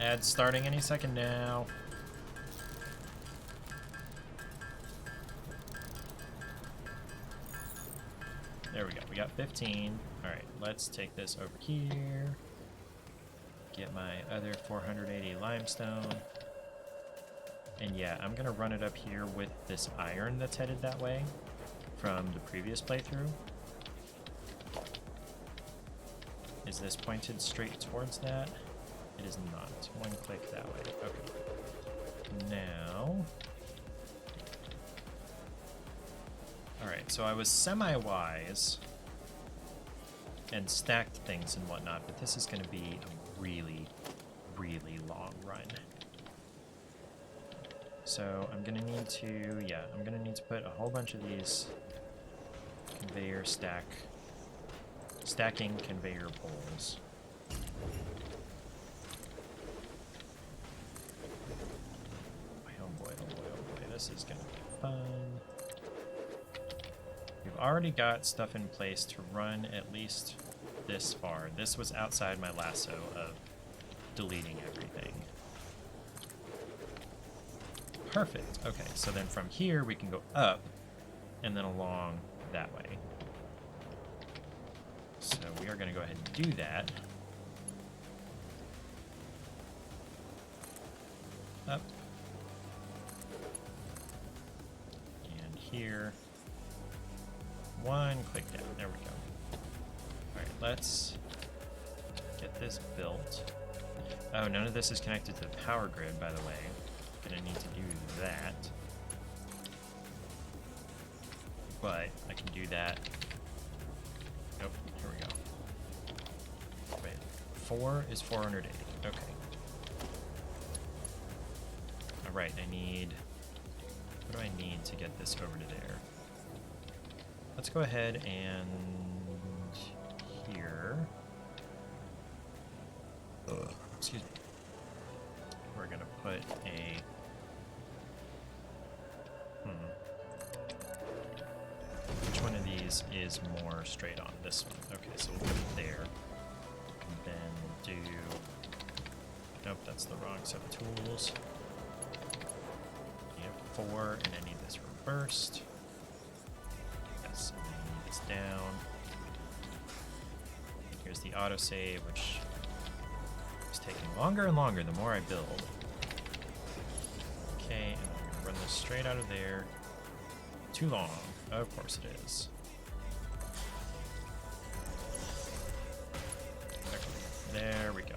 Ads starting any second now. There we go. We got 15. Alright, let's take this over here. Get my other 480 limestone. And yeah, I'm going to run it up here with this iron that's headed that way from the previous playthrough. Is this pointed straight towards that? It is not. One click that way. Okay. Now... Alright, so I was semi-wise and stacked things and whatnot, but this is going to be a really, really long run. So I'm going to need to, yeah, I'm going to need to put a whole bunch of these conveyor stacking conveyor poles. This is gonna be fun. We've already got stuff in place to run at least this far. This was outside my lasso of deleting everything. Perfect. Okay, so then from here we can go up and then along that way. So we are going to go ahead and do that. Up. Here. One click down. There we go. Alright, let's get this built. Oh, none of this is connected to the power grid, by the way. Gonna need to do that. But I can do that. Nope, here we go. Wait, 4 is 480. Okay. Alright, I need... What do I need to get this over to there? Let's go ahead and here. Excuse me. We're gonna put a which one of these these is more straight on. This one. Okay, so we'll put it there. And then we'll do... Nope, that's the wrong set of tools. You have 4, and I need this reversed. Yes, and then I need this down. Here's the autosave, which is taking longer and longer the more I build. Okay, and I'm going to run this straight out of there. Too long. Of course it is. Okay, there we go.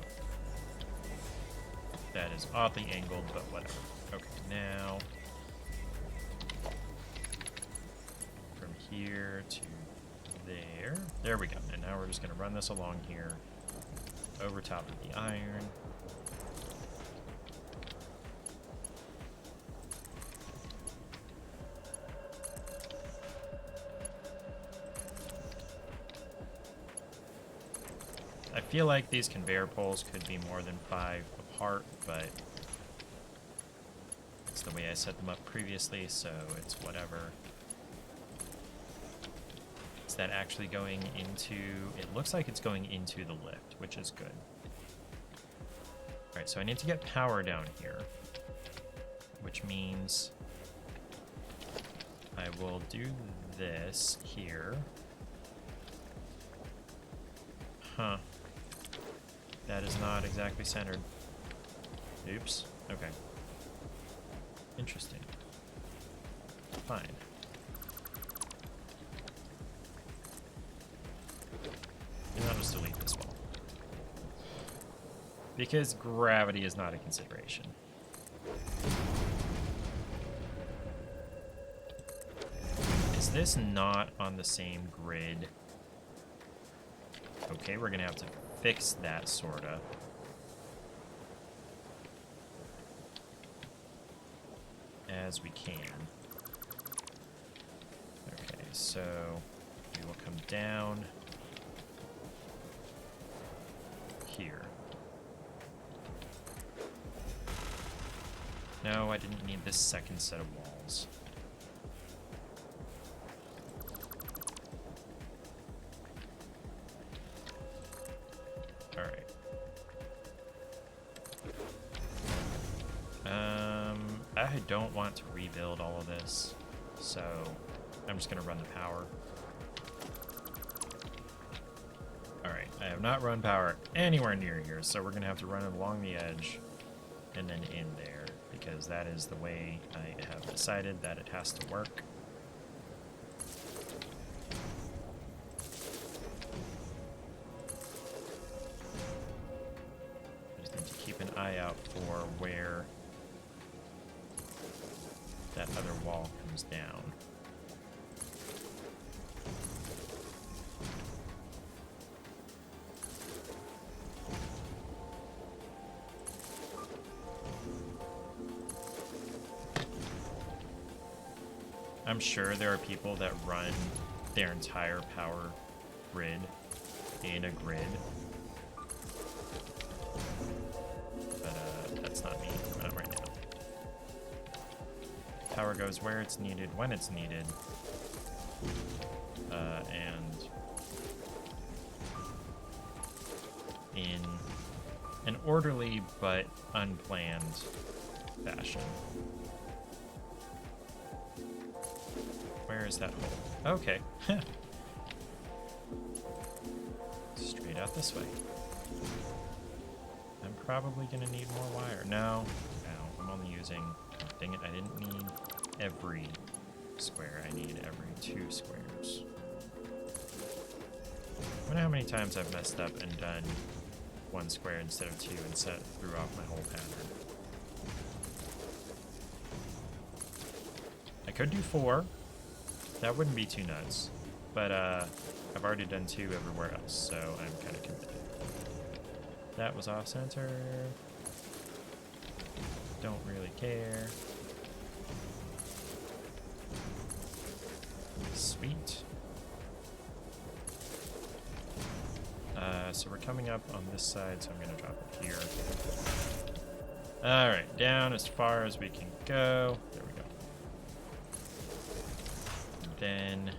That is oddly angled, but whatever. Okay, now from here to there. There we go. And now we're just going to run this along here over top of the iron. I feel like these conveyor poles could be more than 5 apart, but it's the way I set them up previously, so it's whatever. Is that actually going into... It looks like it's going into the lift, which is good. Alright, so I need to get power down here, which means I will do this here. Huh. That is not exactly centered. Oops. Okay. Interesting. Fine. And I'll just delete this wall. Because gravity is not a consideration. Is this not on the same grid? Okay, we're gonna have to fix that, sorta. As we can. Okay, so we will come down here. No, I didn't need this second set of walls. Alright. I don't want to rebuild all of this, so I'm just gonna run the power. Alright, I have not run power anywhere near here, so we're gonna have to run it along the edge and then in there, because that is the way I have decided that it has to work. I just need to keep an eye out for where that other wall comes down. I'm sure there are people that run their entire power grid in a grid. But that's not me. Not right now. Power goes where it's needed, when it's needed. And in an orderly but unplanned fashion. Where is that hole? Okay. Straight out this way. I'm probably gonna need more wire. No, I'm only using... Dang it, I didn't need every square. I need every 2 squares. I wonder how many times I've messed up and done 1 square instead of 2 and threw off my whole pattern. I could do 4. That wouldn't be too nuts. But I've already done 2 everywhere else, so I'm kind of committed. That was off center. Don't really care. Sweet. So we're coming up on this side, so I'm going to drop it here. Alright, down as far as we can go. There we go. And then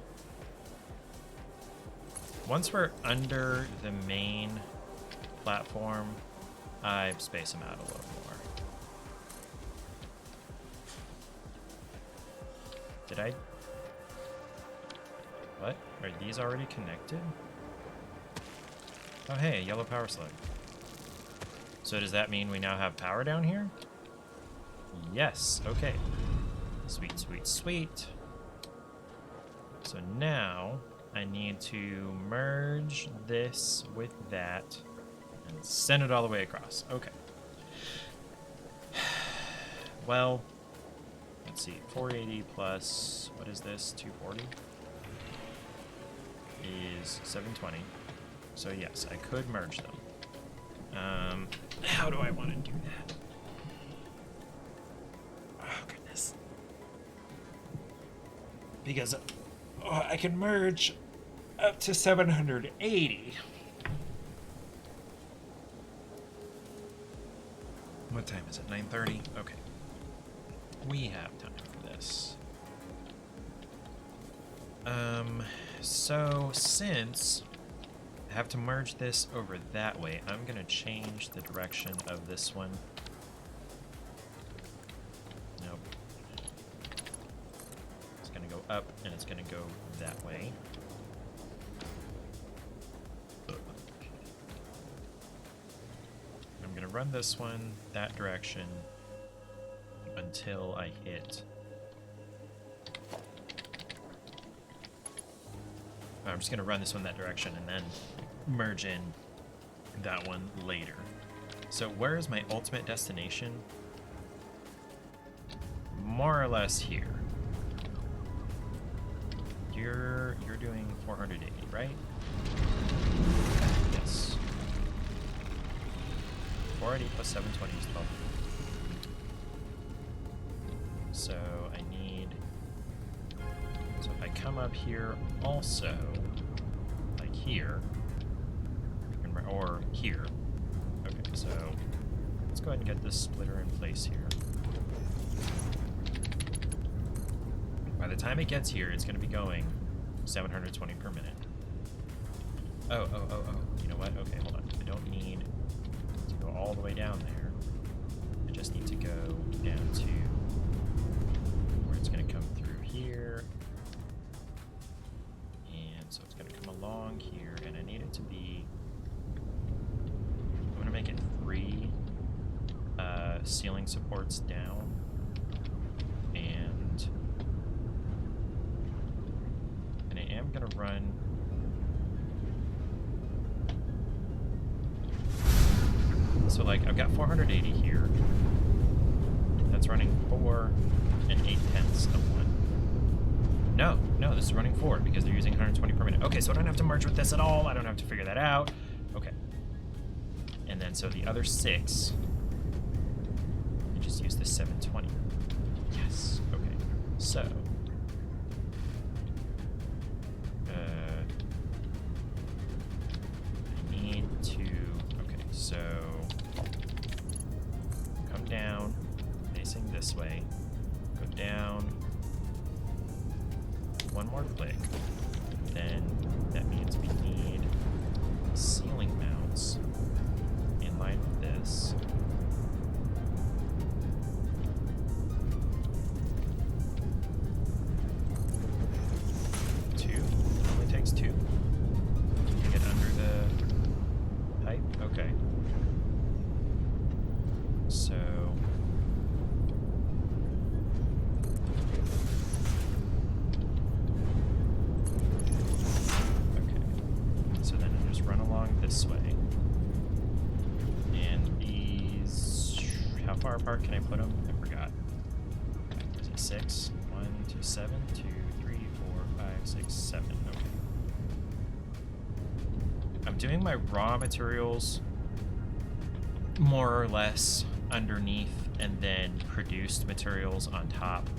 once we're under the main platform, I space them out a little more. Did I? What? Are these already connected? Oh hey, a yellow power slug. So does that mean we now have power down here? Yes, okay. Sweet, sweet, sweet. So now I need to merge this with that and send it all the way across. Okay. Well, let's see. 480 plus, what is this? 240? Is 720. So yes, I could merge them. How do I want to do that? Oh, goodness. Because I can merge up to 780. What time is it? 9:30? Okay. We have time for this. So since I have to merge this over that way, I'm gonna change the direction of this one. Nope. It's gonna go up and it's gonna go that way. I'm gonna run this one that direction until I hit. I'm just gonna run this one that direction and then merge in that one later. So where is my ultimate destination? More or less here. You're doing 480, right? Yes. 480 plus 720 is 12. So I need. So if I come up here also, like here, or here. Okay, so let's go ahead and get this splitter in place here. By the time it gets here, it's going to be going 720 per minute. Oh. You know what? Okay, hold on. I don't need to go all the way down there. I just need to go down to where it's going to come through here. And so it's going to come along here, and I need it to be... I'm going to make it 3 ceiling supports down. And I am going to run... So, like, I've got 480 here. That's running 4 8/10 of 1. No, this is running 4 because they're using 120 per minute. Okay, so I don't have to merge with this at all. I don't have to figure that out. Okay. And then, so the other 6, I just use this 720. Yes. Okay. So, I need to, okay, so come down, facing this way, go down, one more click, then that means we need ceiling mounts in line with this. Only takes 2 to get under the pipe. Okay. So then I just run along this way. And these, how far apart can I put them? I forgot. Is it 6? 1, 2, 7, 2, 3, 4, 5, 6, 7. Okay. I'm doing my raw materials more or less underneath and then produced materials on top.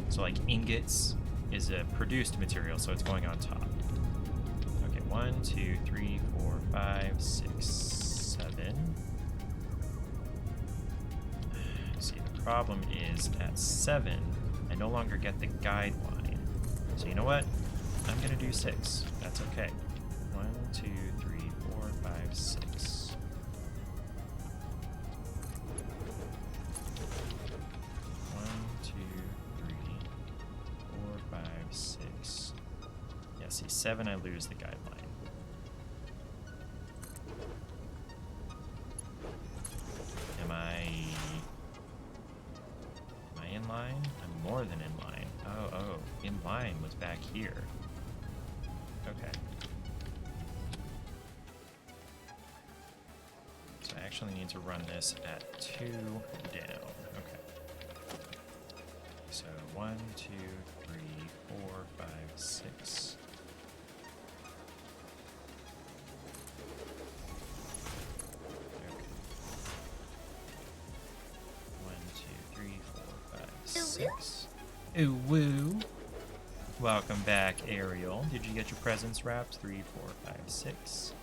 So like ingots is a produced material, so it's going on top. Okay, 1, 2, 3, 4, 5, 6, 7. See, the problem is at 7, I no longer get the guide line. So you know what? I'm gonna do 6. That's okay. 1, 2, 3, 4, 5, 6. 1, 2, 3, 4, 5, 6. Yeah, see, 7, I lose the guideline. Am I in line? I'm more than in line. Oh, in line was back here. Okay. So I actually need to run this at 2 down. Okay. So 1, 2, 3, 4, 5, 6. Okay. 1, 2, 3, 4, 5, 6. Ooh woo. Welcome back, Ariel. Did you get your presents wrapped? 3, 4, 5, 6.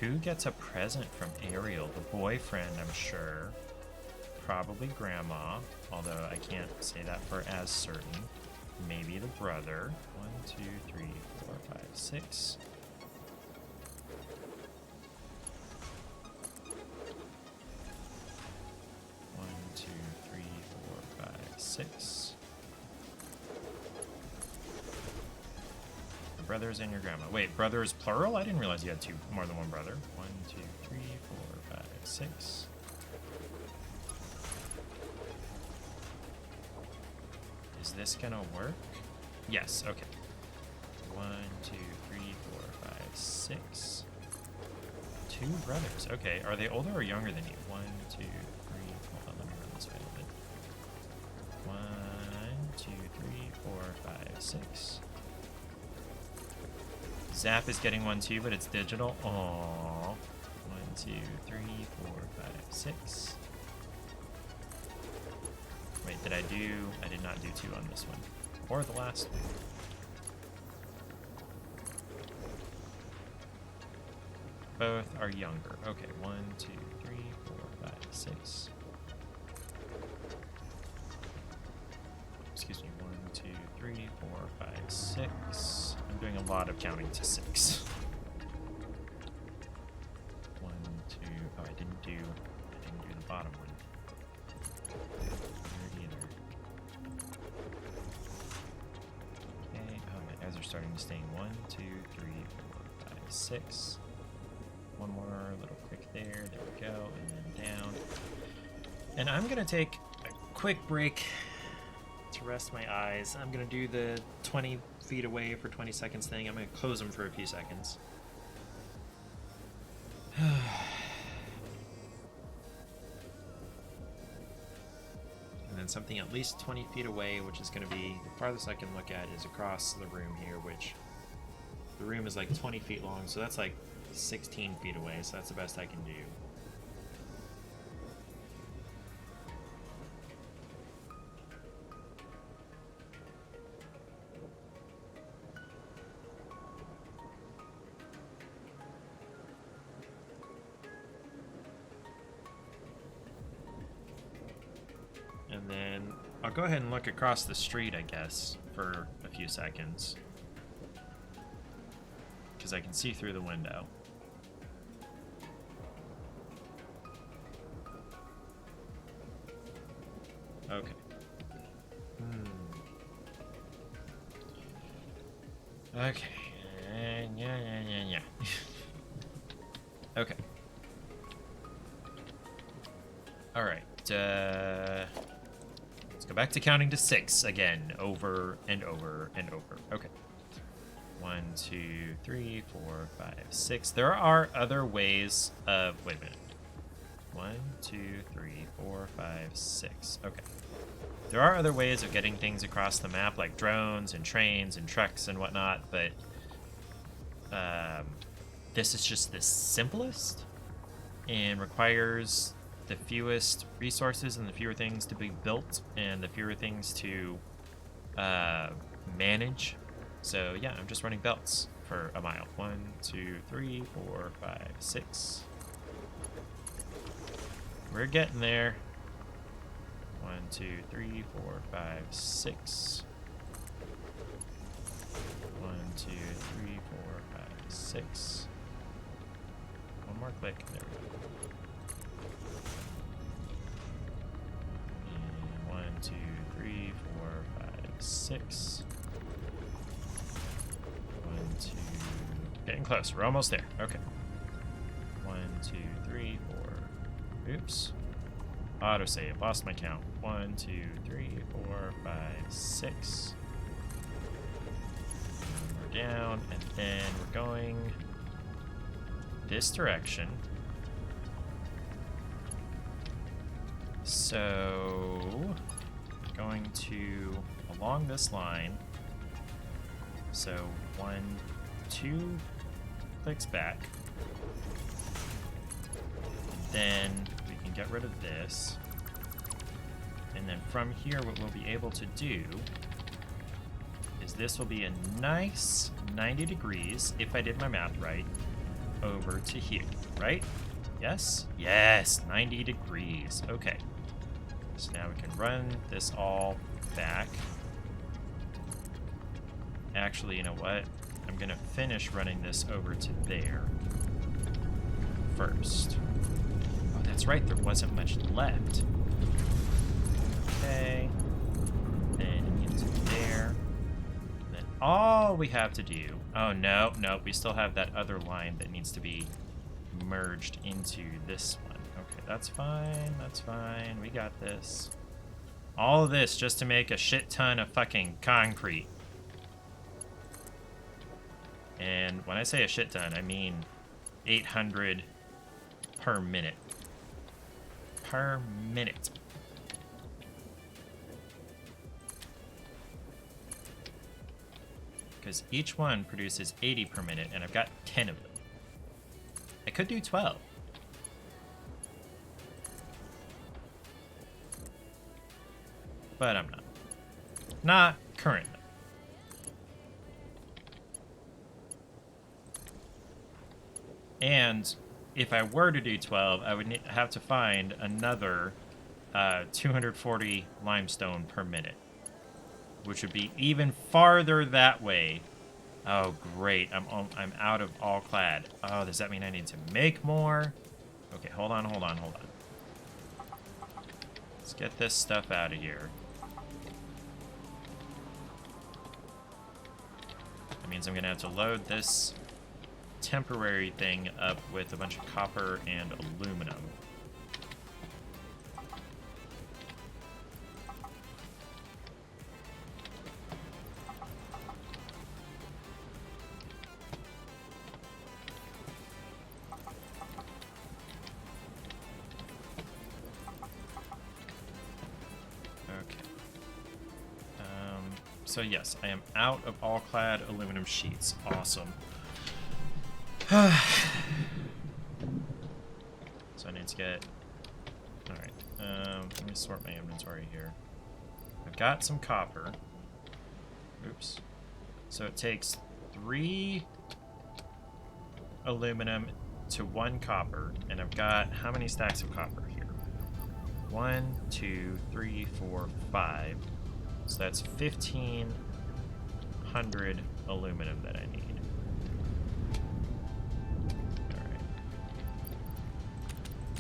Who gets a present from Ariel? The boyfriend, I'm sure. Probably Grandma, although I can't say that for as certain. Maybe the brother. 1, 2, 3, 4, 5, 6. One, 2, 3, 4, 5, 6. Your brothers and your grandma. Wait, brothers plural? I didn't realize you had more than one brother. 1, 2, 3, 4, 5, 6. Is this gonna work? Yes, okay. 1, 2, 3, 4, 5, 6. 2 brothers. Okay, are they older or younger than you? 1, 2, 3. Hold on, let me run this way a little bit. 1, 2, 3, 4, 5, 6. Zap is getting one too, but it's digital. Aww. 1, 2, 3, 4, 5, 6. Wait, did I do? I did not do 2 on this one. Or the last one. Both are younger. Okay, 1, 2, 3, 4, 5, 6. Excuse me, 1, 2, 3, 4, 5, 6. I'm doing a lot of counting to 6. 1, 2. Oh, I didn't do the bottom one. There either. Okay. Oh, my eyes are starting to stain. 1, 2, 3, 4, 5, 6. One more little click there. There we go. And then down. And I'm gonna take a quick break to rest my eyes. I'm gonna do the 20 feet away for 20 seconds thing. I'm gonna close them for a few seconds. And then something at least 20 feet away, which is gonna be the farthest I can look at is across the room here, which the room is like 20 feet long, so that's like 16 feet away, so that's the best I can do. And then I'll go ahead and look across the street, I guess, for a few seconds. Because I can see through the window. Okay. Okay. Yeah. Okay. Alright. Let's go back to counting to 6 again. Over and over and over. Okay. 1, 2, 3, 4, 5, 6. There are other ways of... Wait a minute. 1, 2, 3, 4, 5, 6. Okay. There are other ways of getting things across the map, like drones and trains and trucks and whatnot, but this is just the simplest and requires the fewest resources and the fewer things to be built and the fewer things to manage. So yeah, I'm just running belts for a mile. 1, 2, 3, 4, 5, 6. We're getting there. 1, 2, 3, 4, 5, 6. 1, 2, 3, 4, 5, 6. One more click. There we go. And 1, 2, 3, 4, 5, 6. 1, 2. Getting close. We're almost there. Okay. 1, 2, 3, 4. Oops. Autosave. Lost my count. 1, 2, 3, 4, 5, 6. And we're down, and then we're going this direction. So, going to along this line. So 1, 2 clicks back. Then we can get rid of this. And then from here, what we'll be able to do is this will be a nice 90 degrees, if I did my math right, over to here, right? Yes? Yes, 90 degrees. Okay. So now we can run this all back. Actually, you know what? I'm going to finish running this over to there first. Oh, that's right. There wasn't much left. Okay. Then into there. Then all we have to do... Oh, no. No, we still have that other line that needs to be merged into this one. Okay, that's fine. That's fine. We got this. All of this just to make a shit ton of fucking concrete. And when I say a shit ton, I mean 800 per minute. Per minute. Because each one produces 80 per minute, and I've got 10 of them. I could do 12. But I'm not. Not currently. And if I were to do 12, I would have to find another 240 limestone per minute, which would be even farther that way. Oh, great. I'm out of all clad. Oh, does that mean I need to make more? Okay, hold on. Let's get this stuff out of here. That means I'm going to have to load this temporary thing up with a bunch of copper and aluminum. So yes, I am out of all clad aluminum sheets. Awesome. So I need to get... Alright, let me sort my inventory here. I've got some copper. Oops. So it takes 3 aluminum to 1 copper, and I've got how many stacks of copper here? 1, 2, 3, 4, 5. So that's 1,500 aluminum that I need. Alright.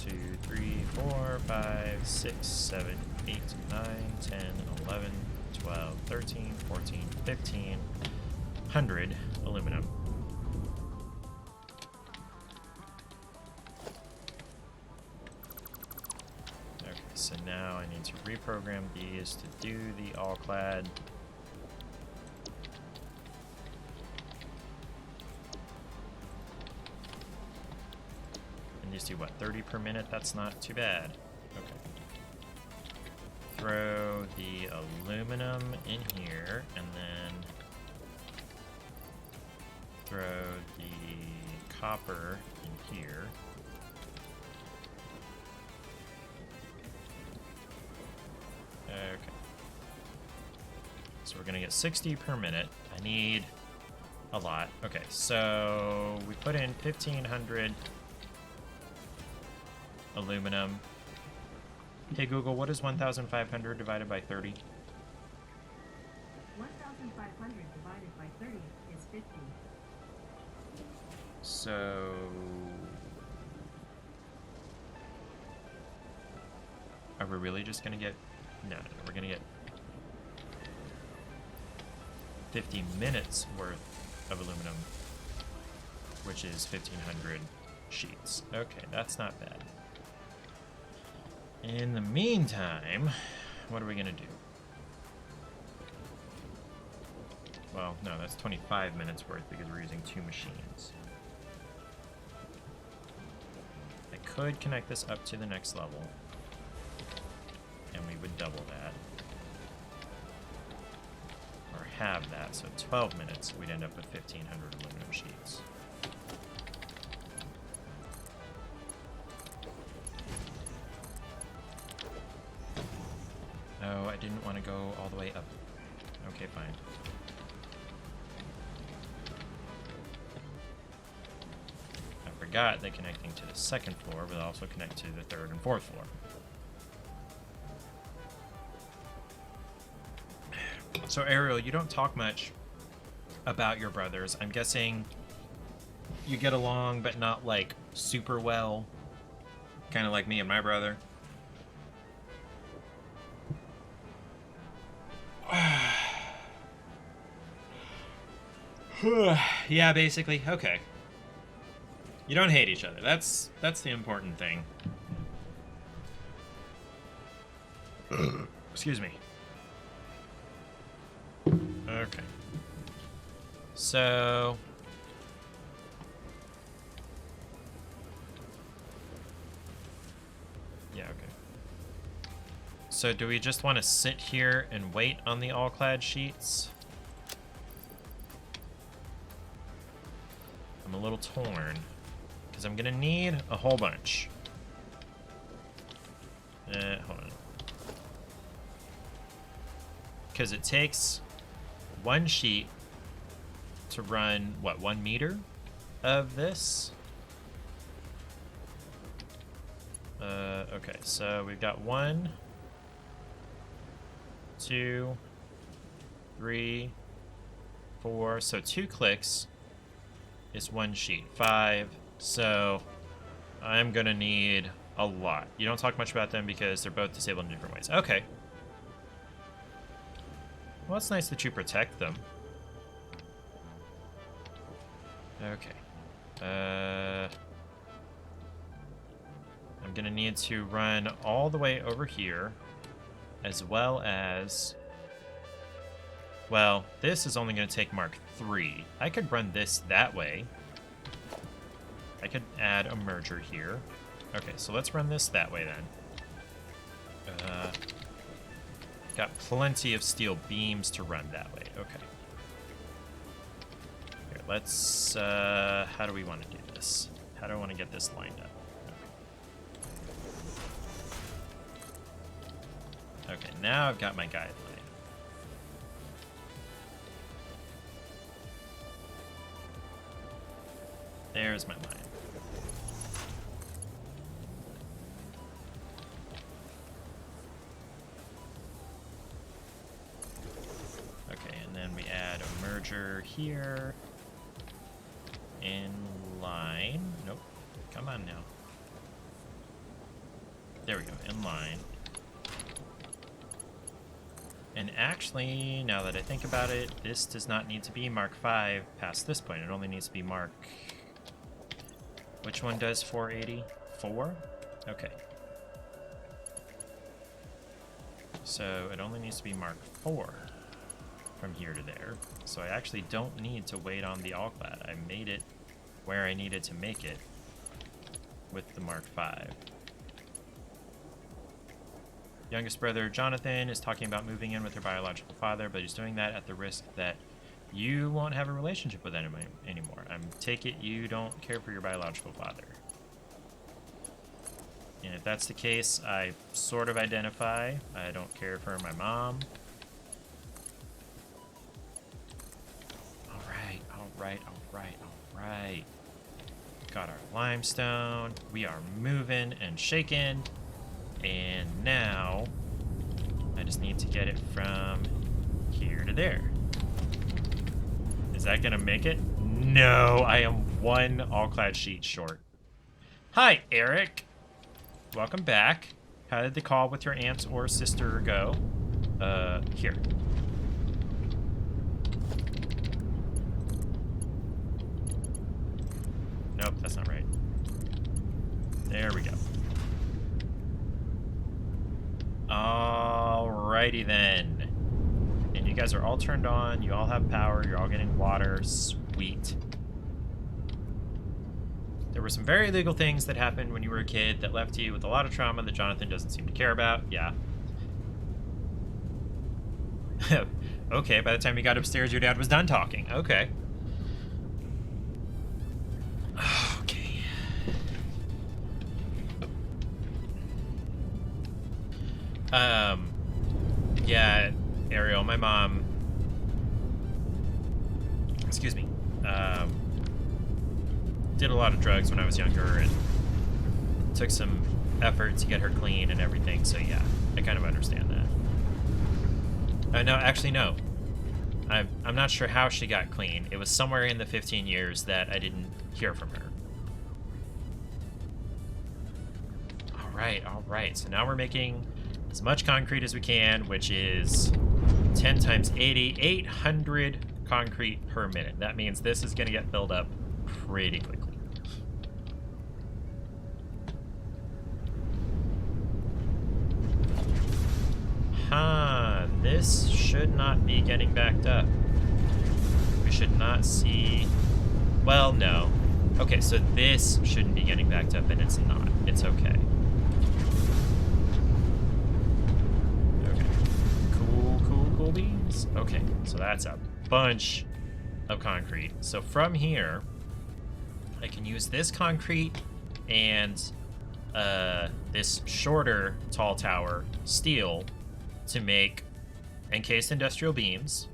2, 3, 4, 5, 6, 7, 8, 9, 10, 11, 12, 13, 14, 1,500 aluminum. So now I need to reprogram these to do the all-clad. And these do what, 30 per minute? That's not too bad. Okay. Throw the aluminum in here, and then throw the copper in here. Okay. So we're gonna get 60 per minute. I need a lot. Okay, so we put in 1,500 aluminum. Hey Google, what is 1,500 divided by 30? 1,500 divided by 30 is 50. So... Are we really just gonna get... No, we're gonna get 50 minutes worth of aluminum, which is 1,500 sheets. Okay, that's not bad. In the meantime, what are we gonna do? Well, no, that's 25 minutes worth because we're using 2 machines. I could connect this up to the next level, and we would double that. Or have that, so 12 minutes, we'd end up with 1,500 aluminum sheets. Oh, I didn't want to go all the way up. Okay, fine. I forgot that connecting to the second floor would also connect to the third and fourth floor. So Ariel, you don't talk much about your brothers. I'm guessing you get along, but not like super well. Kind of like me and my brother. Yeah, basically. Okay. You don't hate each other. That's the important thing. Excuse me. Okay. So... Yeah, okay. So do we just want to sit here and wait on the all-clad sheets? I'm a little torn, because I'm going to need a whole bunch. Hold on. Because it takes 1 sheet to run, what, 1 meter of this? Okay, so we've got 1, 2, 3, 4, so 2 clicks is 1 sheet. 5, so I'm gonna need a lot. You don't talk much about them because they're both disabled in different ways. Okay. Well, it's nice that you protect them. Okay. I'm gonna need to run all the way over here, as well as... Well, this is only gonna take Mark 3. I could run this that way. I could add a merger here. Okay, so let's run this that way then. Got plenty of steel beams to run that way. Okay. Here, let's... how do we want to do this? How do I want to get this lined up? Okay, now I've got my guideline. There's my line. Okay, and then we add a merger here. In line. Nope. Come on now. There we go, in line. And actually, now that I think about it, this does not need to be Mark 5 past this point. It only needs to be Mark... Which one does 480? 4? Okay. So it only needs to be Mark 4 from here to there. So I actually don't need to wait on the all-clad. I made it where I needed to make it with the Mark 5. Youngest brother Jonathan is talking about moving in with her biological father, but he's doing that at the risk that you won't have a relationship with him anymore. I take it you don't care for your biological father. And if that's the case, I sort of identify. I don't care for my mom. Alright, alright, alright, alright. Got our limestone. We are moving and shaking. And now, I just need to get it from here to there. Is that gonna make it? No, I am one all-clad sheet short. Hi, Eric. Welcome back. How did the call with your aunt or sister go? Here. Nope, that's not right. There we go. Alrighty then. And you guys are all turned on. You all have power. You're all getting water. Sweet. There were some very illegal things that happened when you were a kid that left you with a lot of trauma that Jonathan doesn't seem to care about. Yeah. Okay, by the time you got upstairs, your dad was done talking. Okay. Okay. Yeah, Ariel, my mom... Excuse me. Did a lot of drugs when I was younger and took some effort to get her clean and everything, so yeah, I kind of understand that. No, actually, no. I'm not sure how she got clean. It was somewhere in the 15 years that I didn't hear from her. All right. So now we're making as much concrete as we can, which is 10 times 80, 800 concrete per minute. That means this is going to get filled up pretty quickly. This should not be getting backed up. We should not see... Well, no. Okay, so this shouldn't be getting backed up, and it's not. It's okay. Okay. Cool beans. Okay, so that's a bunch of concrete. So from here, I can use this concrete and this shorter tall tower steel to make encased industrial beams,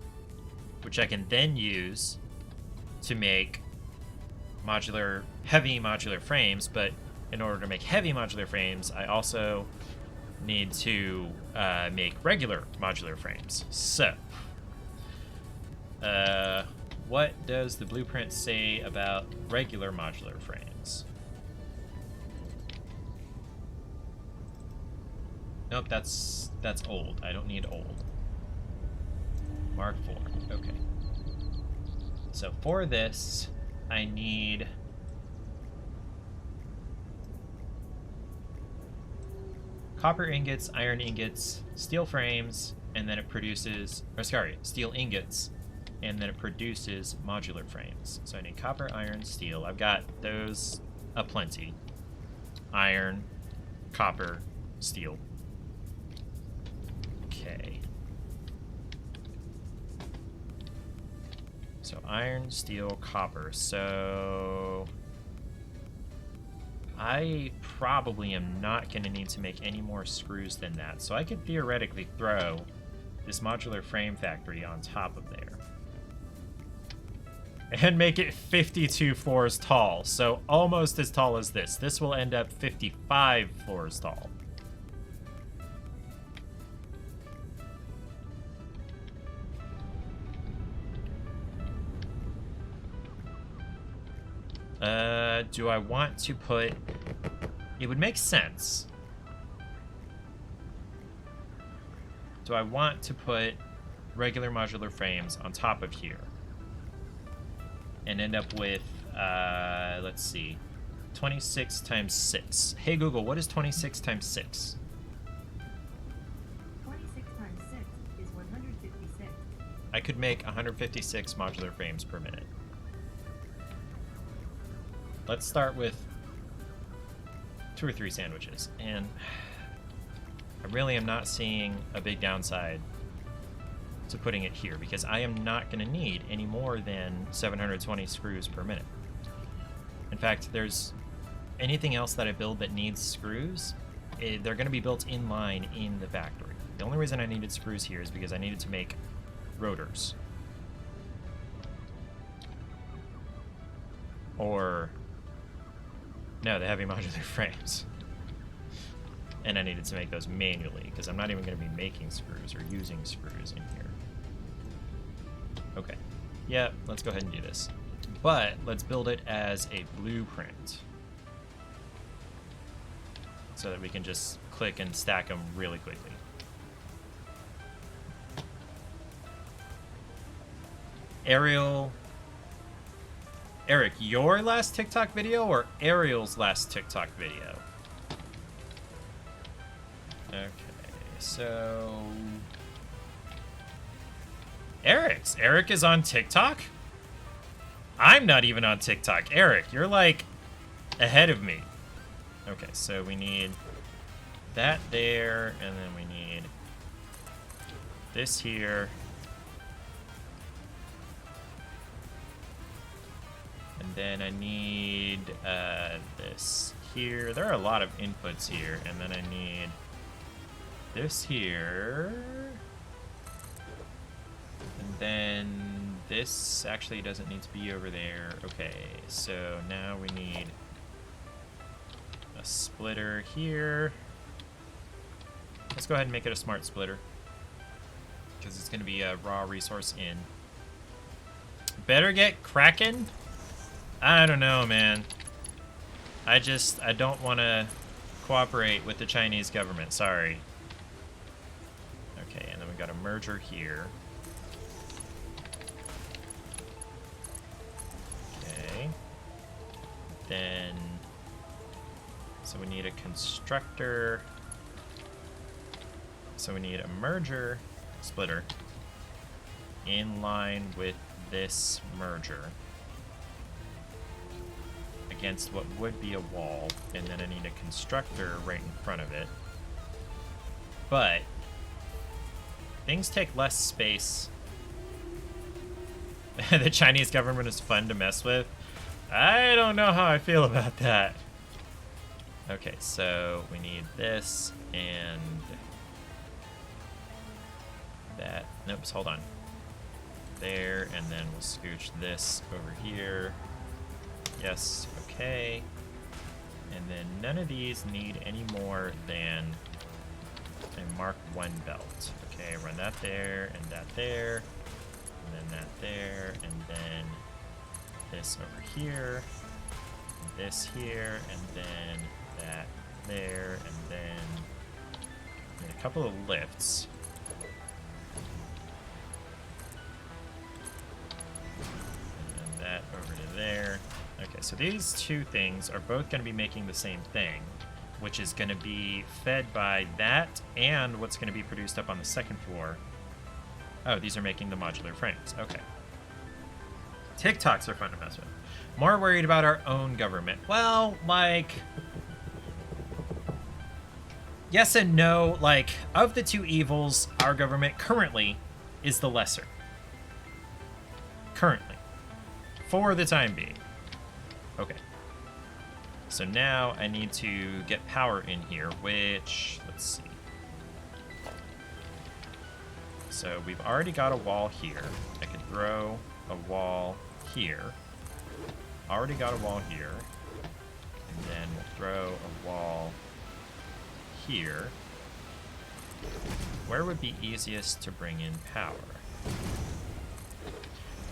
which I can then use to make heavy modular frames. But in order to make heavy modular frames, I also need to make regular modular frames. So, what does the blueprint say about regular modular frames? Nope, that's old. I don't need old. Mark 4. Okay. So for this, I need copper ingots, iron ingots, steel frames, and then it produces, steel ingots, and then it produces modular frames. So I need copper, iron, steel. I've got those aplenty. Iron, copper, steel. Okay. So iron, steel, copper. So I probably am not going to need to make any more screws than that. So I could theoretically throw this modular frame factory on top of there. And make it 52 floors tall. So almost as tall as this. This will end up 55 floors tall. Do I want to put... It would make sense. Do I want to put regular modular frames on top of here? And end up with, let's see, 26 times 6. Hey Google, what is 26 times 6? 26 times 6 is 156. I could make 156 modular frames per minute. Let's start with 2 or 3 sandwiches. And I really am not seeing a big downside to putting it here, because I am not going to need any more than 720 screws per minute. In fact, there's anything else that I build that needs screws, they're going to be built in line in the factory. The only reason I needed screws here is because I needed to make rotors. Or... no, the heavy modular frames. And I needed to make those manually, because I'm not even going to be making screws or using screws in here. Okay. Yeah, let's go ahead and do this. But let's build it as a blueprint. So that we can just click and stack them really quickly. Ariel... Eric, your last TikTok video or Ariel's last TikTok video? Okay, so... Eric's. Eric is on TikTok? I'm not even on TikTok. Eric, you're like ahead of me. Okay, so we need that there, and then we need this here. And then I need this here. There are a lot of inputs here, and then I need this here. And then this actually doesn't need to be over there. Okay, so now we need a splitter here. Let's go ahead and make it a smart splitter, because it's going to be a raw resource in. Better get cracking? I don't know, man. I don't want to cooperate with the Chinese government. Sorry. Okay, and then we got a merger here. Okay. Then... So we need a constructor. So we need a merger splitter in line with this merger against what would be a wall, and then I need a constructor right in front of it. But things take less space. The Chinese government is fun to mess with. I don't know how I feel about that. Okay, so we need this and that. Nope, hold on. There, and then we'll scooch this over here. Yes, okay. And then none of these need any more than a Mark 1 belt. Okay, run that there, and that there, and then that there, and then this over here, and this here, and then that there, and then a couple of lifts. And that over to there. Okay, so these two things are both going to be making the same thing, which is going to be fed by that and what's going to be produced up on the second floor. Oh, these are making the modular frames. Okay. TikToks are fun to mess with. More worried about our own government. Well, like... Yes and no. Like, of the two evils, our government currently is the lesser. Currently. For the time being. Okay. So now I need to get power in here, which, let's see. So we've already got a wall here. I could throw a wall here. Already got a wall here. And then we'll throw a wall here. Where would be easiest to bring in power?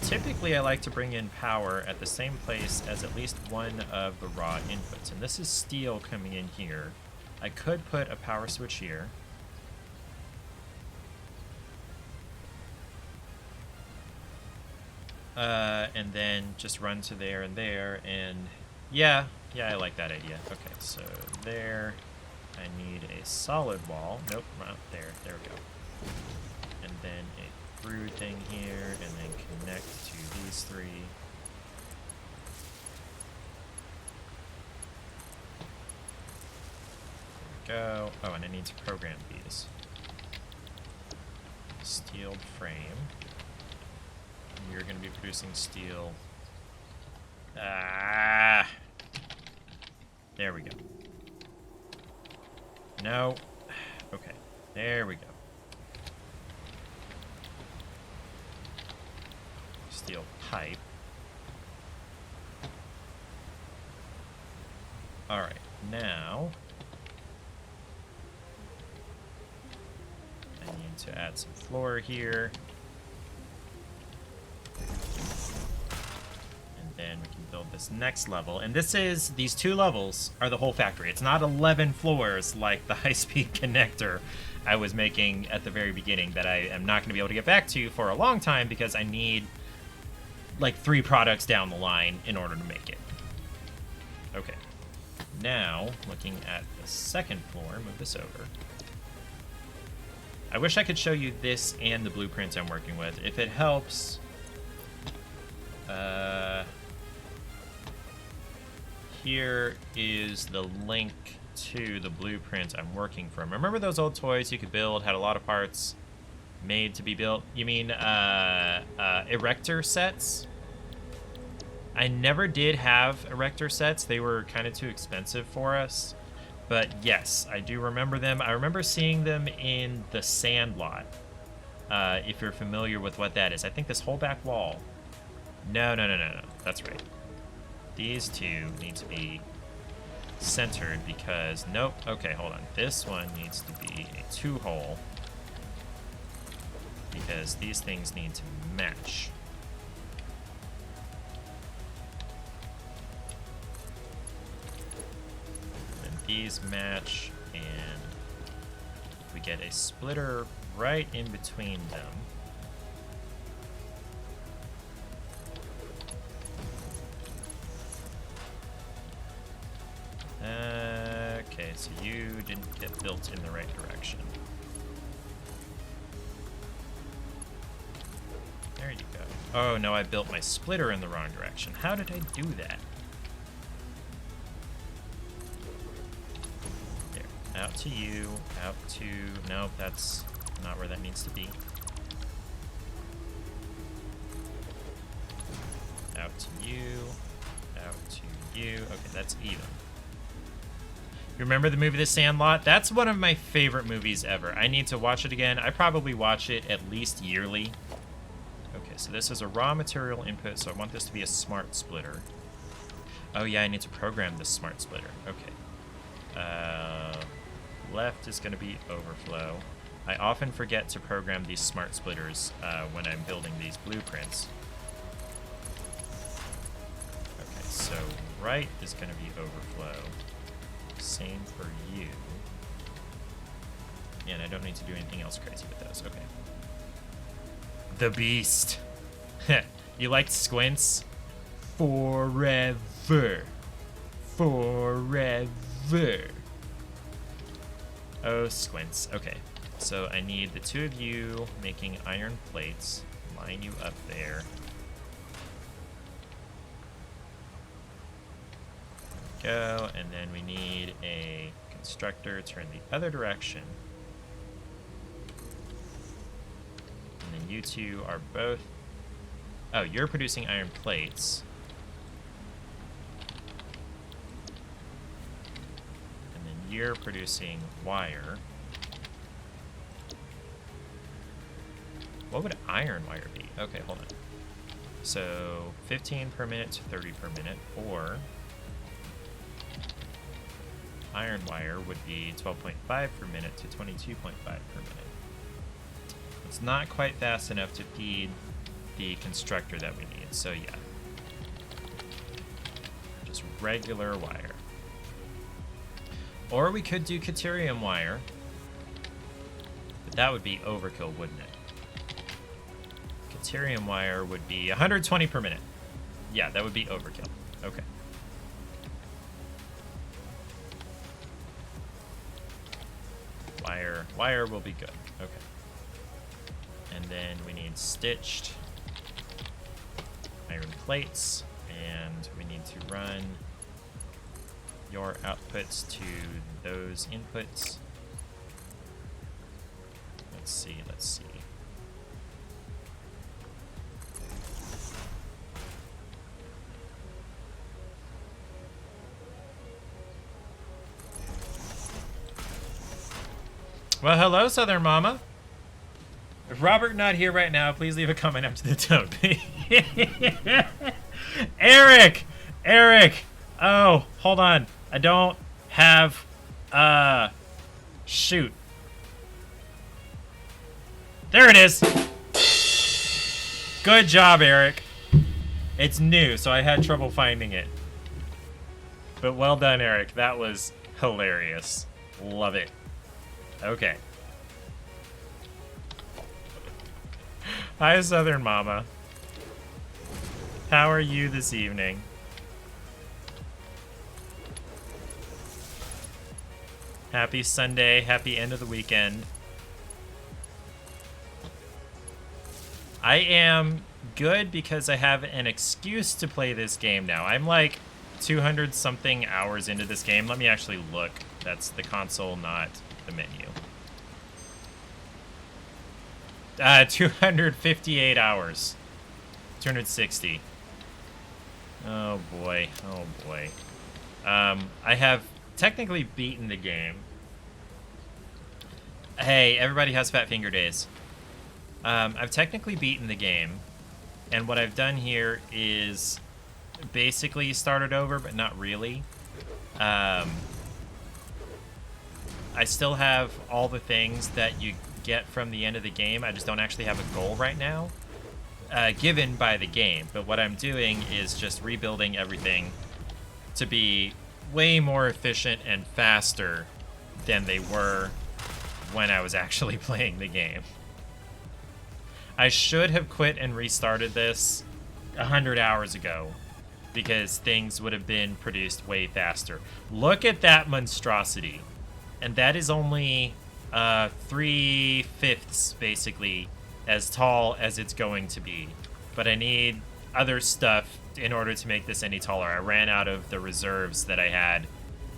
Typically, I like to bring in power at the same place as at least one of the raw inputs. And this is steel coming in here. I could put a power switch here. And then just run to there and there. And yeah, I like that idea. Okay, so there. I need a solid wall. Nope, not there. There we go. And then a through thing here, and then connect to these three. There we go. Oh, and I need to program these. Steeled frame. You're going to be producing steel. Ah! There we go. No. Okay. There we go. Steel pipe. Alright, now I need to add some floor here. then we can build this next level. And these 2 levels are the whole factory. It's not 11 floors like the high-speed connector I was making at the very beginning that I am not going to be able to get back to for a long time because I need like 3 products down the line in order to make it. Okay. Now, looking at the second floor, move this over. I wish I could show you this and the blueprints I'm working with. If it helps, here is the link to the blueprint I'm working from. Remember those old toys you could build, had a lot of parts made to be built? You mean erector sets? I never did have erector sets. They were kind of too expensive for us. But yes, I do remember them. I remember seeing them in the Sandlot. If you're familiar with what that is. I think this whole back wall. No. That's right. These 2 need to be centered because... Nope. Okay, hold on. This one needs to be a 2-hole. Because these things need to match. These match, and we get a splitter right in between them. Okay, so you didn't get built in the right direction. There you go. Oh no, I built my splitter in the wrong direction. How did I do that? Out to you, out to... Nope, that's not where that needs to be. Out to you, out to you. Okay, that's even. You remember the movie The Sandlot? That's one of my favorite movies ever. I need to watch it again. I probably watch it at least yearly. Okay, so this is a raw material input, so I want this to be a smart splitter. Oh yeah, I need to program this smart splitter. Okay. Left is going to be overflow. I often forget to program these smart splitters when I'm building these blueprints. Okay, so right is going to be overflow. Same for you. And I don't need to do anything else crazy with those. Okay. The Beast. You liked squints? Forever. Forever. Oh, squints. Okay. So I need the 2 of you making iron plates. Line you up there. There we go. And then we need a constructor turn the other direction. And then you 2 are both... Oh, you're producing iron plates. You're producing wire. What would iron wire be? Okay, hold on. So 15 per minute to 30 per minute, or iron wire would be 12.5 per minute to 22.5 per minute. It's not quite fast enough to feed the constructor that we need, so yeah. Just regular wire. Or we could do Caterium wire. But that would be overkill, wouldn't it? Caterium wire would be 120 per minute. Yeah, that would be overkill. Okay. Wire will be good. Okay. And then we need stitched iron plates, and we need to run your outputs to those inputs. Let's see. Well, hello, Southern Mama. If Robert not here right now, please leave a comment up to the tone. Eric! Oh, hold on. I don't have, shoot. There it is. Good job, Eric. It's new, so I had trouble finding it. But well done, Eric. That was hilarious. Love it. Okay. Hi, Southern Mama. How are you this evening? Happy Sunday. Happy end of the weekend. I am good because I have an excuse to play this game now. I'm like 200 something hours into this game. Let me actually look. That's the console, not the menu. 258 hours. 260. Oh boy. Oh boy. I have technically beaten the game. Hey, everybody has Fat Finger Days. I've technically beaten the game, and what I've done here is basically started over, but not really. I still have all the things that you get from the end of the game. I just don't actually have a goal right now, given by the game. But what I'm doing is just rebuilding everything to be way more efficient and faster than they were when I was actually playing the game. I should have quit and restarted this 100 hours ago because things would have been produced way faster. Look at that monstrosity. And that is only 3/5 basically as tall as it's going to be. But I need other stuff in order to make this any taller. I ran out of the reserves that I had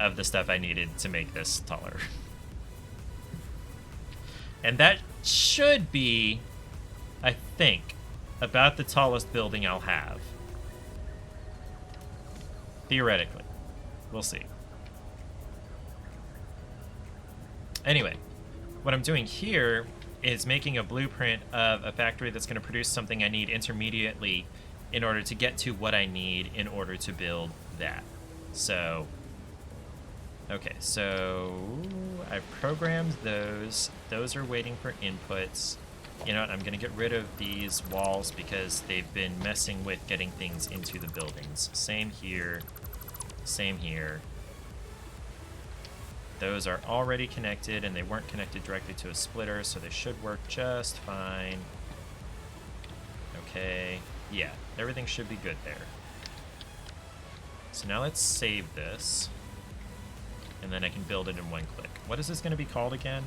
of the stuff I needed to make this taller. And that should be, I think, about the tallest building I'll have. Theoretically. We'll see. Anyway, what I'm doing here is making a blueprint of a factory that's going to produce something I need intermediately in order to get to what I need in order to build that. So, okay, so I've programmed those. Those are waiting for inputs. You know what, I'm going to get rid of these walls because they've been messing with getting things into the buildings. Same here. Same here. Those are already connected, and they weren't connected directly to a splitter, so they should work just fine. Okay. Yeah, everything should be good there. So now let's save this, and then I can build it in one click. What is this going to be called again?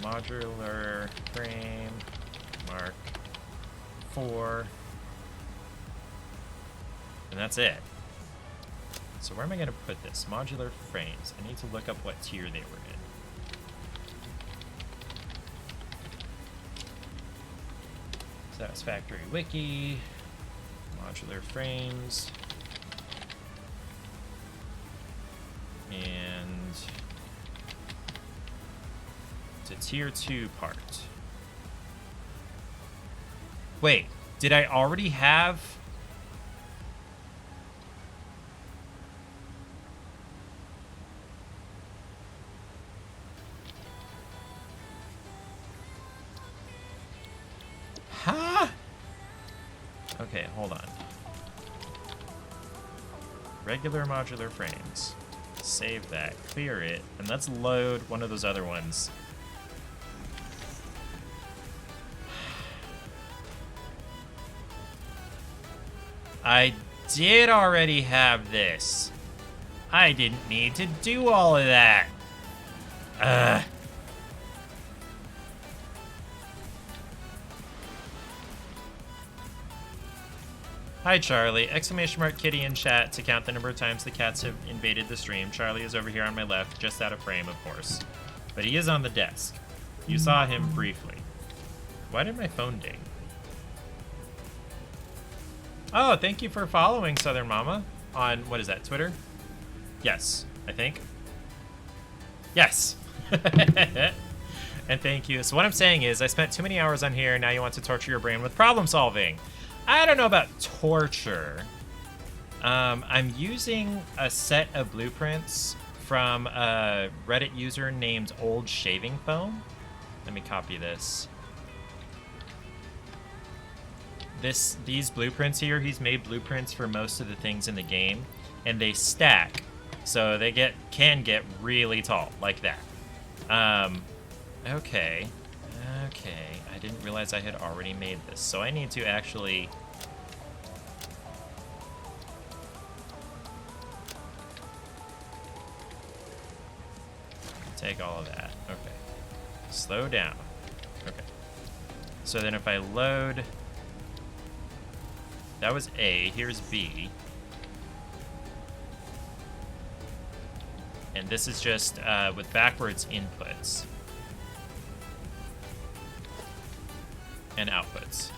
Modular frame Mark 4. And that's it. So where am I going to put this? Modular frames. I need to look up what tier they were in. Satisfactory wiki. Modular frames. And it's a tier 2 part. Wait, did I already have... Huh? Okay, hold on. Regular modular frames. Save that, clear it, and let's load one of those other ones. I did already have this. I didn't need to do all of that. Ugh. Hi, Charlie. Exclamation mark kitty in chat to count the number of times the cats have invaded the stream. Charlie is over here on my left, just out of frame, of course. But he is on the desk. You saw him briefly. Why did my phone ding? Oh, thank you for following Southern Mama on, what is that, Twitter? Yes, I think. Yes. And thank you. So what I'm saying is I spent too many hours on here, now you want to torture your brain with problem solving. I don't know about torture. I'm using a set of blueprints from a Reddit user named Old Shaving Foam. Let me copy this. these blueprints here, he's made blueprints for most of the things in the game, and they stack, so they can get really tall like that. Okay, I didn't realize I had already made this, so I need to actually take all of that. Okay, slow down. Okay, so then if I load, that was A, here's B. And this is just with backwards inputs and outputs.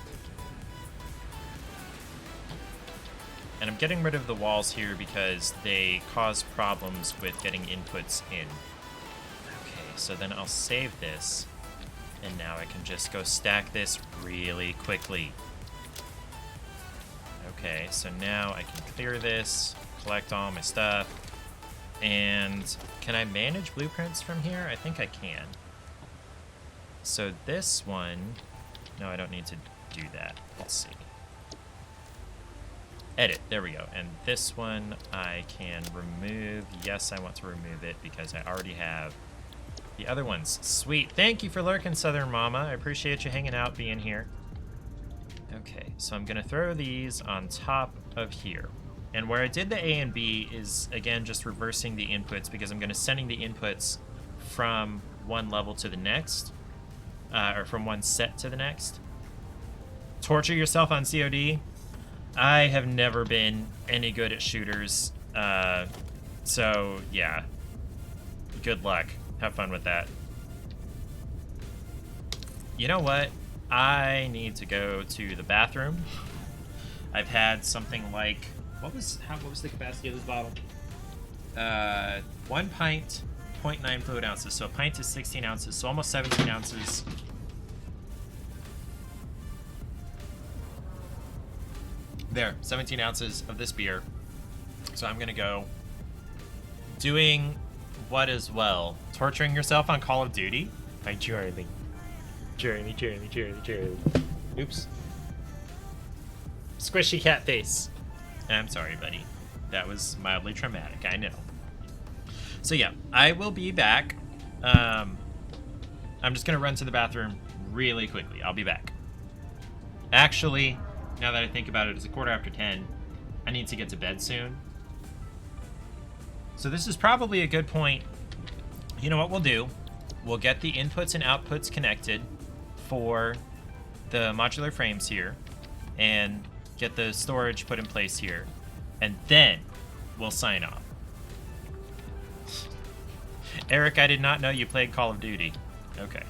And I'm getting rid of the walls here because they cause problems with getting inputs in. Okay, so then I'll save this, and now I can just go stack this really quickly. Okay, so now I can clear this, collect all my stuff, and can I manage blueprints from here? I think I can. So this one, no, I don't need to do that. Let's see. Edit, there we go. And this one I can remove. Yes, I want to remove it because I already have the other ones. Sweet, thank you for lurking, Southern Mama. I appreciate you hanging out, being here. Okay, so I'm gonna throw these on top of here. And where I did the A and B is, again, just reversing the inputs because I'm gonna sending the inputs from one level to the next, or from one set to the next. Torture yourself on COD? I have never been any good at shooters, so yeah, good luck. Have fun with that. You know what? I need to go to the bathroom. I've had something like, what was the capacity of this bottle? 1 pint, 0.9 fluid ounces. So a pint is 16 ounces, so almost 17 ounces. There, 17 ounces of this beer. So I'm gonna go doing what as well? Torturing yourself on Call of Duty? By Charlie. Charlie. Oops. Squishy cat face. I'm sorry, buddy. That was mildly traumatic, I know. So yeah, I will be back. I'm just gonna run to the bathroom really quickly. I'll be back. Actually, now that I think about it, it's 10:15. I need to get to bed soon. So this is probably a good point. You know what we'll do? We'll get the inputs and outputs connected for the modular frames here and get the storage put in place here. And then we'll sign off. Eric, I did not know you played Call of Duty. Okay.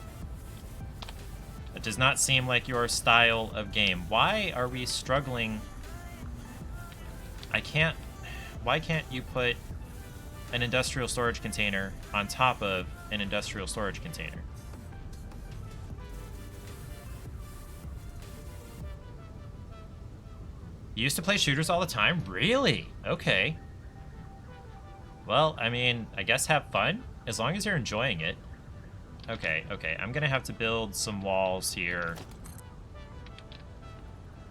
It does not seem like your style of game. Why are we struggling? Why can't you put an industrial storage container on top of an industrial storage container? You used to play shooters all the time? Really? Okay. Well, I mean, I guess have fun, as long as you're enjoying it. Okay, I'm gonna have to build some walls here.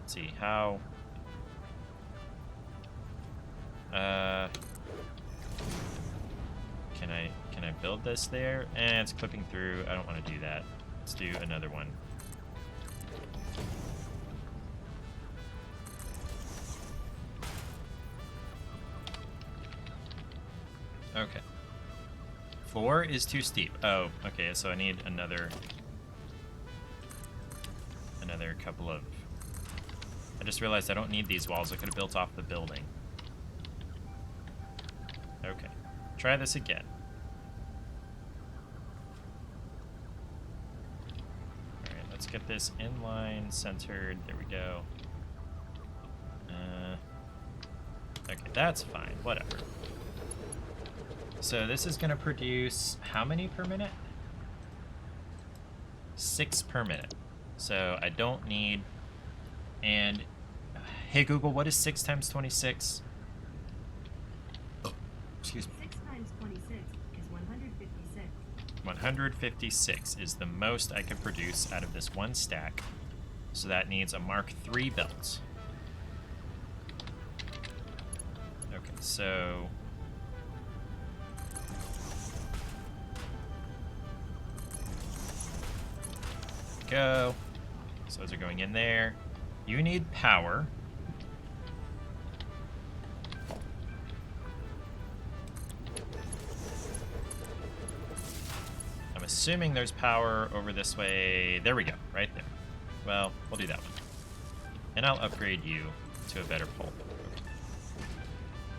Let's see, how... Can I build this there? It's clipping through. I don't want to do that. Let's do another one. Okay. 4 is too steep. Oh, okay, so I need another couple of... I just realized I don't need these walls. I could have built off the building. Okay. Try this again. Alright, let's get this inline centered. There we go. Okay, that's fine. Whatever. So this is going to produce how many per minute? 6 per minute. So I don't need... And... Hey Google, what is 6 times 26? Oh, excuse me. 6 times 26 is 156. 156 is the most I can produce out of this one stack. So that needs a Mark III belt. Okay, so... Go. So those are going in there. You need power. I'm assuming there's power over this way. There we go, right there. Well, we'll do that one. And I'll upgrade you to a better pole. Okay.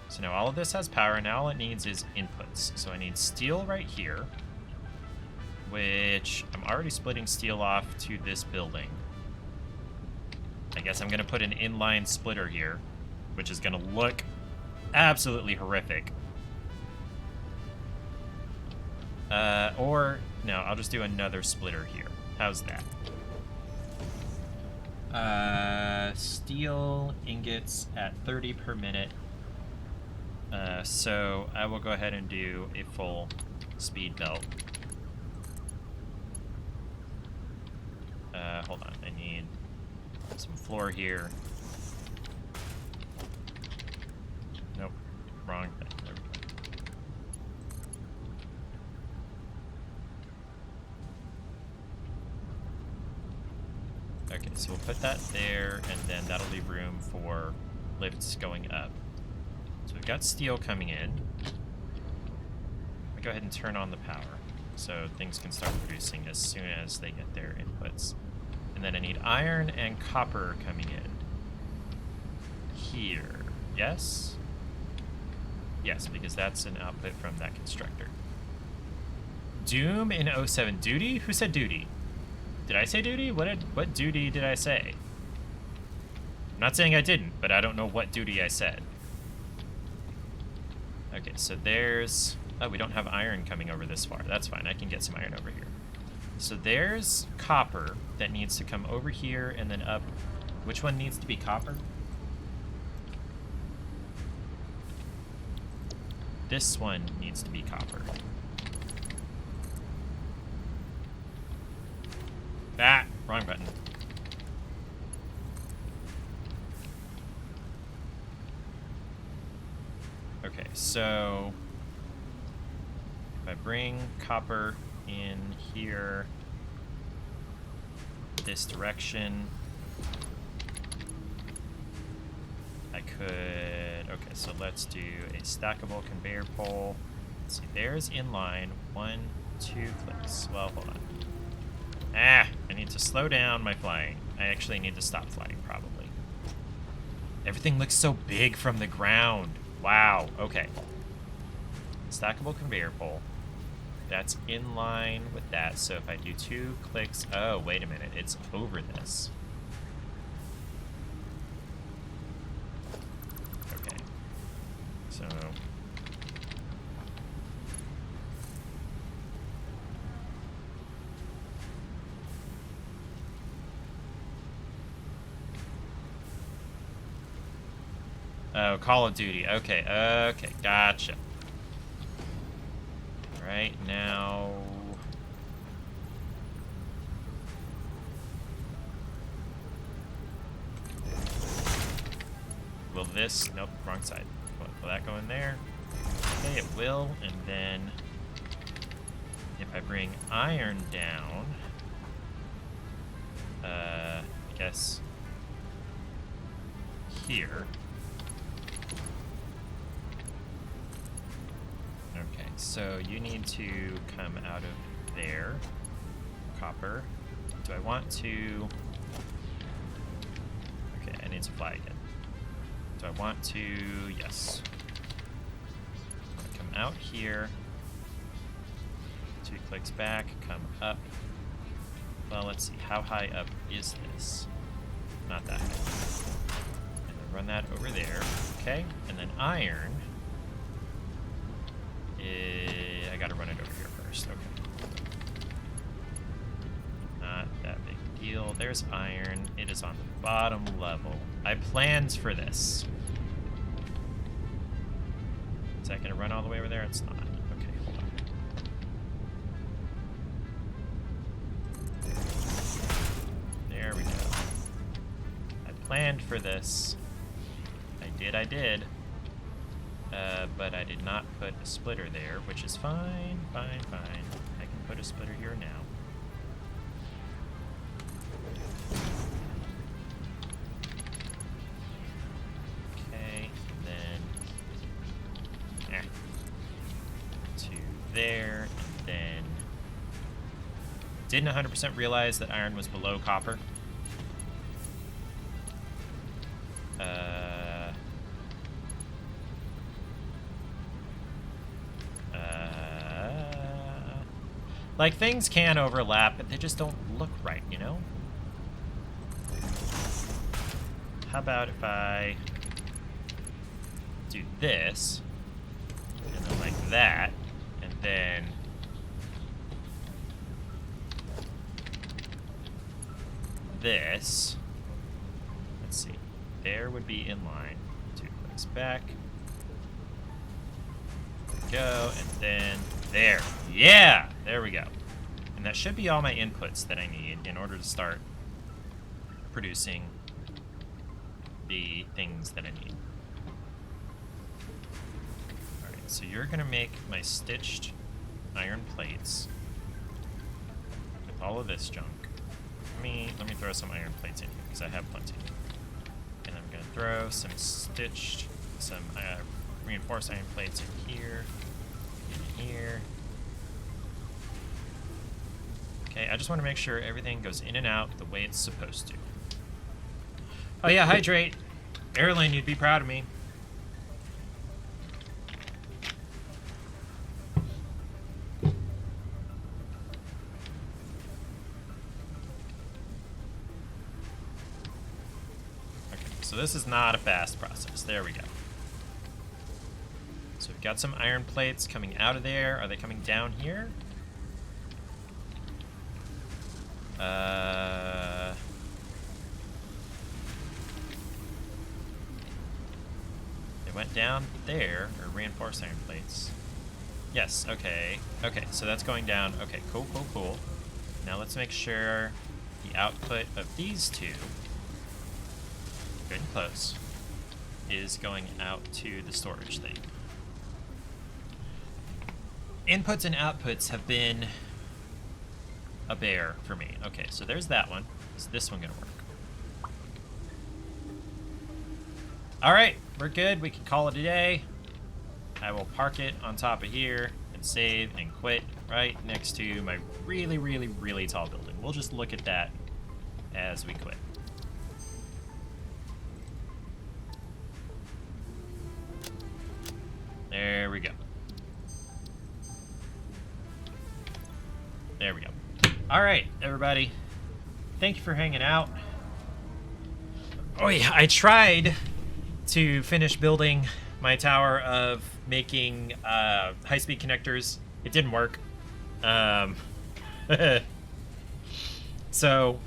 So now all of this has power, and now all it needs is inputs. So I need steel right here, which I'm already splitting steel off to this building. I guess I'm going to put an inline splitter here, which is going to look absolutely horrific. Or, no, I'll just do another splitter here. How's that? Steel ingots at 30 per minute. So I will go ahead and do a full speed belt. Hold on, I need some floor here. Nope, wrong thing. There we go. Okay, so we'll put that there, and then that'll leave room for lifts going up. So we've got steel coming in. We go ahead and turn on the power, so things can start producing as soon as they get their inputs. And then I need iron and copper coming in. Here. Yes? Yes, because that's an output from that constructor. Doom in 07. Duty? Who said duty? Did I say duty? What duty did I say? I'm not saying I didn't, but I don't know what duty I said. Okay, so there's... Oh, we don't have iron coming over this far. That's fine. I can get some iron over here. So there's copper that needs to come over here and then up. Which one needs to be copper? This one needs to be copper. Ah, wrong button. Okay, so if I bring copper in here, this direction, I could, okay, so let's do a stackable conveyor pole. Let's see, there's inline, 1, 2 clicks. Well, hold on. Ah, I need to slow down my flying. I actually need to stop flying, probably. Everything looks so big from the ground. Wow, okay. Stackable conveyor pole. That's in line with that, so if I do 2 clicks... Oh, wait a minute, it's over this. Okay. So... Oh, Call of Duty. Okay, okay, gotcha. Right now... Will this... Nope, wrong side. Will that go in there? Okay, it will, and then... If I bring iron down... I guess... Here... Okay, so you need to come out of there. Copper. Do I want to... Okay, I need to fly again. Do I want to... Yes. Come out here. 2 clicks back, come up. Well, let's see. How high up is this? Not that high. And then run that over there. Okay, and then iron... I gotta run it over here first, okay. Not that big deal. There's iron. It is on the bottom level. I planned for this. Is that gonna run all the way over there? It's not. Okay, hold on. There we go. planned for this. I did. But I did not put a splitter there, which is fine. I can put a splitter here now. Okay, then to there, and then didn't 100% realize that iron was below copper. Like, things can overlap, but they just don't look right, you know? How about if I do this, and then like that, and then this. Let's see. There would be in line. 2 clicks back. Go, and then there. Yeah! There we go. And that should be all my inputs that I need in order to start producing the things that I need. Alright, so you're gonna make my stitched iron plates with all of this junk. Let me throw some iron plates in here, because I have plenty. And I'm gonna throw some reinforced iron plates in here, in here. Okay, I just want to make sure everything goes in and out the way it's supposed to. Oh yeah, hydrate. Airlane, you'd be proud of me. Okay, so this is not a fast process. There we go. So we've got some iron plates coming out of there. Are they coming down here? They went down there, or reinforced iron plates. Yes, okay. Okay, so that's going down. Okay, cool. Now let's make sure the output of these two, good and close, is going out to the storage thing. Inputs and outputs have been a bear for me. Okay, so there's that one. Is this one gonna work? Alright, we're good. We can call it a day. I will park it on top of here and save and quit right next to my really tall building. We'll just look at that as we quit. There we go. There we go. All right, everybody. Thank you for hanging out. Oh yeah, I tried to finish building my tower of making high-speed connectors. It didn't work. So,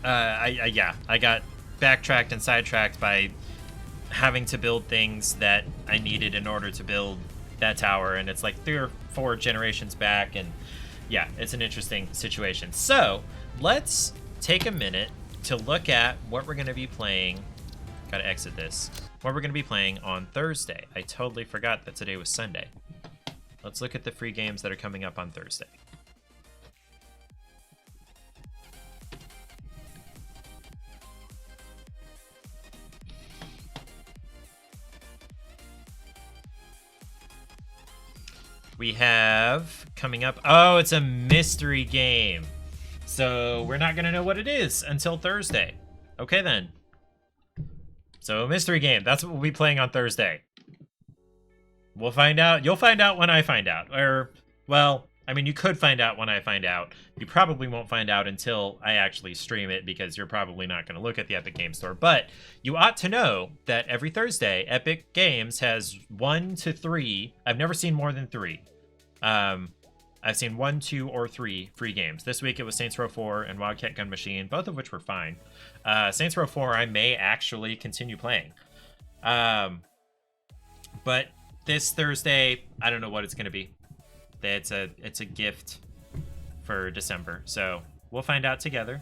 I got backtracked and sidetracked by having to build things that I needed in order to build that tower, and it's like 3 or 4 generations back, and yeah, it's an interesting situation. So, let's take a minute to look at what we're going to be playing. Gotta exit this. What we're going to be playing on Thursday. I totally forgot that today was Sunday. Let's look at the free games that are coming up on Thursday. We have coming up. Oh, it's a mystery game. So we're not going to know what it is until Thursday. Okay, then. So a mystery game. That's what we'll be playing on Thursday. We'll find out. You'll find out when I find out. Or, well, I mean, you could find out when I find out. You probably won't find out until I actually stream it, because you're probably not going to look at the Epic Games Store. But you ought to know that every Thursday, Epic Games has 1 to 3. I've never seen more than 3. I've seen 1, 2, or 3 free games. This week it was Saints Row 4 and Wildcat Gun Machine, both of which were fine. Saints Row 4 I may actually continue playing. But this Thursday, I don't know what it's going to be. It's a gift for December, so we'll find out together.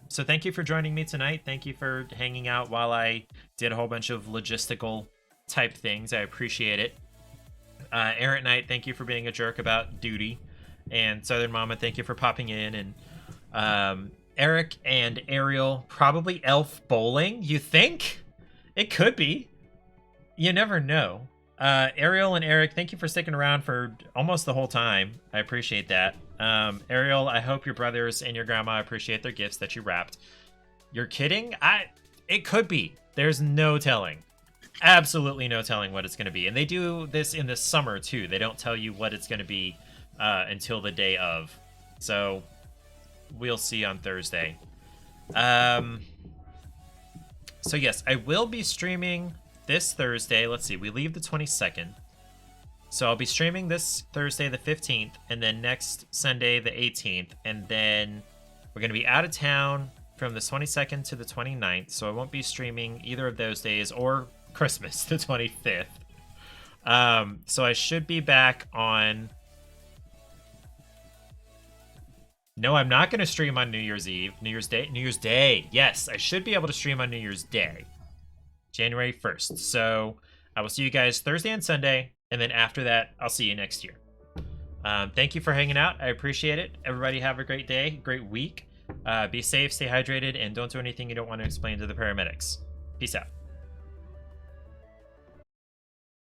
So thank you for joining me tonight. Thank you for hanging out while I did a whole bunch of logistical type things. I appreciate it. Errant Knight, thank you for being a jerk about duty. And Southern Mama, thank you for popping in. And Eric and Ariel, probably elf bowling, you think? It could be. You never know. Ariel and Eric, thank you for sticking around for almost the whole time. I appreciate that. Ariel, I hope your brothers and your grandma appreciate their gifts that you wrapped. You're kidding? It could be. There's no telling. Absolutely no telling what it's going to be. And they do this in the summer, too. They don't tell you what it's going to be until the day of. So we'll see on Thursday. So yes, I will be streaming this Thursday. Let's see, we leave the 22nd. So I'll be streaming this Thursday the 15th, and then next Sunday the 18th, and then we're going to be out of town from the 22nd to the 29th, so I won't be streaming either of those days, or Christmas, the 25th. So I should be back on... No, I'm not going to stream on New Year's Eve. New Year's Day. Yes, I should be able to stream on New Year's Day. January 1st. So I will see you guys Thursday and Sunday. And then after that, I'll see you next year. Thank you for hanging out. I appreciate it. Everybody have a great day, great week. Be safe, stay hydrated, and don't do anything you don't want to explain to the paramedics. Peace out.